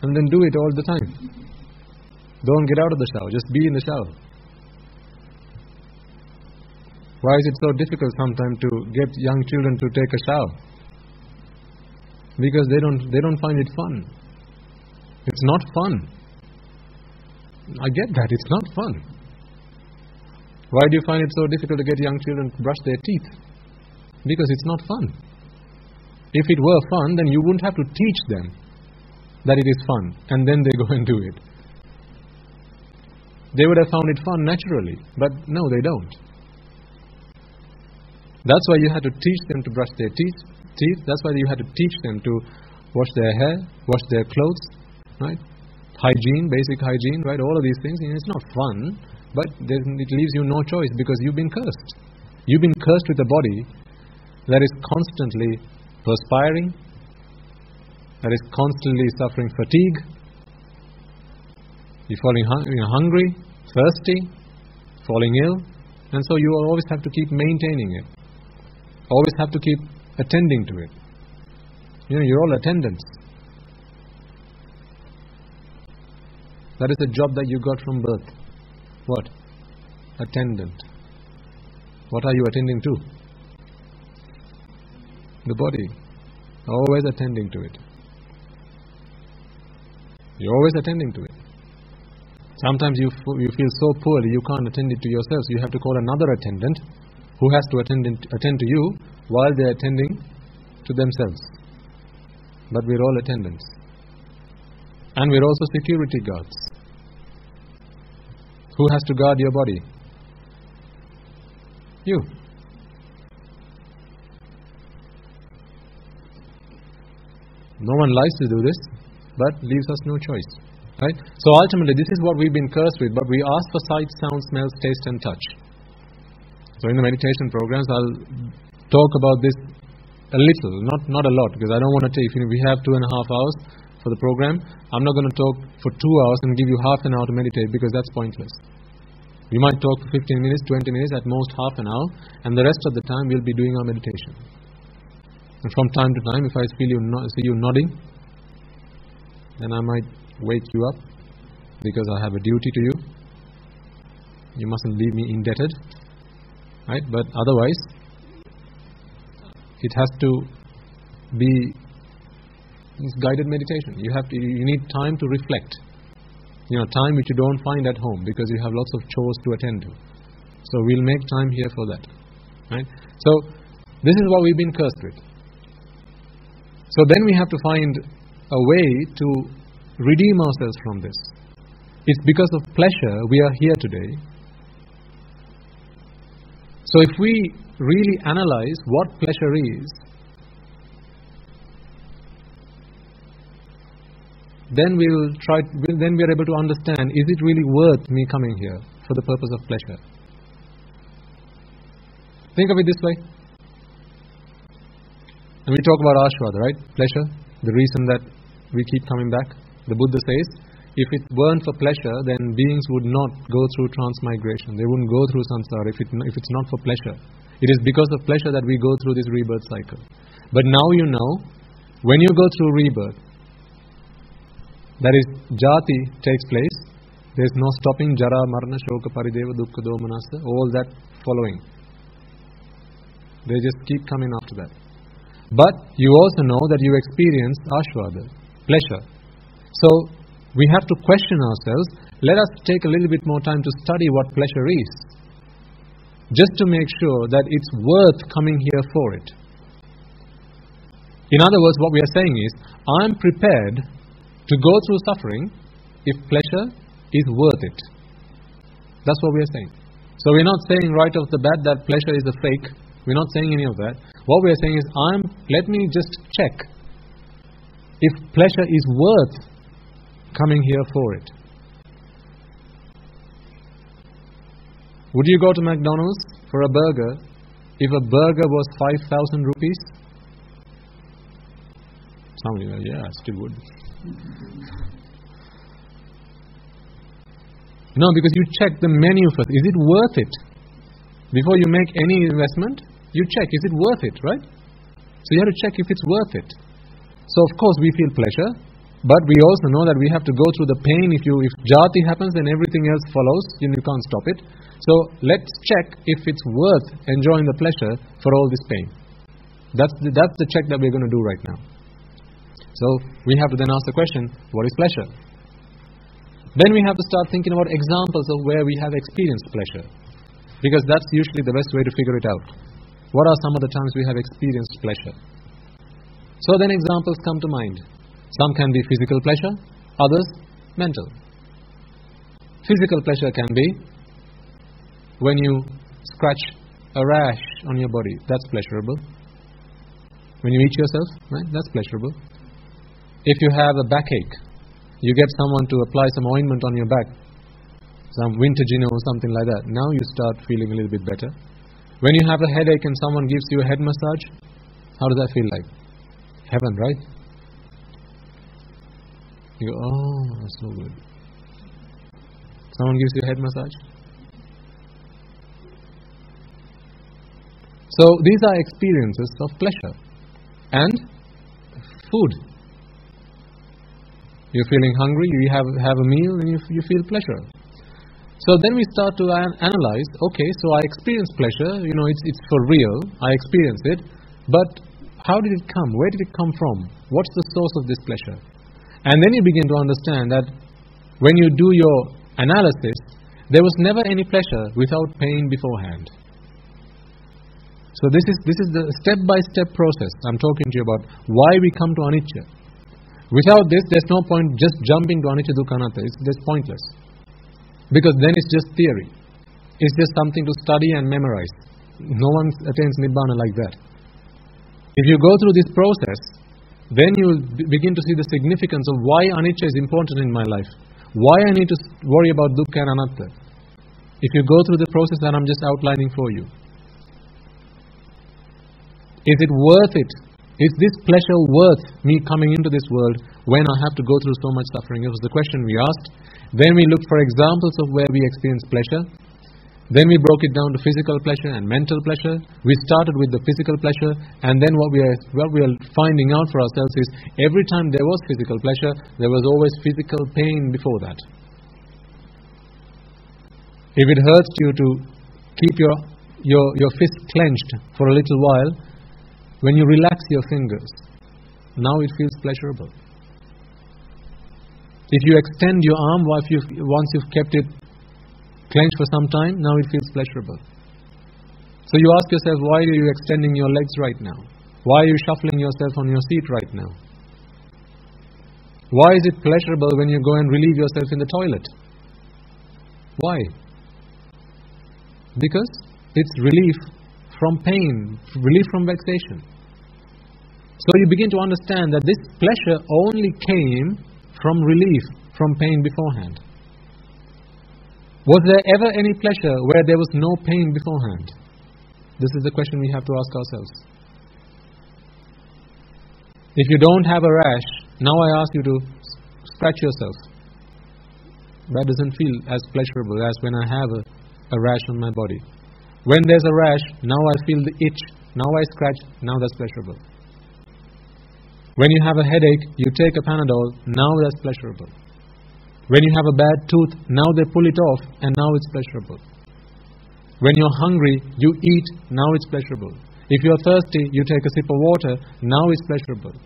And then do it all the time. Don't get out of the shower, just be in the shower. Why is it so difficult sometimes to get young children to take a shower? Because they don't find it fun. It's not fun. I get that, it's not fun. Why do you find it so difficult to get young children to brush their teeth? Because it's not fun. If it were fun, then you wouldn't have to teach them that it is fun, and then they go and do it. They would have found it fun naturally, but no, they don't. That's why you had to teach them to brush their teeth. That's why you had to teach them to wash their hair, wash their clothes, right? Hygiene, basic hygiene, right? All of these things. And it's not fun, but it leaves you no choice because you've been cursed. You've been cursed with a body that is constantly perspiring, that is constantly suffering fatigue. You're falling hungry, thirsty, falling ill, and so you always have to keep maintaining it. Always have to keep attending to it. You're all attendants. That is the job that you got from birth. What? Attendant. What are you attending to? The body. Always attending to it. You're always attending to it. Sometimes you feel so poorly you can't attend it to yourself, so you have to call another attendant who has to attend to you while they're attending to themselves. But we're all attendants. And we're also security guards. Who has to guard your body? You. No one likes to do this, but leaves us no choice. Right? So ultimately, this is what we've been cursed with, but we ask for sight, sound, smell, taste and touch. So in the meditation programs, I'll talk about this a little, not a lot, because I don't want to take, if we have 2.5 hours for the program, I'm not going to talk for 2 hours and give you half an hour to meditate, because that's pointless. We might talk for 15 minutes, 20 minutes, at most half an hour, and the rest of the time we'll be doing our meditation. And from time to time, if I see you nodding, then I might wake you up, because I have a duty to you. You mustn't leave me indebted. Right? But otherwise, it has to be guided meditation. You need time to reflect. Time which you don't find at home, because you have lots of chores to attend to. So we'll make time here for that. Right? So this is what we've been cursed with. So then we have to find a way to redeem ourselves from this. It's because of pleasure we are here today. So if we really analyze what pleasure is, then we are able to understand, is it really worth me coming here for the purpose of pleasure? Think of it this way. And we talk about ashwada, right? Pleasure, the reason that we keep coming back. The Buddha says, if it weren't for pleasure, then beings would not go through transmigration. They wouldn't go through samsara if it's not for pleasure. It is because of pleasure that we go through this rebirth cycle. But now you know, when you go through rebirth, that is, jati takes place. There is no stopping, jara, marana, shoka, parideva, dukkha, domanasa, all that following. They just keep coming after that. But you also know that you experience ashwada, pleasure. So we have to question ourselves. Let us take a little bit more time to study what pleasure is, just to make sure that it's worth coming here for it. In other words, what we are saying is, I'm prepared to go through suffering if pleasure is worth it. That's what we are saying. So we're not saying right off the bat that pleasure is a fake. We're not saying any of that. What we are saying is, let me just check if pleasure is worth coming here for it. Would you go to McDonald's for a burger if a burger was 5,000 rupees? Somebody will, yeah, I still would. No, because you check the menu first. Is it worth it? Before you make any investment, you check, is it worth it, right? So you have to check if it's worth it. So of course we feel pleasure, but we also know that we have to go through the pain. If jati happens, then everything else follows. You can't stop it. So let's check if it's worth enjoying the pleasure for all this pain. That's the check that we're going to do right now. So we have to then ask the question, what is pleasure? Then we have to start thinking about examples of where we have experienced pleasure, because that's usually the best way to figure it out. What are some of the times we have experienced pleasure? So then examples come to mind. Some can be physical pleasure, others mental. Physical pleasure can be when you scratch a rash on your body. That's pleasurable. When you eat yourself, right? That's pleasurable. If you have a backache, you get someone to apply some ointment on your back, some Wintergino or something like that. Now you start feeling a little bit better. When you have a headache and someone gives you a head massage, how does that feel like? Heaven, right? You go, oh, that's so good. Someone gives you a head massage. So these are experiences of pleasure. And food. You're feeling hungry, you have a meal, and you feel pleasure. So then we start to analyze, okay, so I experience pleasure, it's for real, I experience it, but how did it come? Where did it come from? What's the source of this pleasure? And then you begin to understand that when you do your analysis, there was never any pleasure without pain beforehand. So this is the step-by-step process I'm talking to you about, why we come to anicca. Without this, there's no point just jumping to anicca, dukkha, anatta. It's just pointless. Because then it's just theory. It's just something to study and memorize. No one attains Nibbana like that. If you go through this process, then you will begin to see the significance of why anicca is important in my life. Why I need to worry about dukkha and anatta. If you go through the process that I'm just outlining for you. Is it worth it? Is this pleasure worth me coming into this world when I have to go through so much suffering? It was the question we asked. Then we looked for examples of where we experience pleasure. Then we broke it down to physical pleasure and mental pleasure. We started with the physical pleasure, and then what we are finding out for ourselves is every time there was physical pleasure, there was always physical pain before that. If it hurts you to keep your fist clenched for a little while, when you relax your fingers, now it feels pleasurable. If you extend your arm once you've kept it clenched for some time, now it feels pleasurable. So you ask yourself, why are you extending your legs right now? Why are you shuffling yourself on your seat right now? Why is it pleasurable when you go and relieve yourself in the toilet? Why? Because it's relief from pain, relief from vexation. So you begin to understand that this pleasure only came from relief from pain beforehand. Was there ever any pleasure where there was no pain beforehand? This is the question we have to ask ourselves. If you don't have a rash, now I ask you to scratch yourself. That doesn't feel as pleasurable as when I have a rash on my body. When there's a rash, now I feel the itch. Now I scratch, now that's pleasurable. When you have a headache, you take a Panadol, now that's pleasurable. When you have a bad tooth, now they pull it off, and now it's pleasurable. When you're hungry, you eat, now it's pleasurable. If you're thirsty, you take a sip of water, now it's pleasurable.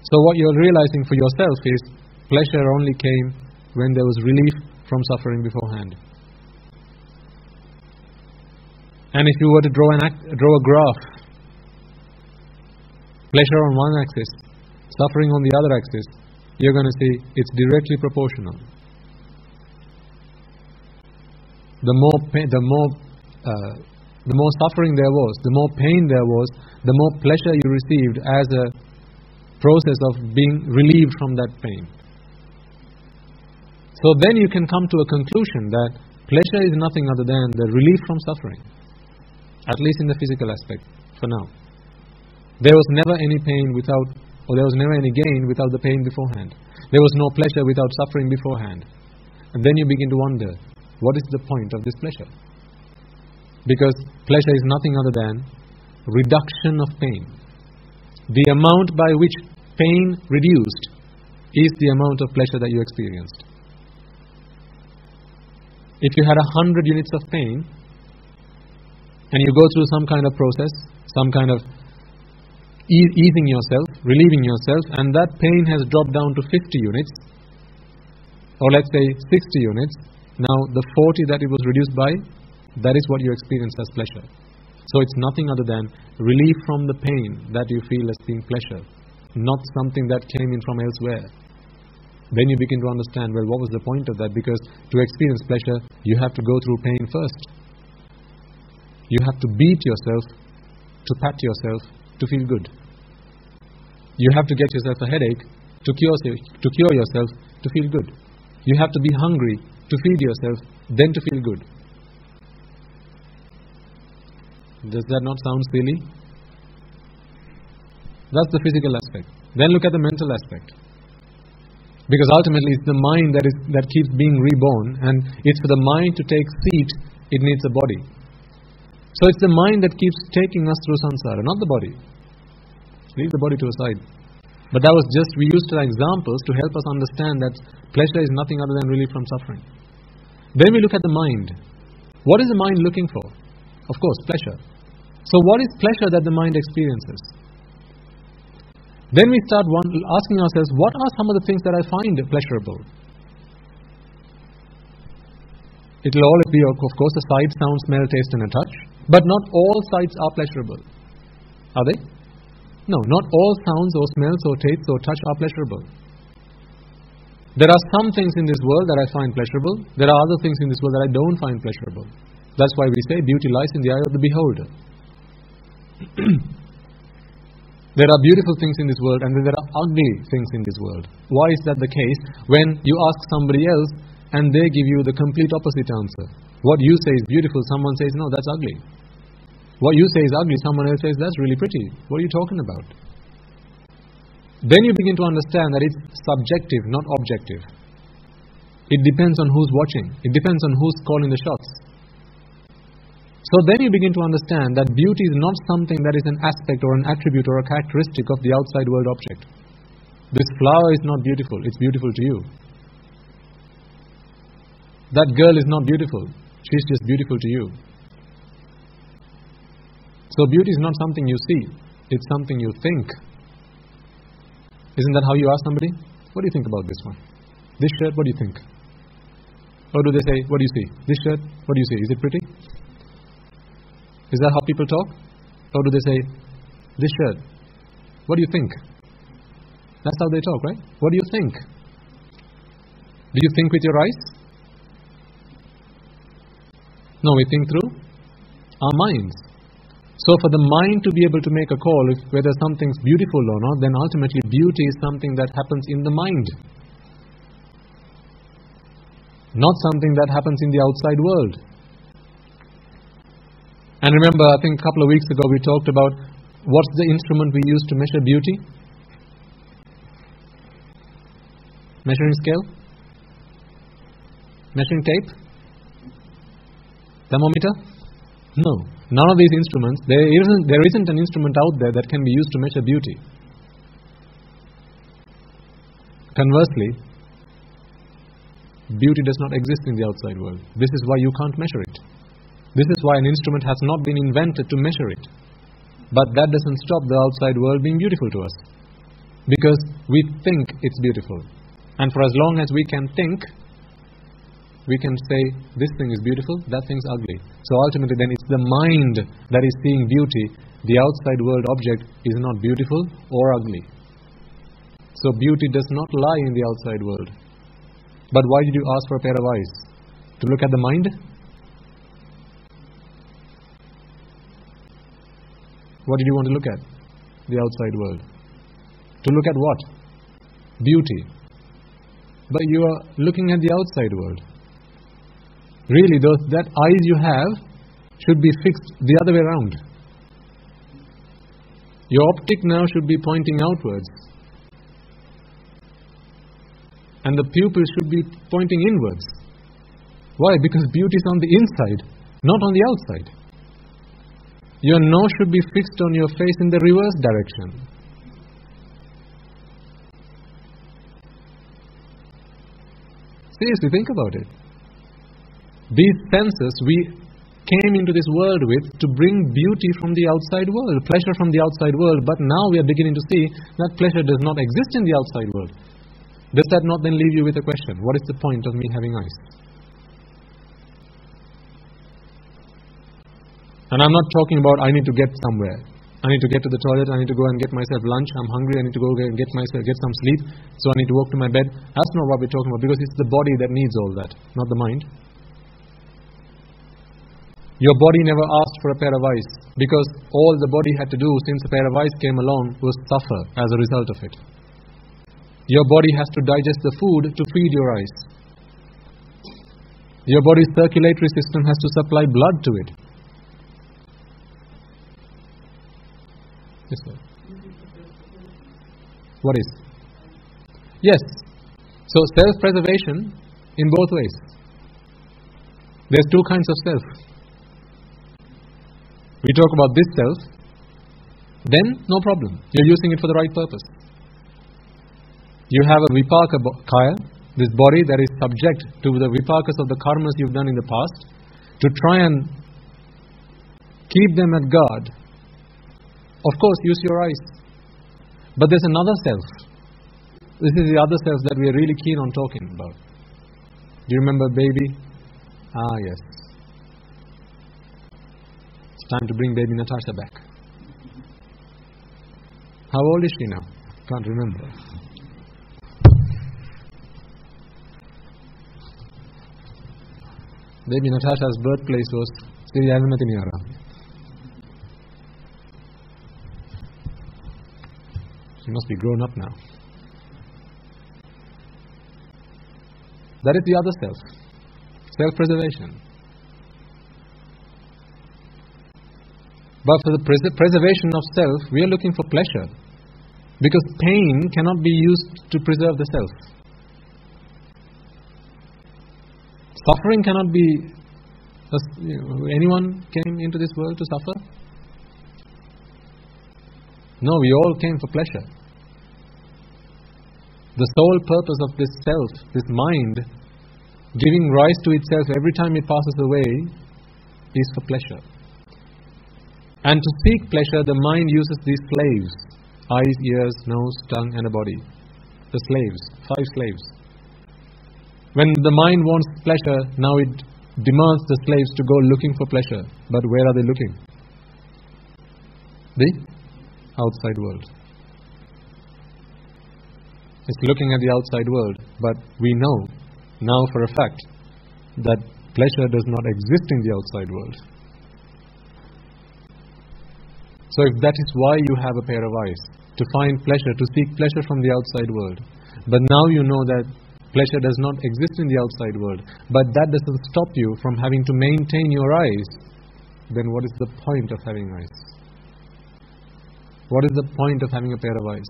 So what you're realizing for yourself is, pleasure only came when there was relief from suffering beforehand. And if you were to draw a graph, pleasure on one axis, suffering on the other axis, you're going to see it's directly proportional. The more suffering there was, the more pain there was, the more pleasure you received as a process of being relieved from that pain. So then you can come to a conclusion that pleasure is nothing other than the relief from suffering, at least in the physical aspect, for now. There was never any pain there was never any gain without the pain beforehand. There was no pleasure without suffering beforehand. And then you begin to wonder, what is the point of this pleasure? Because pleasure is nothing other than reduction of pain. The amount by which pain reduced is the amount of pleasure that you experienced. If you had 100 units of pain, and you go through some kind of process, some kind of easing yourself, relieving yourself, and that pain has dropped down to 50 units, or let's say 60 units, now the 40 that it was reduced by, that is what you experience as pleasure. So it's nothing other than relief from the pain that you feel as being pleasure, not something that came in from elsewhere. Then you begin to understand, well, what was the point of that? Because to experience pleasure, you have to go through pain first. You have to beat yourself, to pat yourself, to feel good. You have to get yourself a headache to cure yourself to feel good. You have to be hungry to feed yourself, then to feel good. Does that not sound silly? That's the physical aspect. Then look at the mental aspect. Because ultimately it's the mind that keeps being reborn, and it's for the mind to take seat, it needs a body. So it's the mind that keeps taking us through samsara, not the body. Leave the body to a side. But that was just, we used examples to help us understand that pleasure is nothing other than relief from suffering. Then we look at the mind. What is the mind looking for? Of course, pleasure. So what is pleasure that the mind experiences? Then we start asking ourselves, what are some of the things that I find pleasurable? It will always be, of course, a sight, sound, smell, taste and a touch. But not all sights are pleasurable. Are they? No, not all sounds or smells or tastes or touch are pleasurable. There are some things in this world that I find pleasurable. There are other things in this world that I don't find pleasurable. That's why we say beauty lies in the eye of the beholder. There are beautiful things in this world and then there are ugly things in this world. Why is that the case? When you ask somebody else and they give you the complete opposite answer. What you say is beautiful, someone says, no, that's ugly. What you say is ugly, someone else says, that's really pretty. What are you talking about? Then you begin to understand that it's subjective, not objective. It depends on who's watching. It depends on who's calling the shots. So then you begin to understand that beauty is not something that is an aspect or an attribute or a characteristic of the outside world object. This flower is not beautiful, it's beautiful to you. That girl is not beautiful, she's just beautiful to you. So beauty is not something you see, it's something you think. Isn't that how you ask somebody? What do you think about this one? This shirt, what do you think? Or do they say, what do you see? This shirt, what do you see? Is it pretty? Is that how people talk? Or do they say, this shirt, what do you think? That's how they talk, right? What do you think? Do you think with your eyes? No, we think through our minds. So for the mind to be able to make a call whether something's beautiful or not, then ultimately beauty is something that happens in the mind. Not something that happens in the outside world. And remember, I think a couple of weeks ago we talked about what's the instrument we use to measure beauty? Measuring scale? Measuring tape? Thermometer? No. None of these instruments. There isn't an instrument out there that can be used to measure beauty. Conversely, beauty does not exist in the outside world. This is why you can't measure it. This is why an instrument has not been invented to measure it. But that doesn't stop the outside world being beautiful to us. Because we think it's beautiful. And for as long as we can think, we can say, this thing is beautiful, that thing's ugly. So ultimately then it's the mind that is seeing beauty. The outside world object is not beautiful or ugly. So beauty does not lie in the outside world. But why did you ask for a pair of eyes? To look at the mind? What did you want to look at? The outside world. To look at what? Beauty. But you are looking at the outside world. Really, that eyes you have should be fixed the other way around. Your optic nerve should be pointing outwards. And the pupil should be pointing inwards. Why? Because beauty is on the inside, not on the outside. Your nose should be fixed on your face in the reverse direction. Seriously, think about it. These senses we came into this world with to bring beauty from the outside world, pleasure from the outside world, but now we are beginning to see that pleasure does not exist in the outside world. Does that not then leave you with a question? What is the point of me having eyes? And I'm not talking about I need to get somewhere. I need to get to the toilet, I need to go and get myself lunch, I'm hungry, I need to go and get some sleep, so I need to walk to my bed. That's not what we're talking about, because it's the body that needs all that, not the mind. Your body never asked for a pair of eyes, because all the body had to do since a pair of eyes came along was suffer as a result of it. Your body has to digest the food to feed your eyes. Your body's circulatory system has to supply blood to it. Yes, sir. What is? Yes. So self-preservation in both ways. There's two kinds of self. We talk about this self, then no problem. You're using it for the right purpose. You have a vipaka kaya, this body that is subject to the vipakas of the karmas you've done in the past, to try and keep them at guard. Of course, use your eyes. But there's another self. This is the other self that we are really keen on talking about. Do you remember baby? Ah, yes. It's time to bring baby Natasha back. How old is she now? Can't remember. Baby Natasha's birthplace was Sri Almatiniara. She must be grown up now. That is the other self. Self-preservation. But for the preservation of self, we are looking for pleasure. Because pain cannot be used to preserve the self. Suffering cannot be... anyone came into this world to suffer? No, we all came for pleasure. The sole purpose of this self, this mind, giving rise to itself every time it passes away, is for pleasure. And to seek pleasure, the mind uses these slaves: eyes, ears, nose, tongue and a body. The slaves, 5 slaves. When the mind wants pleasure, now it demands the slaves to go looking for pleasure. But where are they looking? The outside world. It's looking at the outside world, but we know now for a fact that pleasure does not exist in the outside world. So if that is why you have a pair of eyes, to find pleasure, to seek pleasure from the outside world, but now you know that pleasure does not exist in the outside world, but that doesn't stop you from having to maintain your eyes, then what is the point of having eyes? What is the point of having a pair of eyes?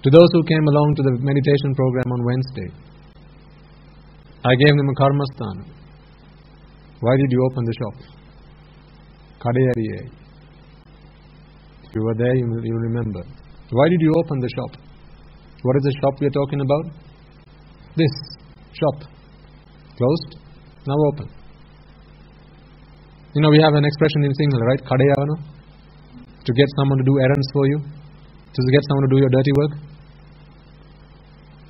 To those who came along to the meditation program on Wednesday, I gave them a karmasthana. Why did you open the shop? Kadeyariye. If you were there, you'll remember. Why did you open the shop? What is the shop we are talking about? This shop. Closed, now open. You know, we have an expression in Sinhala, right? Kadeyavana. To get someone to do errands for you. To get someone to do your dirty work.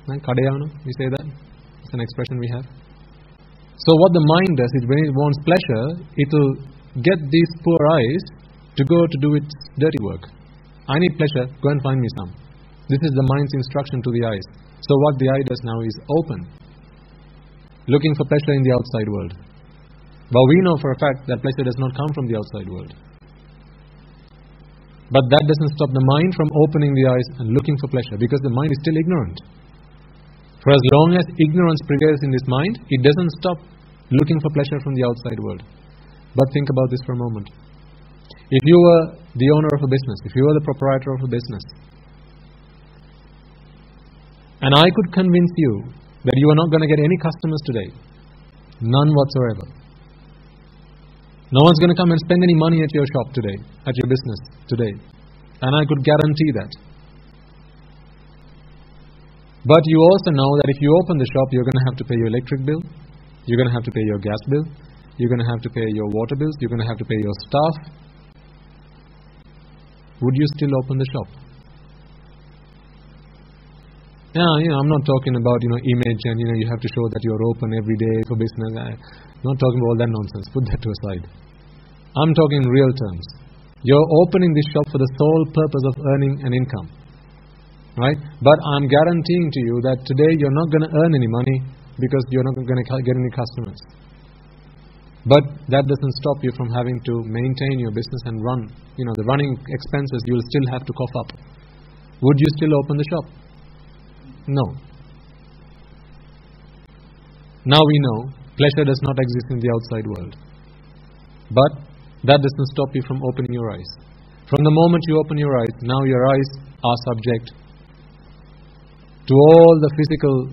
Right? Kadeyavana, we say that. It's an expression we have. So what the mind does is when it wants pleasure, it will get these poor eyes to go to do its dirty work. I need pleasure, go and find me some. This is the mind's instruction to the eyes. So what the eye does now is open, looking for pleasure in the outside world. But we know for a fact that pleasure does not come from the outside world. But that doesn't stop the mind from opening the eyes and looking for pleasure, because the mind is still ignorant. For as long as ignorance prevails in this mind, it doesn't stop looking for pleasure from the outside world. But think about this for a moment. If you were the owner of a business, if you were the proprietor of a business, and I could convince you that you are not going to get any customers today, none whatsoever. No one's going to come and spend any money at your shop today, at your business today. And I could guarantee that. But you also know that if you open the shop, you're going to have to pay your electric bill, you're going to have to pay your gas bill, you're going to have to pay your water bills, you're going to have to pay your staff. Would you still open the shop? Yeah, I'm not talking about, image and, you have to show that you're open every day for business. I'm not talking about all that nonsense. Put that to aside. I'm talking in real terms. You're opening this shop for the sole purpose of earning an income. Right? But I'm guaranteeing to you that today you're not going to earn any money because you're not going to get any customers. But that doesn't stop you from having to maintain your business and run. The running expenses you'll still have to cough up. Would you still open the shop? No. Now we know pleasure does not exist in the outside world. But that doesn't stop you from opening your eyes. From the moment you open your eyes, now your eyes are subject to all the physical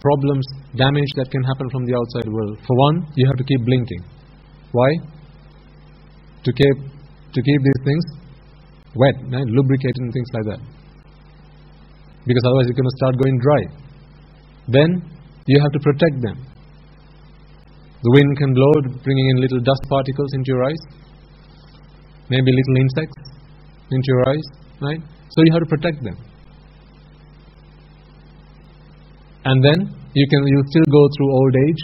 problems, damage that can happen from the outside world. For one, you have to keep blinking. Why? To keep these things wet, right? Lubricated and things like that. Because otherwise you're going to start going dry. Then you have to protect them. The wind can blow, bringing in little dust particles into your eyes. Maybe little insects into your eyes, right? So you have to protect them. And then you still go through old age.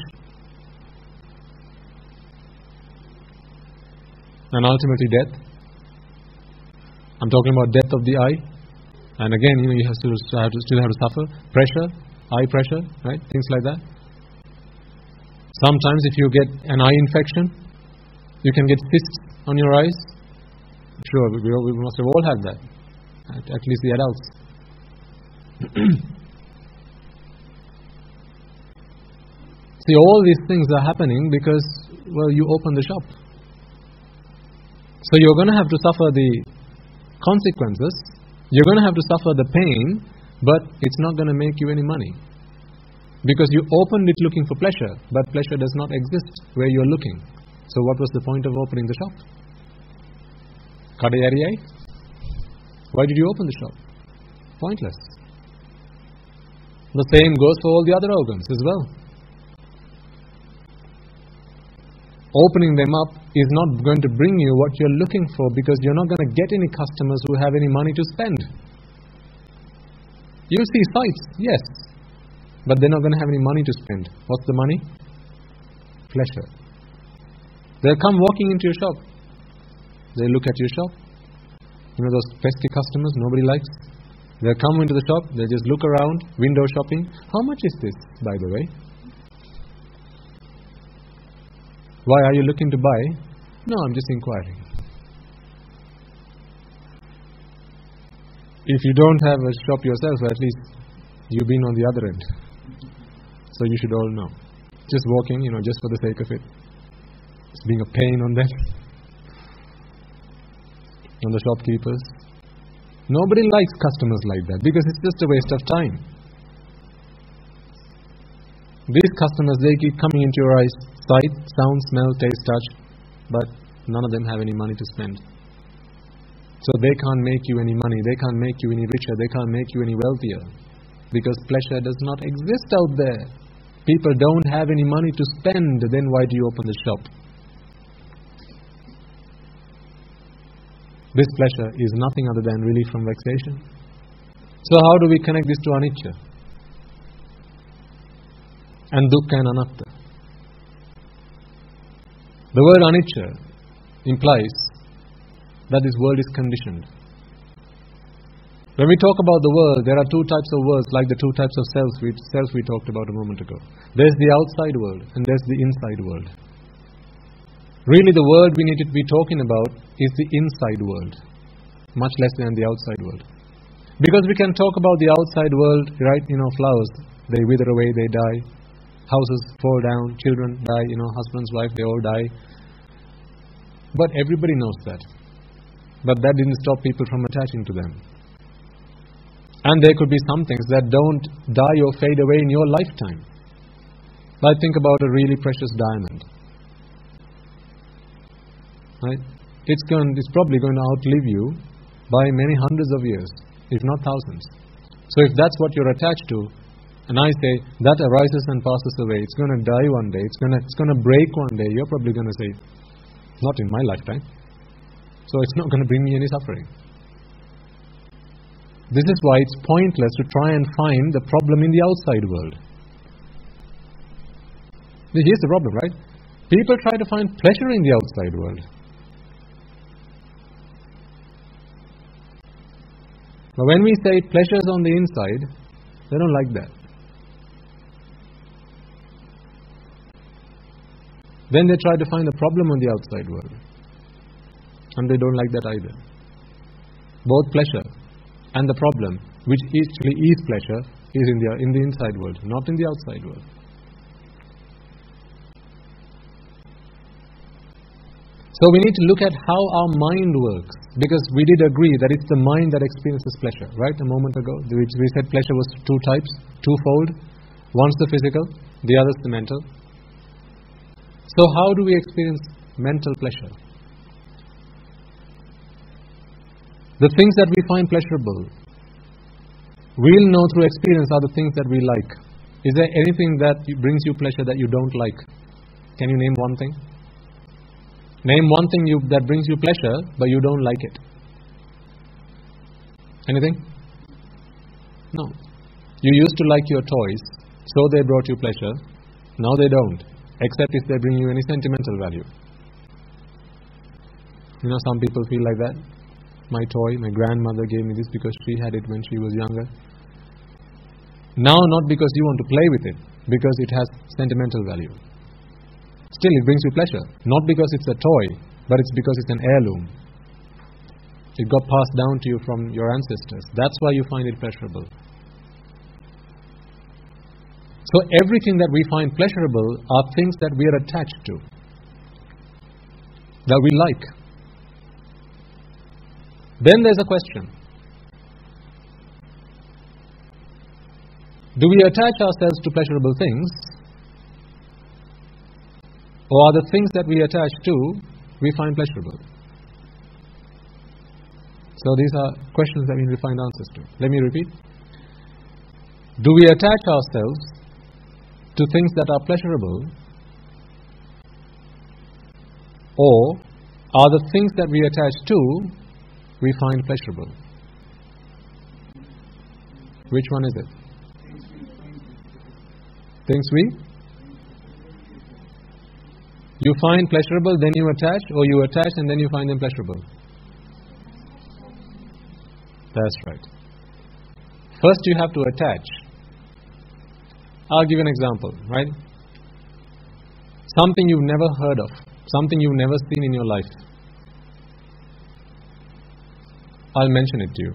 And ultimately death. I'm talking about death of the eye. And again, you have to still have to suffer pressure, eye pressure, right? Things like that. Sometimes if you get an eye infection, you can get cysts on your eyes. Sure, we must have all had that. At least the adults. See, all these things are happening because, well, you open the shop. So you're going to have to suffer the consequences. You're going to have to suffer the pain, but it's not going to make you any money. Because you opened it looking for pleasure, but pleasure does not exist where you're looking. So what was the point of opening the shop? Kadayariyai? Why did you open the shop? Pointless. The same goes for all the other organs as well. Opening them up is not going to bring you what you're looking for, because you're not going to get any customers who have any money to spend. You see sights, yes, but they're not going to have any money to spend. What's the money? Pleasure. They'll come walking into your shop. They look at your shop. You know those pesky customers nobody likes? They'll come into the shop, they just look around, window shopping. How much is this, by the way? Why are you looking to buy? No, I'm just inquiring. If you don't have a shop yourself, at least you've been on the other end. So you should all know. Just walking, just for the sake of it. It's being a pain on them. On the shopkeepers. Nobody likes customers like that, because it's just a waste of time. These customers, they keep coming into your eyes. Sight, sound, smell, taste, touch. But none of them have any money to spend. So they can't make you any money. They can't make you any richer. They can't make you any wealthier. Because pleasure does not exist out there. People don't have any money to spend. Then why do you open the shop? This pleasure is nothing other than relief from vexation. So how do we connect this to anicca? And dukkha and anatta. The word anicca implies that this world is conditioned. When we talk about the world, there are two types of worlds, like the two types of selves we talked about a moment ago. There's the outside world and there's the inside world. Really, the world we need to be talking about is the inside world, much less than the outside world. Because we can talk about the outside world, right? Flowers, they wither away, they die. Houses fall down, children die, husbands, wife, they all die. But everybody knows that. But that didn't stop people from attaching to them. And there could be some things that don't die or fade away in your lifetime. Like think about a really precious diamond. Right? It's probably going to outlive you by many hundreds of years, if not thousands. So if that's what you're attached to, and I say that arises and passes away, it's going to die one day, it's going to break one day, you're probably going to say, not in my lifetime. So it's not going to bring me any suffering. This is why it's pointless to try and find the problem in the outside world. Here's the problem, right? People try to find pleasure in the outside world. But when we say pleasures on the inside, they don't like that. Then they try to find the problem on the outside world. And they don't like that either. Both pleasure and the problem, which actually is pleasure, is in the inside world, not in the outside world. So we need to look at how our mind works, because we did agree that it's the mind that experiences pleasure, right? A moment ago, we said pleasure was two types, twofold. One's the physical, the other's the mental. So how do we experience mental pleasure? The things that we find pleasurable, we'll know through experience are the things that we like. Is there anything that brings you pleasure that you don't like? Can you name one thing? Name one thing that brings you pleasure, but you don't like it. Anything? No. You used to like your toys, so they brought you pleasure. Now they don't, except if they bring you any sentimental value. You know, some people feel like that. My toy, my grandmother gave me this because she had it when she was younger. Now, not because you want to play with it, because it has sentimental value. Still, it brings you pleasure. Not because it's a toy, but it's because it's an heirloom. It got passed down to you from your ancestors. That's why you find it pleasurable. So everything that we find pleasurable are things that we are attached to, that we like. Then there's a question. Do we attach ourselves to pleasurable things? Or are the things that we attach to, we find pleasurable? So these are questions that we need to find answers to. Let me repeat. Do we attach ourselves to things that are pleasurable? Or are the things that we attach to, we find pleasurable? Which one is it? Things we? You find pleasurable, then you attach, or you attach and then you find them pleasurable? That's right. First you have to attach. I'll give you an example, right? Something you've never heard of, something you've never seen in your life. I'll mention it to you.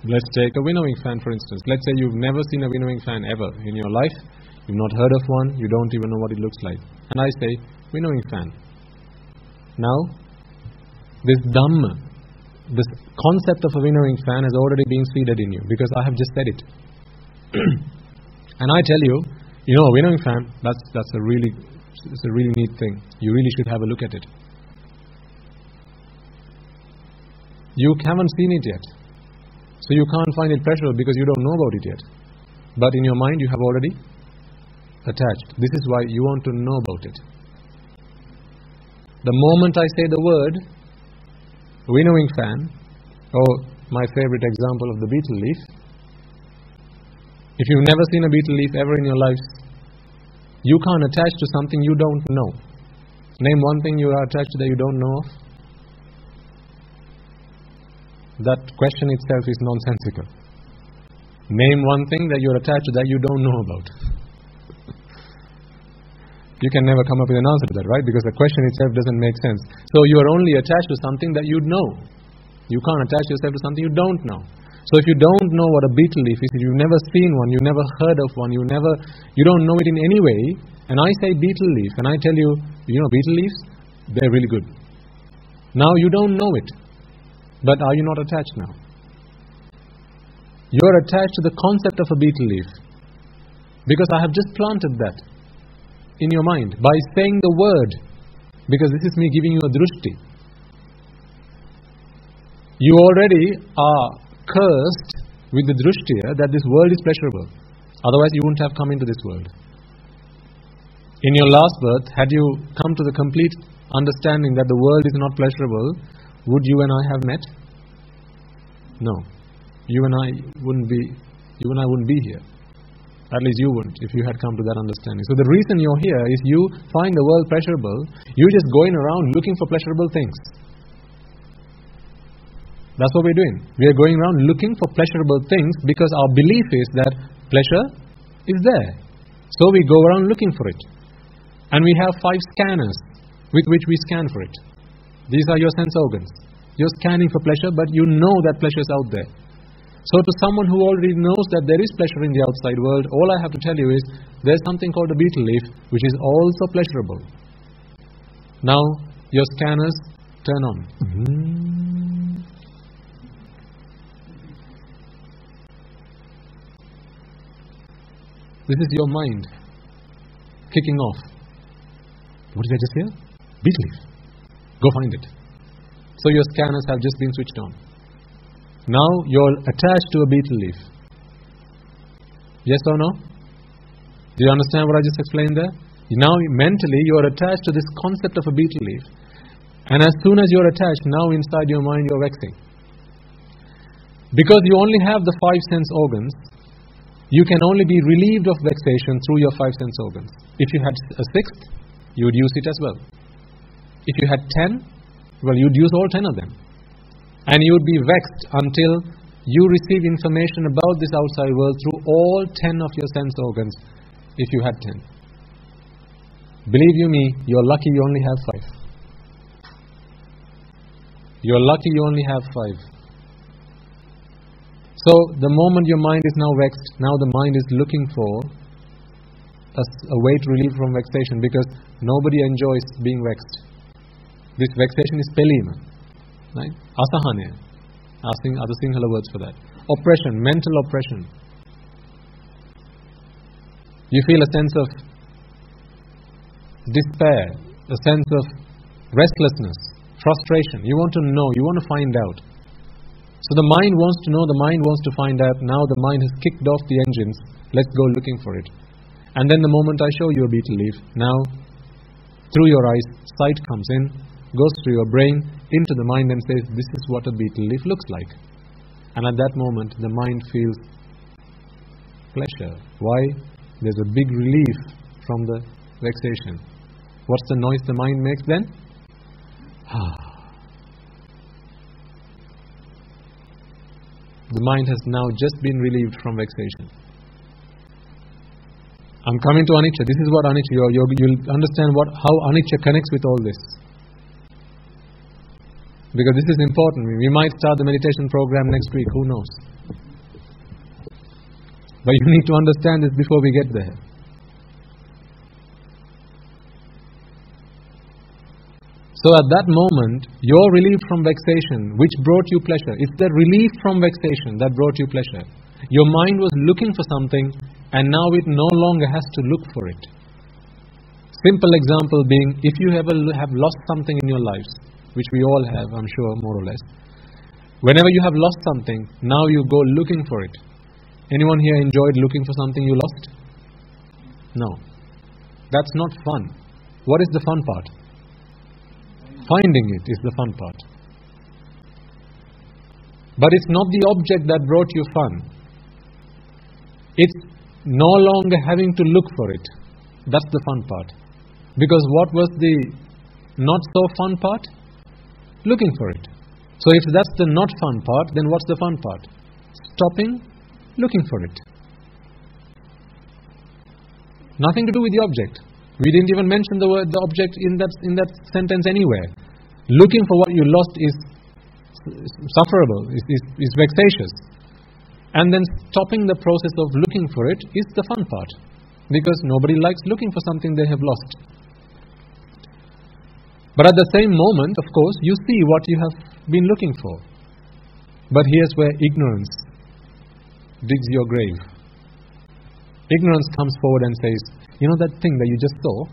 Let's take a winnowing fan, for instance. Let's say you've never seen a winnowing fan ever in your life. You've not heard of one. You don't even know what it looks like. And I say, winnowing fan. Now, this Dhamma, this concept of a winnowing fan has already been seeded in you, because I have just said it. And I tell you, a winnowing fan, that's a really neat thing. You really should have a look at it. You haven't seen it yet. So you can't find it pleasurable because you don't know about it yet. But in your mind you have already attached. This is why you want to know about it. The moment I say the word winnowing fan, or my favorite example of the beetle leaf, if you've never seen a beetle leaf ever in your life, you can't attach to something you don't know. Name one thing you are attached to that you don't know of. That question itself is nonsensical. Name one thing that you're attached to that you don't know about. You can never come up with an answer to that, right? Because the question itself doesn't make sense. So you are only attached to something that you know. You can't attach yourself to something you don't know. So if you don't know what a beetle leaf is, if you've never seen one, you've never heard of one, you don't know it in any way, and I say beetle leaf, and I tell you, beetle leaves, they're really good. Now you don't know it. But are you not attached now? You are attached to the concept of a beetle leaf. Because I have just planted that in your mind by saying the word. Because this is me giving you a drushti. You already are cursed with the drushtiya that this world is pleasurable. Otherwise you wouldn't have come into this world. In your last birth, had you come to the complete understanding that the world is not pleasurable, would you and I have met? No. You and I wouldn't be here. At least you wouldn't, if you had come to that understanding. So the reason you're here is you find the world pleasurable. You're just going around looking for pleasurable things. That's what we're doing. We are going around looking for pleasurable things because our belief is that pleasure is there. So we go around looking for it. And we have 5 scanners with which we scan for it. These are your sense organs. You're scanning for pleasure, but you know that pleasure is out there. So to someone who already knows that there is pleasure in the outside world, all I have to tell you is, there's something called a beetle leaf, which is also pleasurable. Now, your scanners turn on. This is your mind kicking off. What did I just hear? Beetle leaf. Go find it. So your scanners have just been switched on. Now you're attached to a beetle leaf. Yes or no? Do you understand what I just explained there? Now mentally you are attached to this concept of a beetle leaf. And as soon as you're attached, now inside your mind you're vexing. Because you only have the 5 sense organs, you can only be relieved of vexation through your 5 sense organs. If you had a 6th, you would use it as well. If you had 10, well, you'd use all 10 of them. And you would be vexed until you receive information about this outside world through all 10 of your sense organs, if you had 10. Believe you me, you're lucky you only have 5. You're lucky you only have 5. So, the moment your mind is now vexed, now the mind is looking for a way to relieve from vexation, because nobody enjoys being vexed. This vexation is pelima, right? Asahane, asking other Sinhala words for that. Oppression, mental oppression. You feel a sense of despair, a sense of restlessness, frustration. You want to know, you want to find out. So the mind wants to know, the mind wants to find out. Now the mind has kicked off the engines. Let's go looking for it. And then the moment I show you a beetle leaf, now through your eyes, sight comes in, goes through your brain, into the mind and says, this is what a beetle leaf looks like. And at that moment, the mind feels pleasure. Why? There's a big relief from the vexation. What's the noise the mind makes then? The mind has now just been relieved from vexation. I'm coming to anicca. This is what anicca, you'll understand how anicca connects with all this. Because this is important. We might start the meditation program next week, who knows. But you need to understand this before we get there. So at that moment, you're relieved from vexation, which brought you pleasure. It's the relief from vexation that brought you pleasure. Your mind was looking for something, and now it no longer has to look for it. Simple example being, if you ever have lost something in your lives, which we all have, I'm sure, more or less. Whenever you have lost something, now you go looking for it. Anyone here enjoyed looking for something you lost? No. That's not fun. What is the fun part? Finding it is the fun part. But it's not the object that brought you fun. It's no longer having to look for it. That's the fun part. Because what was the not so fun part? Looking for it. So if that's the not fun part, then what's the fun part? Stopping, looking for it. Nothing to do with the object. We didn't even mention the word, the object in that sentence anywhere. Looking for what you lost is sufferable, is vexatious. And then stopping the process of looking for it is the fun part. Because nobody likes looking for something they have lost. But at the same moment, of course, you see what you have been looking for. But here's where ignorance digs your grave. Ignorance comes forward and says, you know that thing that you just saw?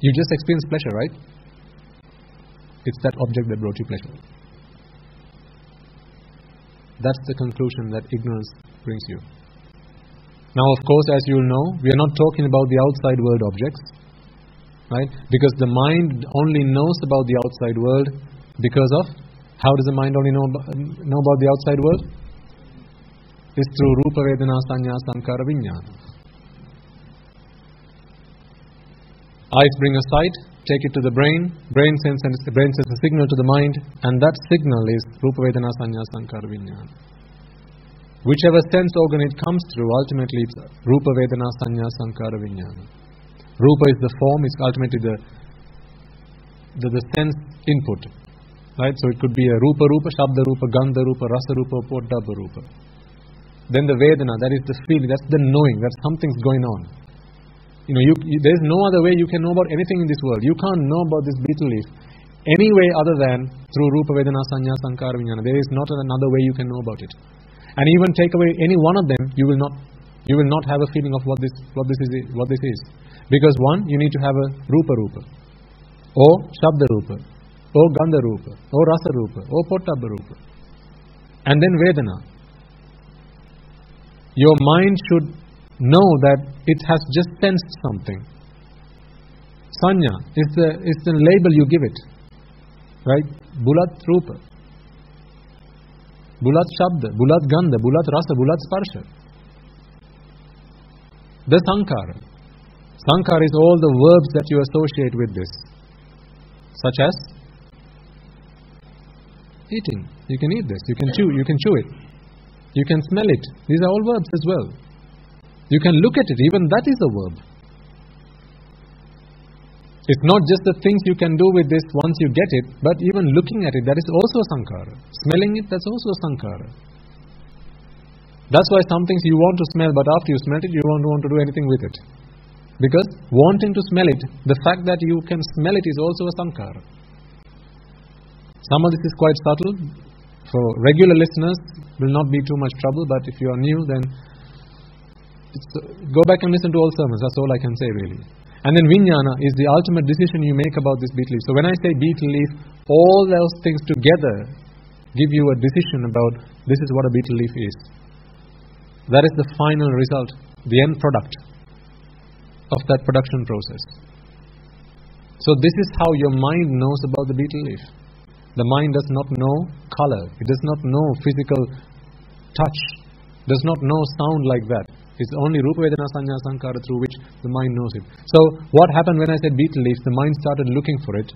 You just experienced pleasure, right? It's that object that brought you pleasure. That's the conclusion that ignorance brings you. Now, of course, as you will know, we are not talking about the outside world objects, right? Because the mind only knows about the outside world because of, how does the mind only know about the outside world? It's through Rupa Vedana Sanya Sankara Vijnana. Eyes bring a sight, take it to the brain sends a signal to the mind, and that signal is Rupa Vedana Sanya Sankara Vijnana. Whichever sense organ it comes through, ultimately it's Rupa Vedana Sanya Sankara Vijnana. Rupa is the form, it's ultimately the sense input. Right? So it could be a Rupa Rupa, Shabda Rupa, Gandha Rupa, Rasa Rupa, Poddabha Rupa. Then the Vedana, that is the feeling, that's the knowing, that something's going on. You know, there is no other way you can know about anything in this world. You can't know about this beetle leaf any way other than through Rupa Vedana Sanya Sankara Vijnana. There is not another way you can know about it. And even take away any one of them, you will not You will not have a feeling of what this is. Because one, you need to have a Rupa Rupa, or Shabda Rupa, or Gandha Rupa, or Rasa Rupa, or Pottabha Rupa. And then Vedana. Your mind should know that it has just sensed something. Sanya is the label you give it. Right? Bulat Rupa, Bulat Shabda, Bulat Gandha, Bulat Rasa, Bulat Sparsha. The Sankara. Sankara is all the verbs that you associate with this. Such as eating. You can eat this. You can chew it. You can smell it. These are all verbs as well. You can look at it. Even that is a verb. It's not just the things you can do with this once you get it, but even looking at it, that is also a Sankara. Smelling it, that's also a Sankara. That's why some things you want to smell, but after you smell it, you won't want to do anything with it. Because wanting to smell it, the fact that you can smell it is also a Sankara. Some of this is quite subtle. For regular listeners, will not be too much trouble, but if you are new, then go back and listen to all sermons. That's all I can say, really. And then Vijnana is the ultimate decision you make about this beetle leaf. So when I say beetle leaf, all those things together give you a decision about this is what a beetle leaf is. That is the final result, the end product of that production process. So this is how your mind knows about the beetle leaf. The mind does not know color. It does not know physical touch. Does not know sound like that. It's only Rupa Vedana Sanya Sankara through which the mind knows it. So what happened when I said beetle leaf? The mind started looking for it.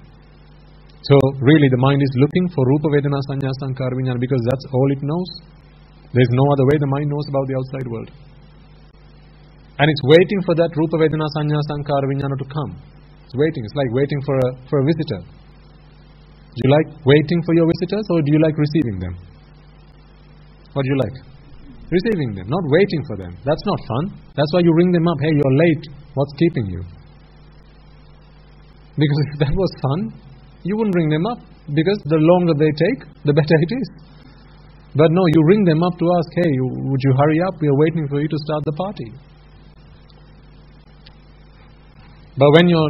So really the mind is looking for Rupa Vedana Sanya Sankara Vijnana because that's all it knows. There's no other way the mind knows about the outside world. And it's waiting for that Rupa Vedana Sanya Sankara Vijnana to come. It's waiting. It's like waiting for a visitor. Do you like waiting for your visitors or do you like receiving them? What do you like? Receiving them, not waiting for them. That's not fun. That's why you ring them up. Hey, you're late. What's keeping you? Because if that was fun, you wouldn't ring them up. Because the longer they take, the better it is. But no, you ring them up to ask, hey, would you hurry up? We are waiting for you to start the party. But when your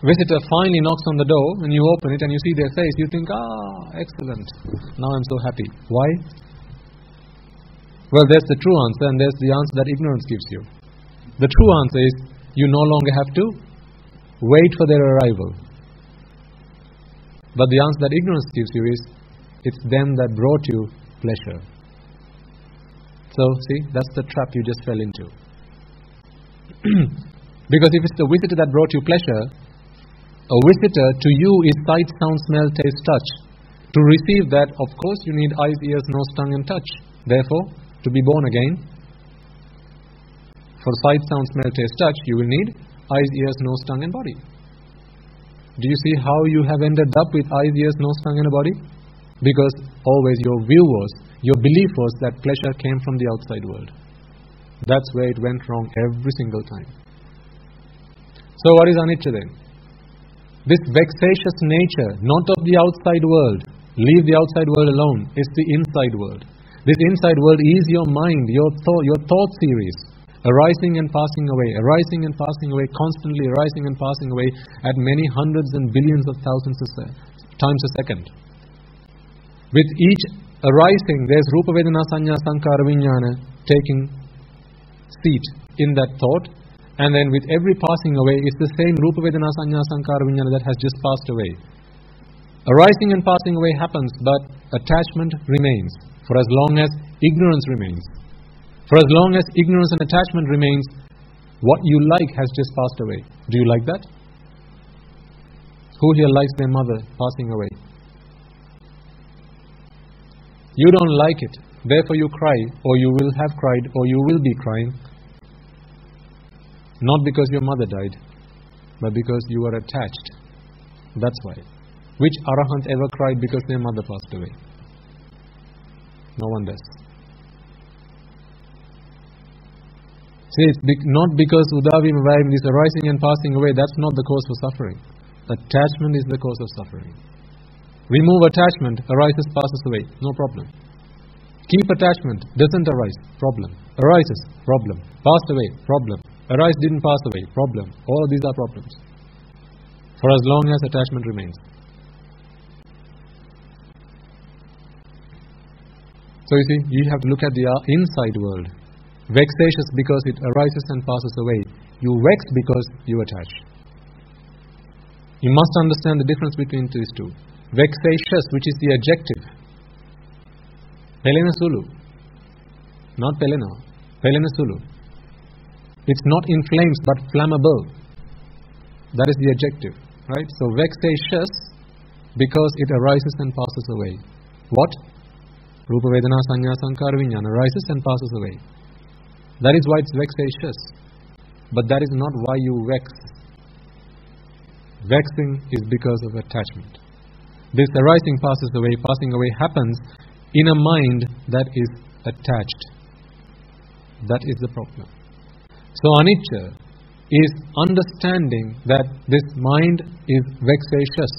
visitor finally knocks on the door and you open it and you see their face, you think, excellent. Now I'm so happy. Why? Well, there's the true answer and there's the answer that ignorance gives you. The true answer is you no longer have to wait for their arrival. But the answer that ignorance gives you is it's them that brought you pleasure. So, see, that's the trap you just fell into. Because if it's the visitor that brought you pleasure, a visitor to you is sight, sound, smell, taste, touch. To receive that, of course, you need eyes, ears, nose, tongue and touch. Therefore, to be born again, for sight, sound, smell, taste, touch, you will need eyes, ears, nose, tongue and body. Do you see how you have ended up with eyes, ears, nose, tongue and a body? Because always your view was, your belief was that pleasure came from the outside world. That's where it went wrong every single time. So what is anicca then? This vexatious nature, not of the outside world, leave the outside world alone, it's the inside world. This inside world is your mind, your thought series, arising and passing away, constantly arising and passing away at many hundreds and billions of thousands of times a second. With each arising, there's Rupa Vedana Sanya Sankara Vijnana taking seat in that thought, and then with every passing away, it's the same Rupa Vedana Sanya Sankara Vijnana that has just passed away. Arising and passing away happens, but attachment remains. For as long as ignorance remains. For as long as ignorance and attachment remains, what you like has just passed away. Do you like that? Who here likes their mother passing away? You don't like it. Therefore you cry, or you will have cried, or you will be crying. Not because your mother died, but because you were attached. That's why. Which Arahant ever cried because their mother passed away? No one does. See, it's not because Udavim Vayam is arising and passing away, that's not the cause for suffering. Attachment is the cause of suffering. Remove attachment, arises, passes away, no problem. Keep attachment, doesn't arise, problem. Arises, problem. Passed away, problem. Arise, didn't pass away, problem. All of these are problems. For as long as attachment remains. So you see, you have to look at the inside world. Vexatious because it arises and passes away. You vex because you attach. You must understand the difference between these two. Vexatious, which is the adjective. Pelena sulu. Not pelena. Pelena sulu. It's not in flames but flammable. That is the adjective. Right? So vexatious because it arises and passes away. What? Rupa Vedana Sanya Sankara Vijnana arises and passes away. That is why it's vexatious. But that is not why you vex. Vexing is because of attachment. This arising passes away, passing away happens in a mind that is attached. That is the problem. So anicca is understanding that this mind is vexatious.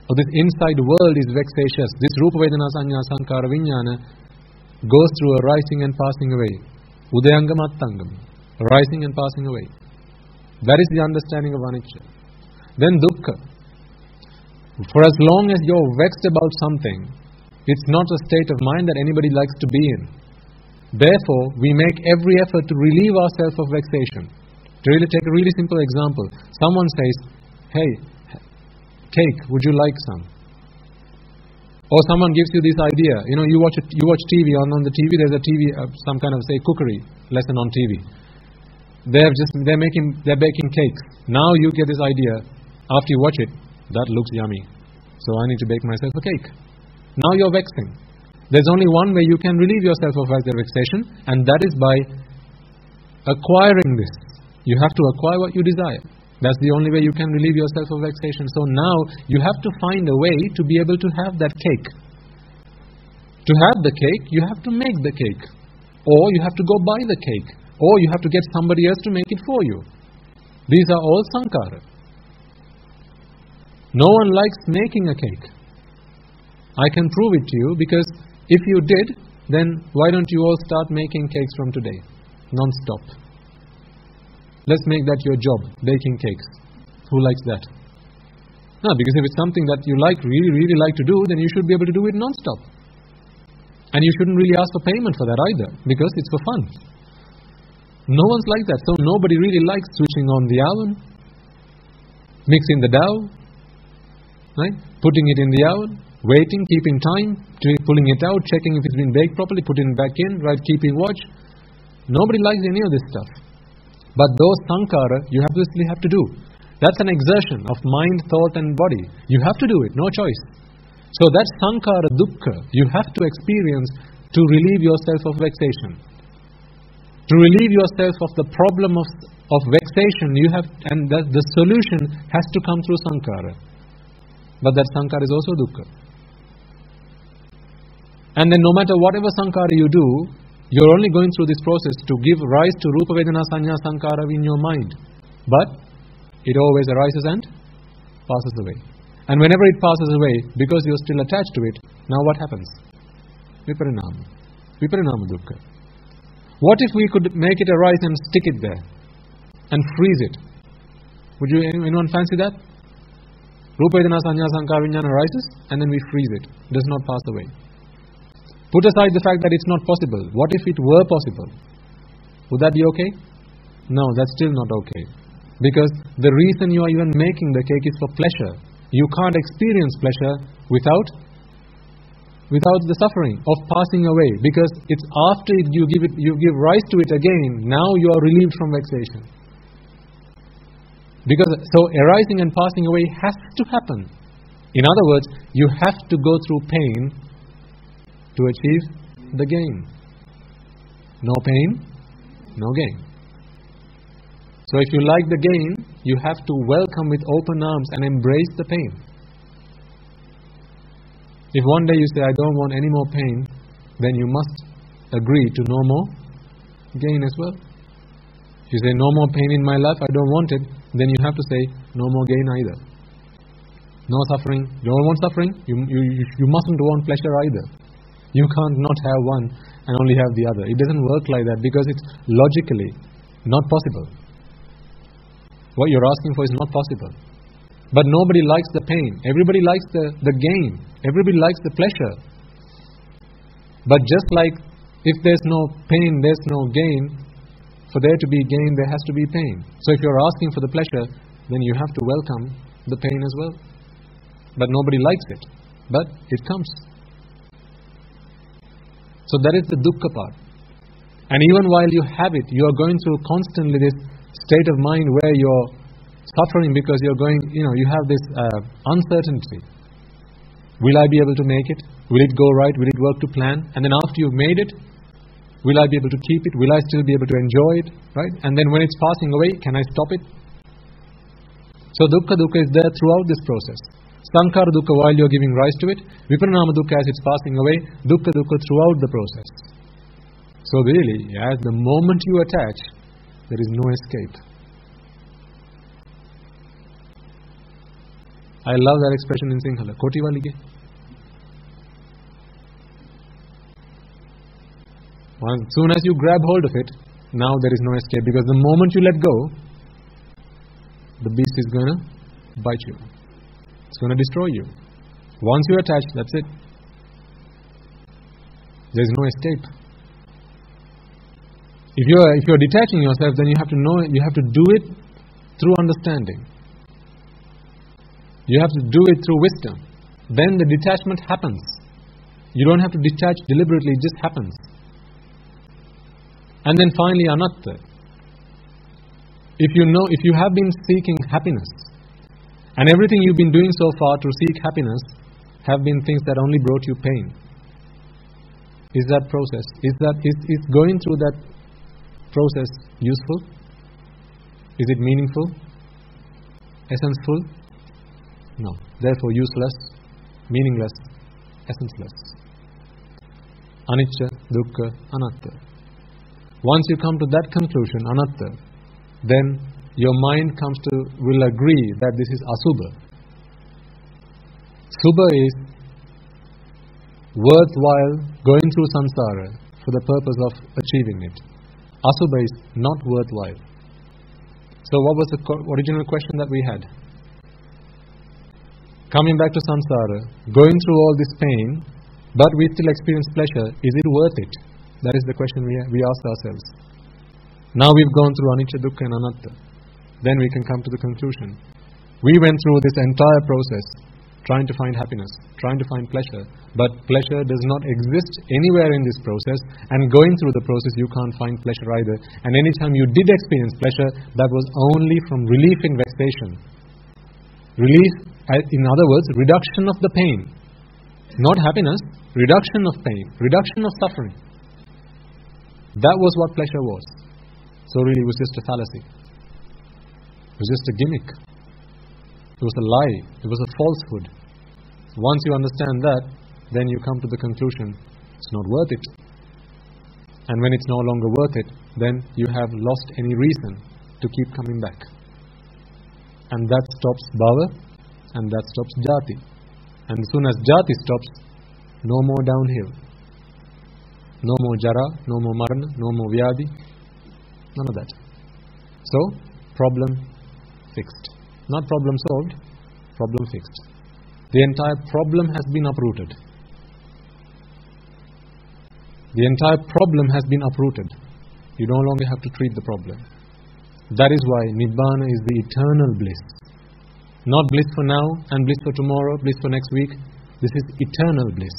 Or this inside world is vexatious. This Rupa Vedana Sanya Sankara Vijnana goes through arising and passing away. Udayangam Attangam. Arising and passing away. That is the understanding of anicca. Then dukkha. For as long as you're vexed about something, it's not a state of mind that anybody likes to be in. Therefore, we make every effort to relieve ourselves of vexation. To really take a really simple example. Someone says, hey, cake, would you like some? Or someone gives you this idea. You watch TV, on the TV there's a TV, some kind of, say, cookery lesson on TV. They're baking cakes. Now you get this idea. After you watch it, that looks yummy. So I need to bake myself a cake. Now you're vexing. There's only one way you can relieve yourself of vexation, and that is by acquiring this. You have to acquire what you desire. That's the only way you can relieve yourself of vexation. So now you have to find a way to be able to have that cake. To have the cake, you have to make the cake. Or you have to go buy the cake. Or you have to get somebody else to make it for you. These are all sankhara. No one likes making a cake. I can prove it to you, because if you did, then why don't you all start making cakes from today? Non-stop. Let's make that your job, baking cakes. Who likes that? No, because if it's something that you really, really like to do, then you should be able to do it non-stop. And you shouldn't really ask for payment for that either, because it's for fun. No one's like that. So nobody really likes switching on the oven, mixing the dough, right? Putting it in the oven, waiting, keeping time, pulling it out, checking if it's been baked properly, putting it back in, right? Keeping watch. Nobody likes any of this stuff. But those sankhara, you obviously have to do. That's an exertion of mind, thought and body. You have to do it, no choice. So that sankhara dukkha, you have to experience to relieve yourself of vexation. To relieve yourself of the problem of vexation, and the solution has to come through sankhara. But that sankhara is also dukkha. And then no matter whatever sankhara you do, you're only going through this process to give rise to Rupa Vedana Sanya Sankara in your mind. But it always arises and passes away. And whenever it passes away, because you're still attached to it, now what happens? Viparinama. Viparinama dukkha. What if we could make it arise and stick it there? And freeze it? Would anyone fancy that? Rupa Vedana Sanya Sankara Vijnana arises, and then we freeze it. It does not pass away. Put aside the fact that it's not possible. What if it were possible? Would that be okay? No, that's still not okay. Because the reason you are even making the cake is for pleasure. You can't experience pleasure without the suffering of passing away. Because it's after you give rise to it again, now you are relieved from vexation. So arising and passing away has to happen. In other words, you have to go through pain to achieve the gain. No pain, no gain. So if you like the gain, you have to welcome with open arms and embrace the pain. If one day you say, I don't want any more pain, then you must agree to no more gain as well. If you say, no more pain in my life, I don't want it, then you have to say, no more gain either. No suffering. You don't want suffering, you mustn't want pleasure either. You can't not have one and only have the other. It doesn't work like that because it's logically not possible. What you're asking for is not possible. But nobody likes the pain. Everybody likes the gain. Everybody likes the pleasure. But just like if there's no pain, there's no gain, for there to be gain, there has to be pain. So if you're asking for the pleasure, then you have to welcome the pain as well. But nobody likes it. But it comes. So that is the dukkha part. And even while you have it, you are going through constantly this state of mind where you're suffering because you're going, you have this uncertainty. Will I be able to make it? Will it go right? Will it work to plan? And then after you've made it, will I be able to keep it? Will I still be able to enjoy it? Right? And then when it's passing away, can I stop it? So dukkha is there throughout this process. Sankhara dukkha while you're giving rise to it, viparinama dukkha as it's passing away, dukkha throughout the process. So really, as the moment you attach, there is no escape. I love that expression in Sinhala. Koti walige. As soon as you grab hold of it, now there is no escape, because the moment you let go, the beast is going to bite you. It's going to destroy you. Once you attach, that's it. There is no escape. If you're detaching yourself, then you have to know it, you have to do it through understanding. You have to do it through wisdom. Then the detachment happens. You don't have to detach deliberately, it just happens. And then finally, anatta. If you have been seeking happiness, and everything you've been doing so far to seek happiness have been things that only brought you pain, is that process, is going through that process useful? Is it meaningful? Essenceful? No. Therefore useless, meaningless, essenceless. Anicca, dukkha, anatta. Once you come to that conclusion, anatta, then your mind will agree that this is asubha. Subha is worthwhile going through samsara for the purpose of achieving it. Asubha is not worthwhile. So what was the original question that we had? Coming back to samsara, going through all this pain, but we still experience pleasure, is it worth it? That is the question we asked ourselves. Now we've gone through anicca, dukkha and anatta. Then we can come to the conclusion. We went through this entire process, trying to find happiness, trying to find pleasure, but pleasure does not exist anywhere in this process, and going through the process you can't find pleasure either. And anytime you did experience pleasure, that was only from relief in vexation. Relief, in other words, reduction of the pain. Not happiness, reduction of pain, reduction of suffering. That was what pleasure was. So really it was just a fallacy. It was just a gimmick. It was a lie. It was a falsehood. Once you understand that, then you come to the conclusion, it's not worth it. And when it's no longer worth it, then you have lost any reason to keep coming back. And that stops bhava, and that stops jati. And as soon as jati stops, no more downhill. No more jara, no more marana, no more vyadi. None of that. So, problem fixed. Not problem solved, problem fixed. The entire problem has been uprooted. The entire problem has been uprooted. You no longer have to treat the problem. That is why Nibbana is the eternal bliss. Not bliss for now and bliss for tomorrow, bliss for next week. This is eternal bliss.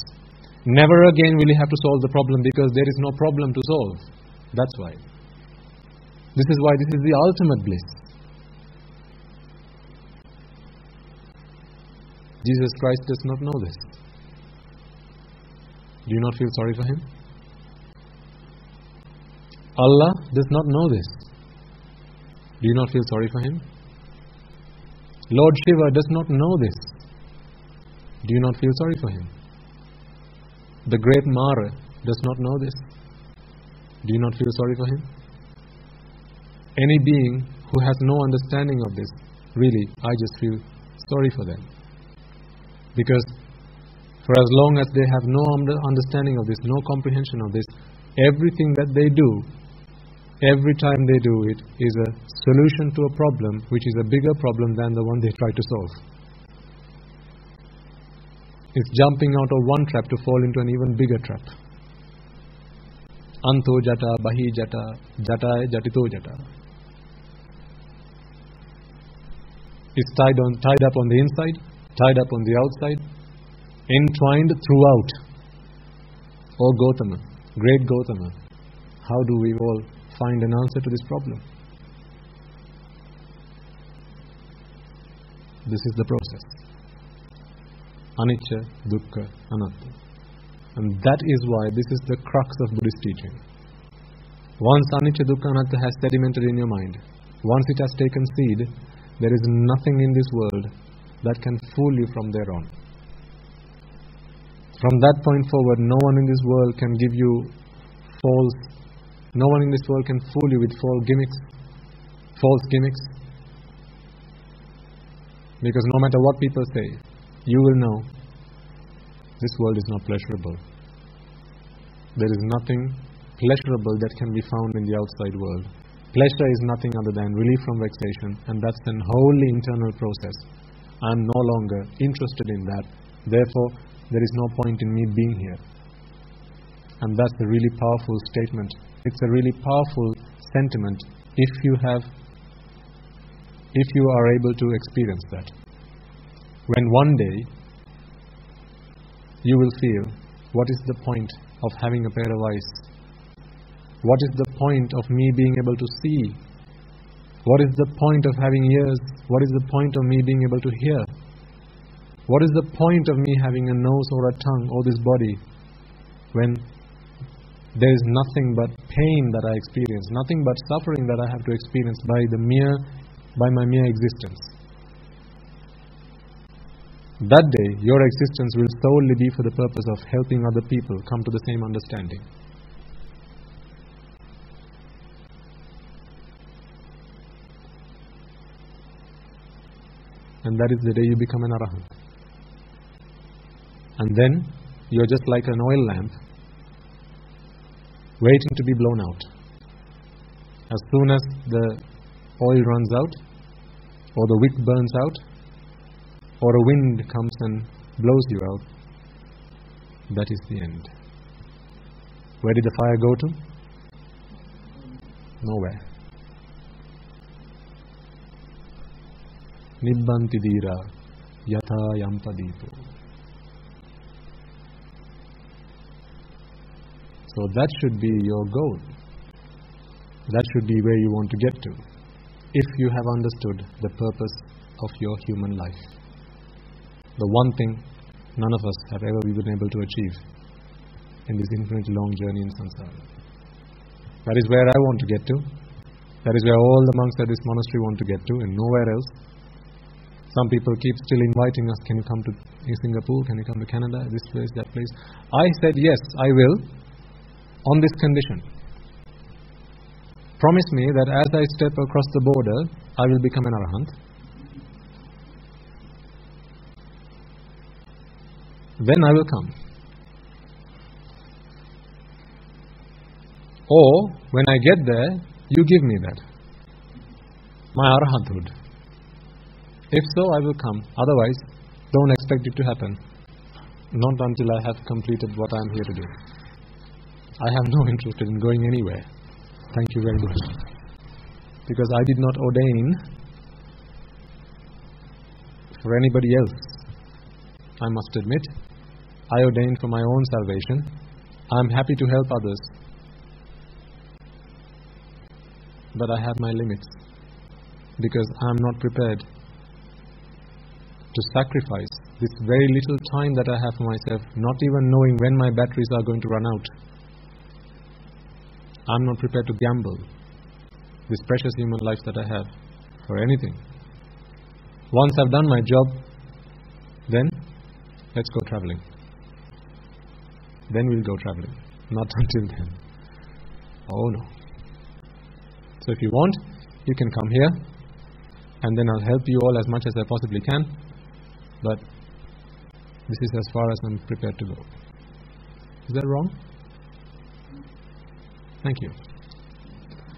Never again will you have to solve the problem, because there is no problem to solve. That's why. This is why this is the ultimate bliss. Jesus Christ does not know this. Do you not feel sorry for Him? Allah does not know this. Do you not feel sorry for Him? Lord Shiva does not know this. Do you not feel sorry for Him? The great Mara does not know this. Do you not feel sorry for him? Any being who has no understanding of this, really, I just feel sorry for them. Because For as long as they have no understanding of this, no comprehension of this, everything that they do, every time they do it, is a solution to a problem which is a bigger problem than the one they try to solve. It's jumping out of one trap to fall into an even bigger trap. Anto jata, bahi jata, jatae jatito jata. It's tied up on the inside, tied up on the outside, entwined throughout. O Gautama, great Gautama, how do we all find an answer to this problem? This is the process. Anicca, dukkha, anatta. And that is why this is the crux of Buddhist teaching. Once anicca, dukkha, anatta has sedimented in your mind, once it has taken seed, there is nothing in this world that can fool you from there on. From that point forward, no one in this world can give you no one in this world can fool you with false gimmicks. Because no matter what people say, you will know this world is not pleasurable. There is nothing pleasurable that can be found in the outside world. Pleasure is nothing other than relief from vexation, and that's an wholly internal process. I am no longer interested in that. Therefore, there is no point in me being here. And that's a really powerful statement. It's a really powerful sentiment if you are able to experience that. When one day you will feel, what is the point of having a pair of eyes? What is the point of me being able to see? What is the point of having ears? What is the point of me being able to hear? What is the point of me having a nose or a tongue or this body when there is nothing but pain that I experience, nothing but suffering that I have to experience by my mere existence? That day, your existence will solely be for the purpose of helping other people come to the same understanding. And that is the day you become an arahant. And then, you're just like an oil lamp, waiting to be blown out. As soon as the oil runs out, or the wick burns out, or a wind comes and blows you out, that is the end. Where did the fire go to? Nowhere. Nibbanti dira yatha yampadipo. So that should be your goal. That should be where you want to get to, if you have understood the purpose of your human life. The one thing none of us have ever been able to achieve in this infinitely long journey in samsara. That is where I want to get to. That is where all the monks at this monastery want to get to, and nowhere else. Some people keep still inviting us, can you come to Singapore, can you come to Canada, this place, that place. I said yes, I will, on this condition. Promise me that as I step across the border, I will become an arahant. Then I will come. Or, when I get there, you give me that. My arahanthood. If so, I will come. Otherwise, don't expect it to happen. Not until I have completed what I am here to do. I have no interest in going anywhere. Thank you very much. Because I did not ordain for anybody else. I must admit, I ordained for my own salvation. I am happy to help others. But I have my limits. Because I am not prepared to sacrifice this very little time that I have for myself, not even knowing when my batteries are going to run out. I am not prepared to gamble this precious human life that I have for anything. Once I've done my job, then let's go traveling. Then we'll go traveling. Not until then. Oh no. So if you want, you can come here, and then I'll help you all as much as I possibly can. But This is as far as I'm prepared to go. Is that wrong? Thank you.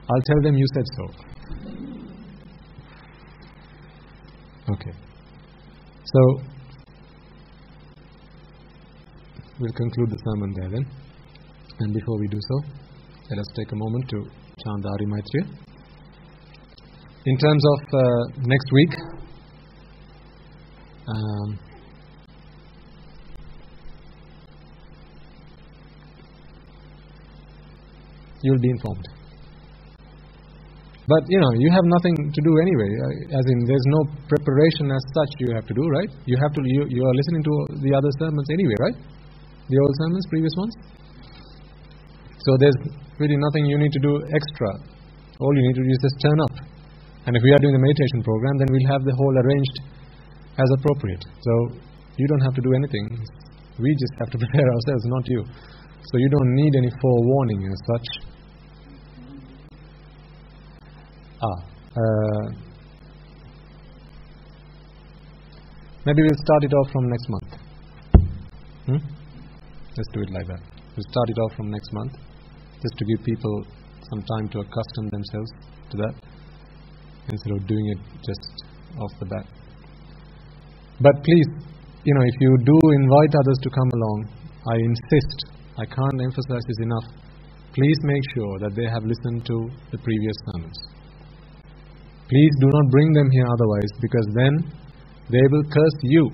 I'll tell them you said so. Okay. So, we'll conclude the sermon there then. And before we do so, let us take a moment to chant the Ari Maitriya. In terms of next week, you'll be informed. But you have nothing to do anyway. As in, there's no preparation as such you have to do, right? You are listening to the other sermons anyway, right? The old sermons, previous ones. So there's really nothing you need to do extra. All you need to do is just turn up. And if we are doing the meditation program, then we'll have the whole arranged as appropriate. So you don't have to do anything. We just have to prepare ourselves, not you. So you don't need any forewarning as such. Maybe we'll start it off from next month. Let's do it like that. We'll start it off from next month, just to give people some time to accustom themselves to that, instead of doing it just off the bat. But please, if you do invite others to come along, I insist, I can't emphasize this enough, please make sure that they have listened to the previous sermons. Please do not bring them here otherwise, because then they will curse you,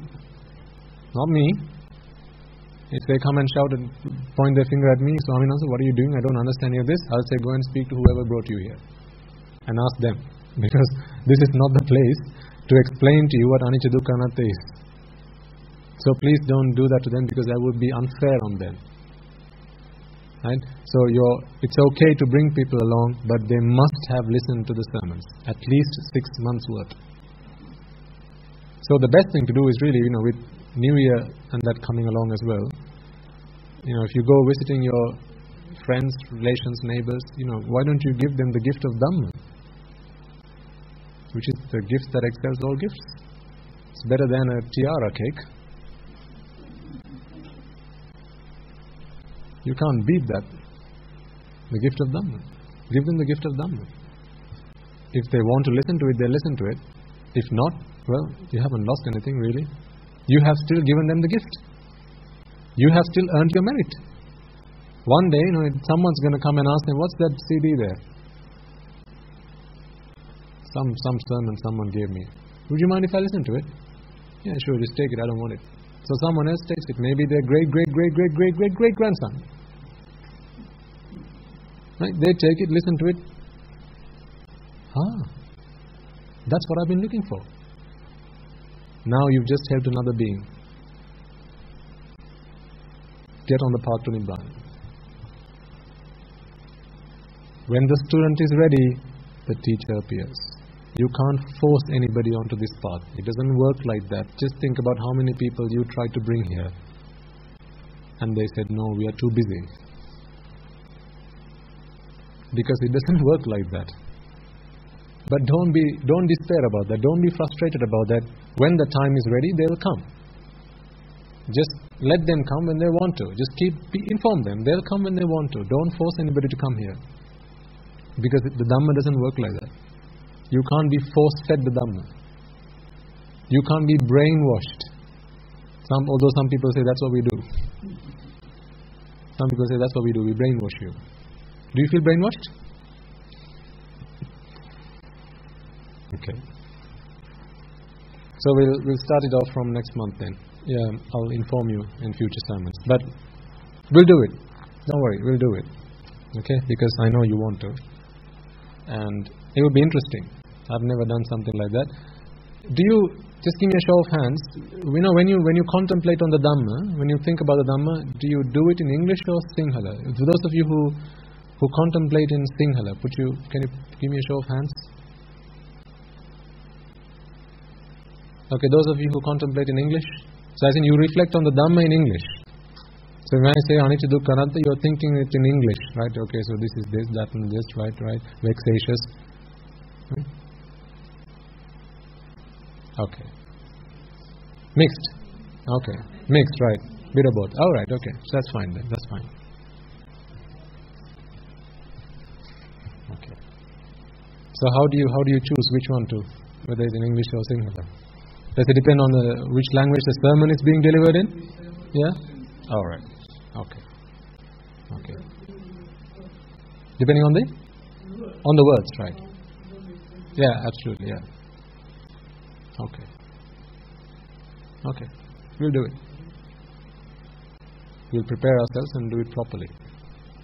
not me. If they come and shout and point their finger at me, Swaminathan, what are you doing? I don't understand any of this. I'll say, go and speak to whoever brought you here and ask them, because this is not the place to explain to you what Anicca Dukkha Anatta is. So please don't do that to them, because that would be unfair on them. Right? So it's okay to bring people along, but they must have listened to the sermons, at least 6 months worth. So the best thing to do is really, with New Year and that coming along as well, if you go visiting your friends, relations, neighbors, why don't you give them the gift of Dhamma, which is the gift that excels all gifts. It's better than a tiara cake. You can't beat that. The gift of Dhamma. Give them the gift of Dhamma. If they want to listen to it, they listen to it. If not, well, you haven't lost anything really. You have still given them the gift. You have still earned your merit. One day, someone's going to come and ask them, what's that CD there? Some sermon someone gave me. Would you mind if I listen to it? Yeah, sure, just take it, I don't want it. So someone else takes it. Maybe their great-great-great-great-great-great-grandson. Right? They take it, listen to it. That's what I've been looking for. Now you've just helped another being get on the path to Nibbana. When the student is ready, the teacher appears. You can't force anybody onto this path. It doesn't work like that. Just think about how many people you tried to bring here, and they said, no, we are too busy. Because it doesn't work like that. But don't despair about that. Don't be frustrated about that. When the time is ready, they will come. Just let them come when they want to. Just inform them. They'll come when they want to. Don't force anybody to come here. Because the Dhamma doesn't work like that. You can't be force-fed the Dhamma. You can't be brainwashed. Although some people say that's what we do. Some people say that's what we do. We brainwash you. Do you feel brainwashed? Okay. So we'll start it off from next month then. Yeah, I'll inform you in future sermons. But we'll do it. Don't worry, we'll do it. Okay? Because I know you want to. And it will be interesting. I've never done something like that. Do you, just give me a show of hands, when you contemplate on the Dhamma, when you think about the Dhamma, do you do it in English or Sinhala? For those of you who contemplate in Sinhala, can you give me a show of hands? Okay, those of you who contemplate in English, so as in you reflect on the Dhamma in English. So when I say Anicca Dukkha Anatta, you are thinking it in English, right? Okay, so this is this, that and this, right? Vexatious. Okay. Mixed. Okay. Mixed, right. Bit of both. Alright, okay. So that's fine then. That's fine. Okay. So how do you choose which one to, whether it's in English or Sinhala? Does it depend on which language the sermon is being delivered in? Yeah? Alright. Okay. Okay. Depending on the words, right? Yeah, absolutely, yeah. Okay. Okay. We'll do it. We'll prepare ourselves and do it properly.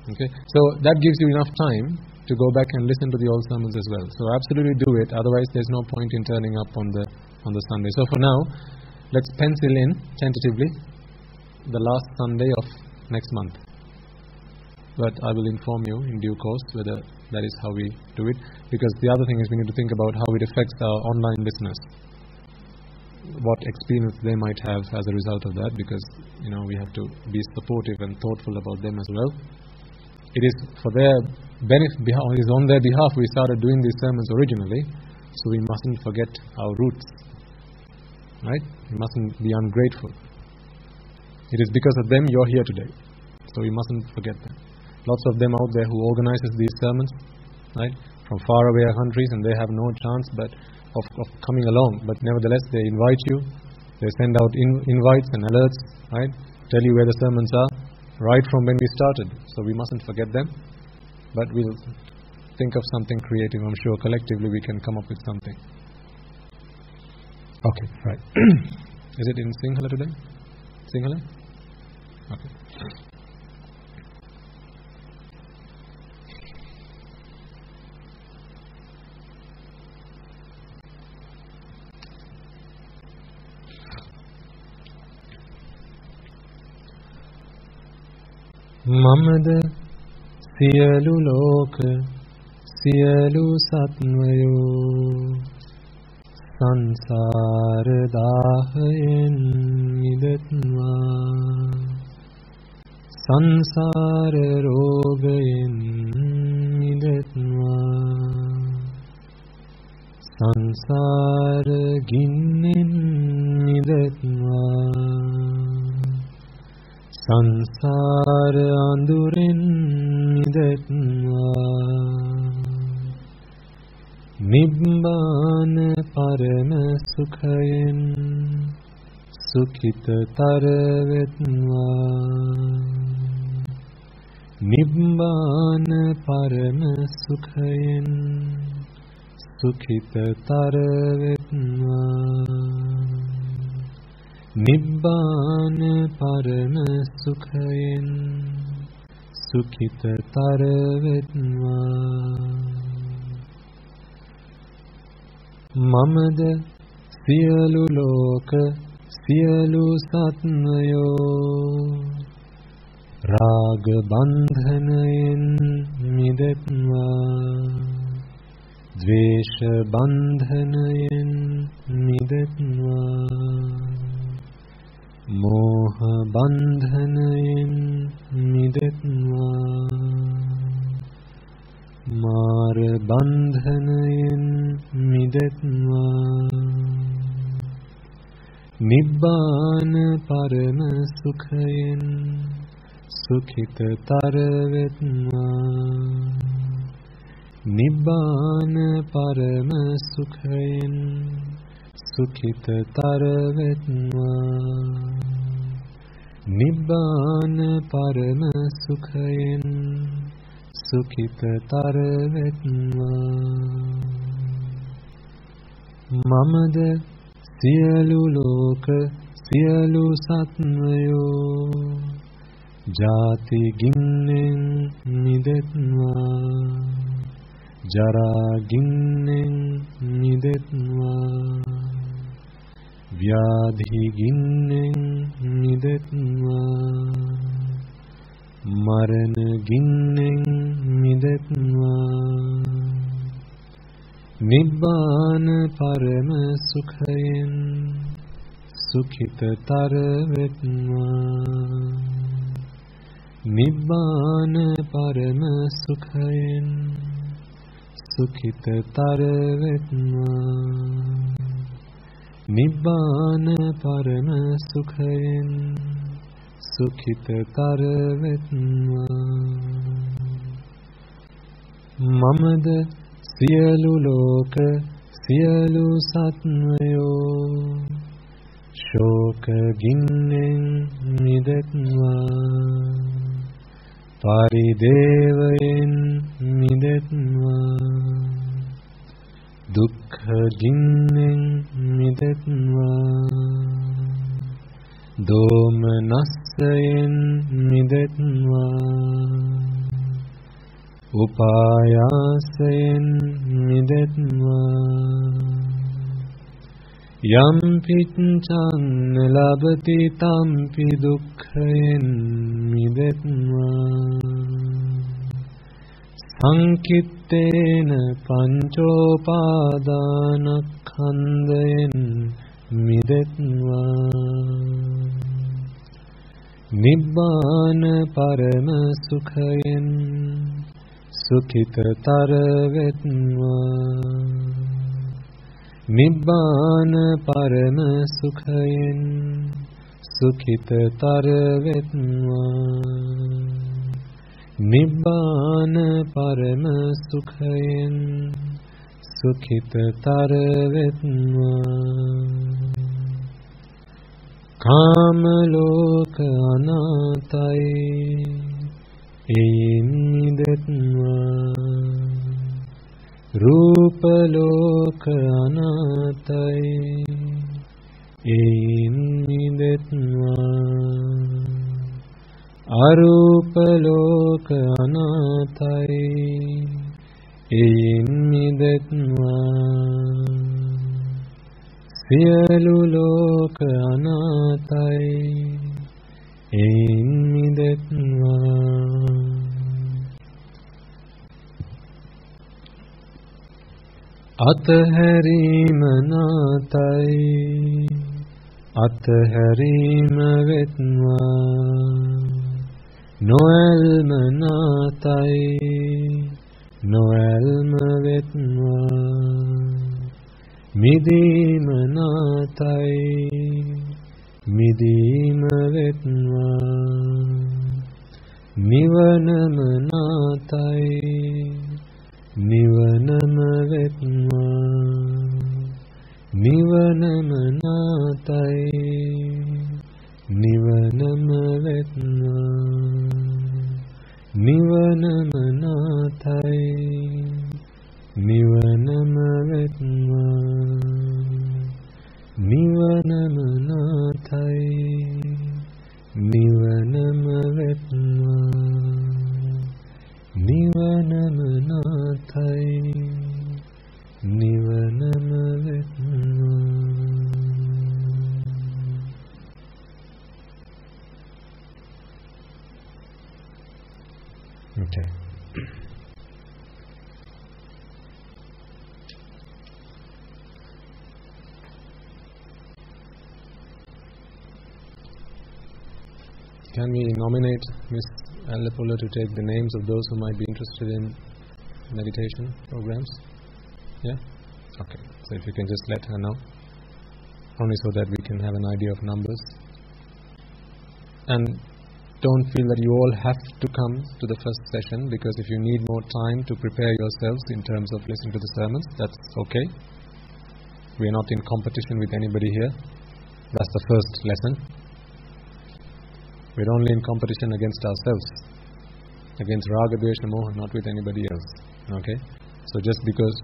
Okay? So that gives you enough time to go back and listen to the old sermons as well. So absolutely do it, otherwise there's no point in turning up on the Sunday. So for now, let's pencil in tentatively the last Sunday of next month. But I will inform you in due course whether that is how we do it, because the other thing is we need to think about how it affects our online business, what experience they might have as a result of that, because we have to be supportive and thoughtful about them as well. It is for their benefit, it is on their behalf we started doing these sermons originally, so we mustn't forget our roots, right? We mustn't be ungrateful. It is because of them you're here today, so we mustn't forget them. Lots of them out there who organizes these sermons, right, from far away countries, and they have no chance but of coming along. But nevertheless, they invite you. They send out invites and alerts, right, tell you where the sermons are, right from when we started. So we mustn't forget them. But we'll think of something creative. I'm sure collectively we can come up with something. Okay, right. Is it in Sinhala today? Sinhala? Okay.
මමද සියලු ලෝක සියලු සත්වයෝ සංසාර දාහයෙන් මිදෙත්වා සංසාර රෝගයෙන් මිදෙත්වා සංසාර ගින්නෙන් මිදෙත්වා සංසාර අඳුරෙන් මිදෙත්වා නිබ්බාන පරම සුඛයෙන් සුඛිතතර වෙත්වා නිබ්බාන පරම සුඛයෙන් සුඛිතතර වෙත්වා නිබ්බාන පරම සුඛයෙන් සුඛිතතර වෙත්වා මමද සියලු ලෝක සියලු සත්වයෝ රාග බන්ධනයෙන් මිදෙත්වා ද්වේෂ බන්ධනයෙන් මිදෙත්වා මෝහ බන්ධනයෙන් මිදෙත්වා මාර බන්ධනයෙන් මිදෙත්වා නිබ්බාන පරම සුඛයෙන් සුඛිතතර වෙත්වා නිබ්බාන පරම සුඛයෙන් සුඛිතතර වෙත්වා නිබ්බාන පරම සුඛයෙන් සුඛිතතර වෙත්වා මමද සියලු ලෝක සියලු සත්වයෝ ජාති ගින්නෙන් මිදෙත්වා ජරා ගින්නෙන් මිදෙත්වා ව්‍යාධි ගින්නෙන් මිදෙත්වා මරණ ගින්නෙන් මිදෙත්වා නිබ්බාන පරම සුඛයෙන් සුඛිතතර වෙත්වා නිබ්බාන පරම සුඛයෙන් සුඛිතතර වෙත්වා Nibbana parama sukhayen sukhitatar vetva mamada siyalu loka siyalu satvayo shoka ginnen midetva paridevayen midetva dukkha ginnen midetva domanassayen midetva upayasayen midetva yam picchan labati tampi dukkhayen midetva sankittena panchopadanakkhandayen midetva nibbana parama sukhayen sukhitatar vetva nibbana parama sukhayen sukhitatar vetva nibbana parama sukhayen sukhitatar vetva kama loka anatai eyin midetva rupa loka anatai eyin midetva arupa loka anatai eyin midetva siyalu loka anatai eyin midetva atharima natai atharima vetva noelma natai noelma vetva midima natai midima vetva nivanama natai nivanama vetva nivanama natai nivanama vetva nivanama natai nivanama vetva nivanama natai nivanama vetva nivanama natai nivanama vetva. Okay. Can we nominate Miss Handapangoda to take the names of those who might be interested in meditation programs? Yeah? Okay. So if you can just let her know, only so that we can have an idea of numbers. And don't feel that you all have to come to the first session, because if you need more time to prepare yourselves in terms of listening to the sermons, that's okay. We are not in competition with anybody here. That's the first lesson. We're only in competition against ourselves, against Raga, Dvesha, Moha, not with anybody else. Okay? So just because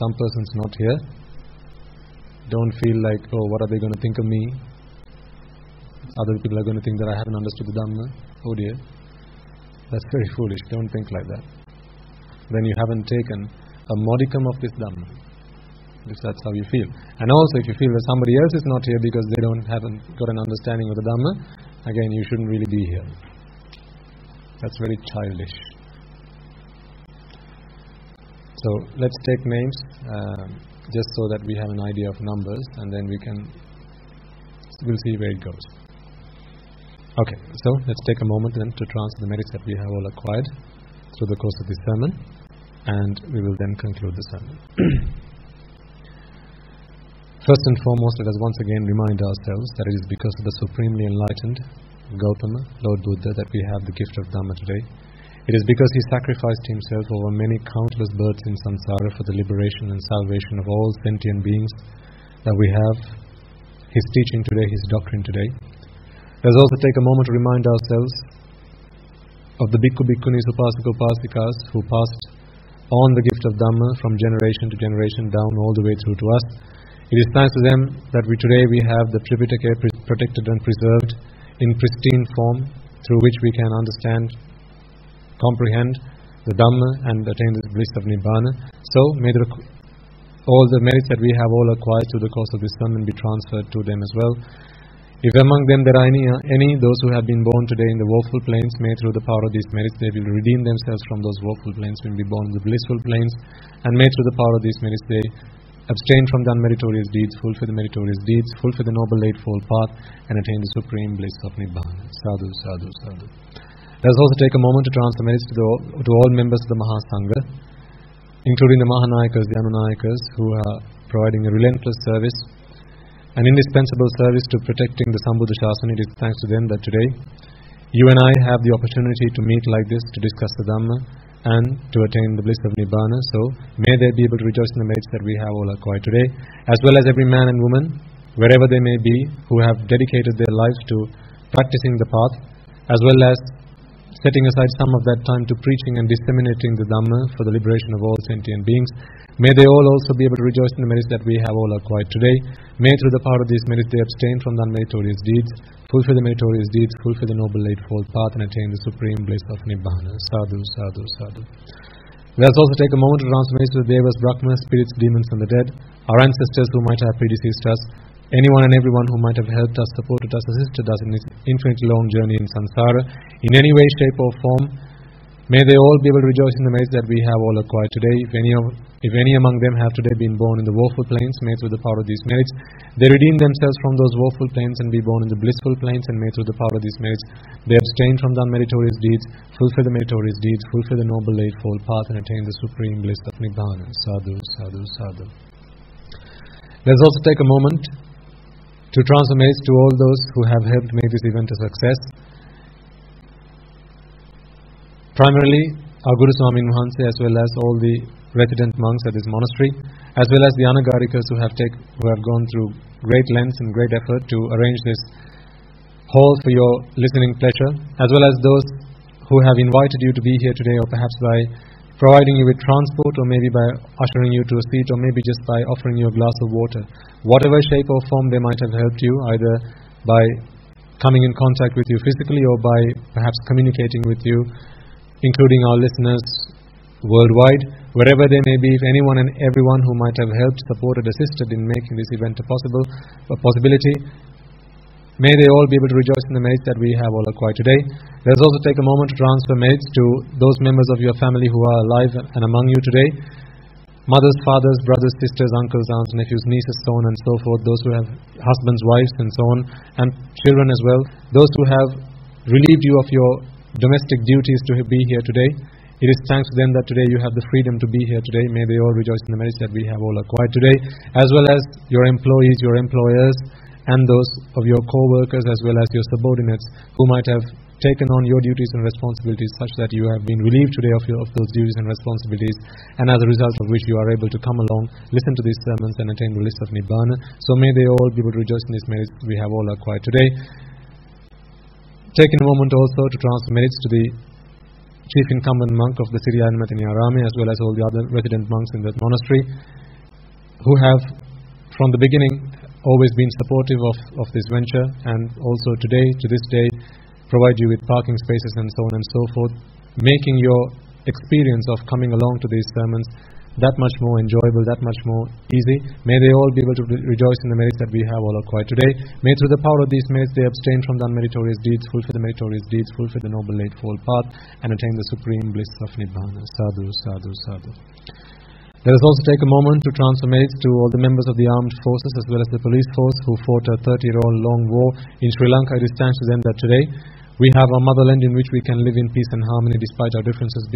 some person's not here, don't feel like, oh, what are they going to think of me? Other people are going to think that I haven't understood the Dhamma. Oh dear. That's very foolish. Don't think like that. Then you haven't taken a modicum of this Dhamma, if that's how you feel. And also if you feel that somebody else is not here because they haven't got an understanding of the Dhamma, again, you shouldn't really be here. That's very childish. So let's take names, just so that we have an idea of numbers, and then we'll see where it goes. Okay, so let's take a moment then to transfer the merits that we have all acquired through the course of this sermon, and we will then conclude the sermon. First and foremost, let us once again remind ourselves that it is because of the supremely enlightened Gautama, Lord Buddha, that we have the gift of Dhamma today. It is because he sacrificed himself over many countless births in samsara for the liberation and salvation of all sentient beings that we have his teaching today, his doctrine today. Let us also take a moment to remind ourselves of the Bhikkhu, Bhikkhunis, Upasaka, Upasikas who passed on the gift of Dhamma from generation to generation down all the way through to us. It is thanks to them that today we have the Tripitaka protected and preserved in pristine form, through which we can understand, comprehend the Dhamma and attain the bliss of Nibbana. So may all the merits that we have all acquired through the course of this sermon be transferred to them as well. If among them there are any those who have been born today in the woeful planes, may through the power of these merits they will redeem themselves from those woeful planes and be born in the blissful planes, and may through the power of these merits they abstain from the unmeritorious deeds, fulfill the meritorious deeds, fulfill the noble eightfold path, and attain the supreme bliss of Nibbana. Sadhu, sadhu, sadhu. Let us also take a moment to transfer merits to all members of the Mahasangha, including the Mahanayakas, the Anunayakas, who are providing a relentless service, an indispensable service to protecting the Sambuddha Shasana. It is thanks to them that today you and I have the opportunity to meet like this, to discuss the Dhamma and to attain the bliss of Nibbana. So may they be able to rejoice in the merits that we have all acquired today, as well as every man and woman, wherever they may be, who have dedicated their lives to practicing the path, as well as setting aside some of that time to preaching and disseminating the Dhamma for the liberation of all sentient beings. May they all also be able to rejoice in the merits that we have all acquired today. May through the power of these merits they abstain from the unmeritorious deeds, fulfill the meritorious deeds, fulfill the noble eightfold path, and attain the supreme bliss of Nibbana. Sadhu, sadhu, sadhu. Let us also take a moment to transfer merits to the Devas, Brahmas, spirits, demons, and the dead, our ancestors who might have predeceased us, anyone and everyone who might have helped us, supported us, assisted us in this infinitely long journey in samsara, in any way, shape or form. May they all be able to rejoice in the merits that we have all acquired today. If any among them have today been born in the woeful planes, may through the power of these merits they redeem themselves from those woeful planes and be born in the blissful planes, and may through the power of these merits they abstain from the unmeritorious deeds, fulfill the meritorious deeds, fulfill the noble eightfold path, and attain the supreme bliss of Nibbana. Sadhu, sadhu, sadhu. Let us also take a moment to transfer merits to all those who have helped make this event a success. Primarily our Guru Swami Mahanse, as well as all the resident monks at this monastery, as well as the Anagarikas who have gone through great lengths and great effort to arrange this hall for your listening pleasure, as well as those who have invited you to be here today, or perhaps by providing you with transport, or maybe by ushering you to a seat, or maybe just by offering you a glass of water. Whatever shape or form they might have helped you, either by coming in contact with you physically or by perhaps communicating with you, including our listeners worldwide, wherever they may be, if anyone and everyone who might have helped, supported, assisted in making this event a possibility, may they all be able to rejoice in the merits that we have all acquired today. Let us also take a moment to transfer merits to those members of your family who are alive and among you today. Mothers, fathers, brothers, sisters, uncles, aunts, nephews, nieces, so on and so forth. Those who have husbands, wives and so on, and children as well. Those who have relieved you of your domestic duties to be here today. It is thanks to them that today you have the freedom to be here today. May they all rejoice in the merits that we have all acquired today, as well as your employees, your employers, and those of your co-workers, as well as your subordinates who might have taken on your duties and responsibilities such that you have been relieved today of those duties and responsibilities, and as a result of which you are able to come along, listen to these sermons and attain the bliss of Nibbana. So may they all be able to rejoice in these merits we have all acquired today. Taking a moment also to transfer merits to the chief incumbent monk of the Sri Ayamatini Arame, as well as all the other resident monks in that monastery, who have from the beginning always been supportive of this venture, and also today, to this day, provide you with parking spaces and so on and so forth, making your experience of coming along to these sermons that much more enjoyable, that much more easy. May they all be able to rejoice in the merits that we have all acquired today. May through the power of these merits they abstain from the unmeritorious deeds, fulfill the meritorious deeds, fulfill the noble eightfold path, and attain the supreme bliss of Nibbana. Sadhu, sadhu, sadhu. Let us also take a moment to transfer merits to all the members of the armed forces as well as the police force who fought a 30-year-old long war in Sri Lanka. It is thanks to them that today we have a motherland in which we can live in peace and harmony despite our differences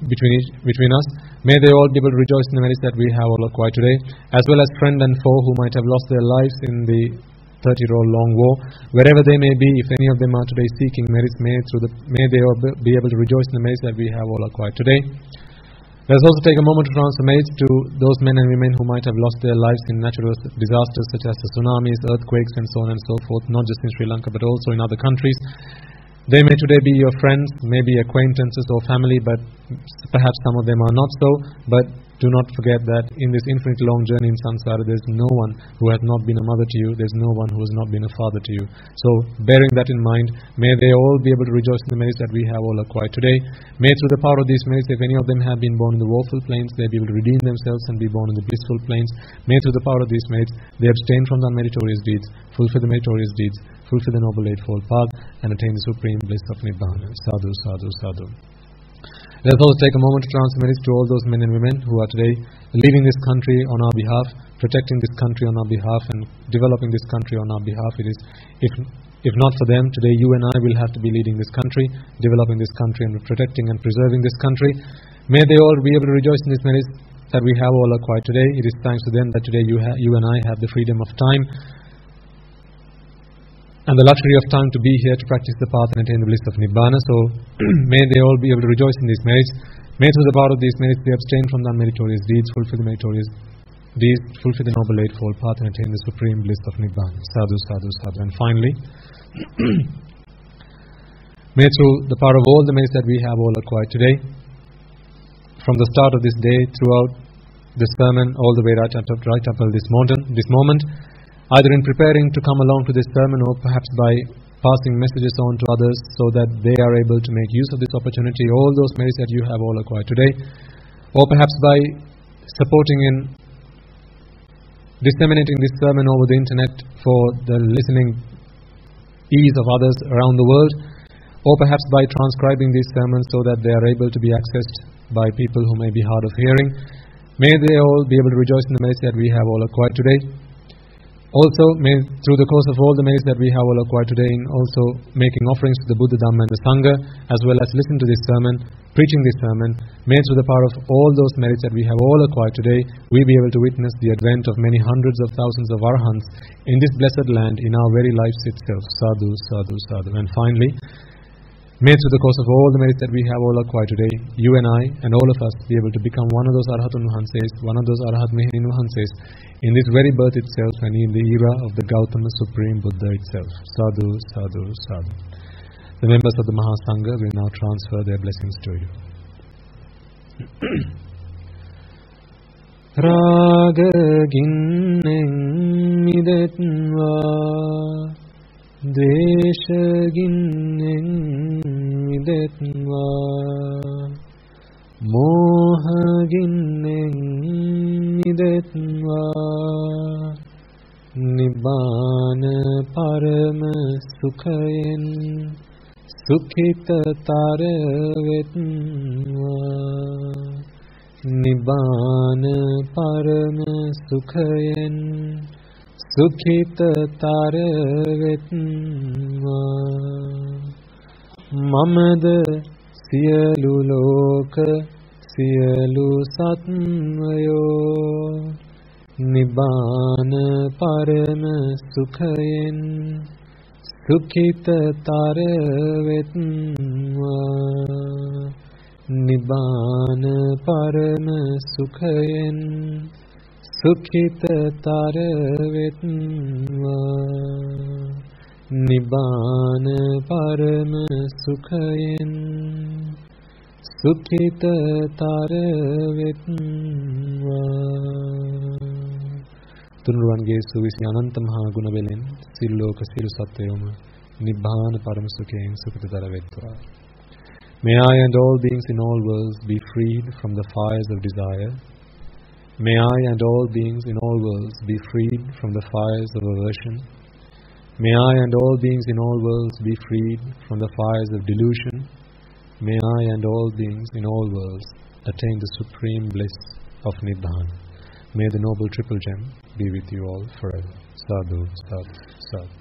between us. May they all be able to rejoice in the merits that we have all acquired today, as well as friend and foe who might have lost their lives in the 30-year long war. Wherever they may be, if any of them are today seeking merits, may they all be able to rejoice in the merits that we have all acquired today. Let us also take a moment to transfer merits to those men and women who might have lost their lives in natural disasters such as the tsunamis, earthquakes and so on and so forth, not just in Sri Lanka but also in other countries. They may today be your friends, maybe acquaintances or family, but perhaps some of them are not so. But do not forget that in this infinite long journey in samsara, there is no one who has not been a mother to you, there is no one who has not been a father to you. So, bearing that in mind, may they all be able to rejoice in the merits that we have all acquired today. May through the power of these merits, if any of them have been born in the woeful planes, they be able to redeem themselves and be born in the blissful planes. May through the power of these merits, they abstain from the unmeritorious deeds, fulfill the meritorious deeds, fulfill the Noble Eightfold Path, and attain the supreme bliss of Nibbana. Sadhu, sadhu, sadhu. Let us also take a moment to transfer merits to all those men and women who are today leading this country on our behalf, protecting this country on our behalf, and developing this country on our behalf. It is, if not for them, today you and I will have to be leading this country, developing this country, and protecting and preserving this country. May they all be able to rejoice in these merits that we have all acquired today. It is thanks to them that today you and I have the freedom of time and the luxury of time to be here to practice the path and attain the bliss of Nibbana. So, may they all be able to rejoice in these merits. May through the power of these merits they abstain from the unmeritorious deeds, fulfill the meritorious deeds, fulfill the Noble Eightfold Path, and attain the supreme bliss of Nibbana. Sadhu, sadhu, sadhu. And finally, may through the power of all the merits that we have all acquired today, from the start of this day, throughout the sermon, all the way right up until this moment, either in preparing to come along to this sermon or perhaps by passing messages on to others so that they are able to make use of this opportunity, all those merits that you have all acquired today, or perhaps by supporting in disseminating this sermon over the internet for the listening ease of others around the world, or perhaps by transcribing these sermons so that they are able to be accessed by people who may be hard of hearing. May they all be able to rejoice in the merits that we have all acquired today. Also, may through the course of all the merits that we have all acquired today, in also making offerings to the Buddha, Dhamma and the Sangha, as well as listen to this sermon, preaching this sermon, may through the power of all those merits that we have all acquired today, we be able to witness the advent of many hundreds of thousands of arahants in this blessed land, in our very lives itself. Sadhu, sadhu, sadhu. And finally, may through the course of all the merits that we have all acquired today, you and I and all of us be able to become one of those Arahatun Nuhanses, one of those Arahat Mehini Nuhanses, in this very birth itself and in the era of the Gautama Supreme Buddha itself. Sadhu, sadhu, sadhu. The members of the Mahasangha will now transfer their blessings to you. Raga ginnen midetva, Dvesha ginnen midetva, Moha ginnen midetva, Nibbana parama sukhayen sukhita taravetva, Nibbana parama sukhayen sukhita taravetva, Mamada siyalu loka siyalu satmayo, Nibbana parama sukhayen sukhita taravetva, Nibbana parama sukhayen sukhita taravetva, Nibbana parama sukhayen sukhita taravetva. Tunuruwange suvisi ananta maha guna velen siloka silu satyoma Nibbana parama sukhayen sukhita taravetva. May I and all beings in all worlds be freed from the fires of desire. May I and all beings in all worlds be freed from the fires of aversion. May I and all beings in all worlds be freed from the fires of delusion. May I and all beings in all worlds attain the supreme bliss of Nibbana. May the Noble Triple Gem be with you all forever. Sadhu, sadhu, sadhu.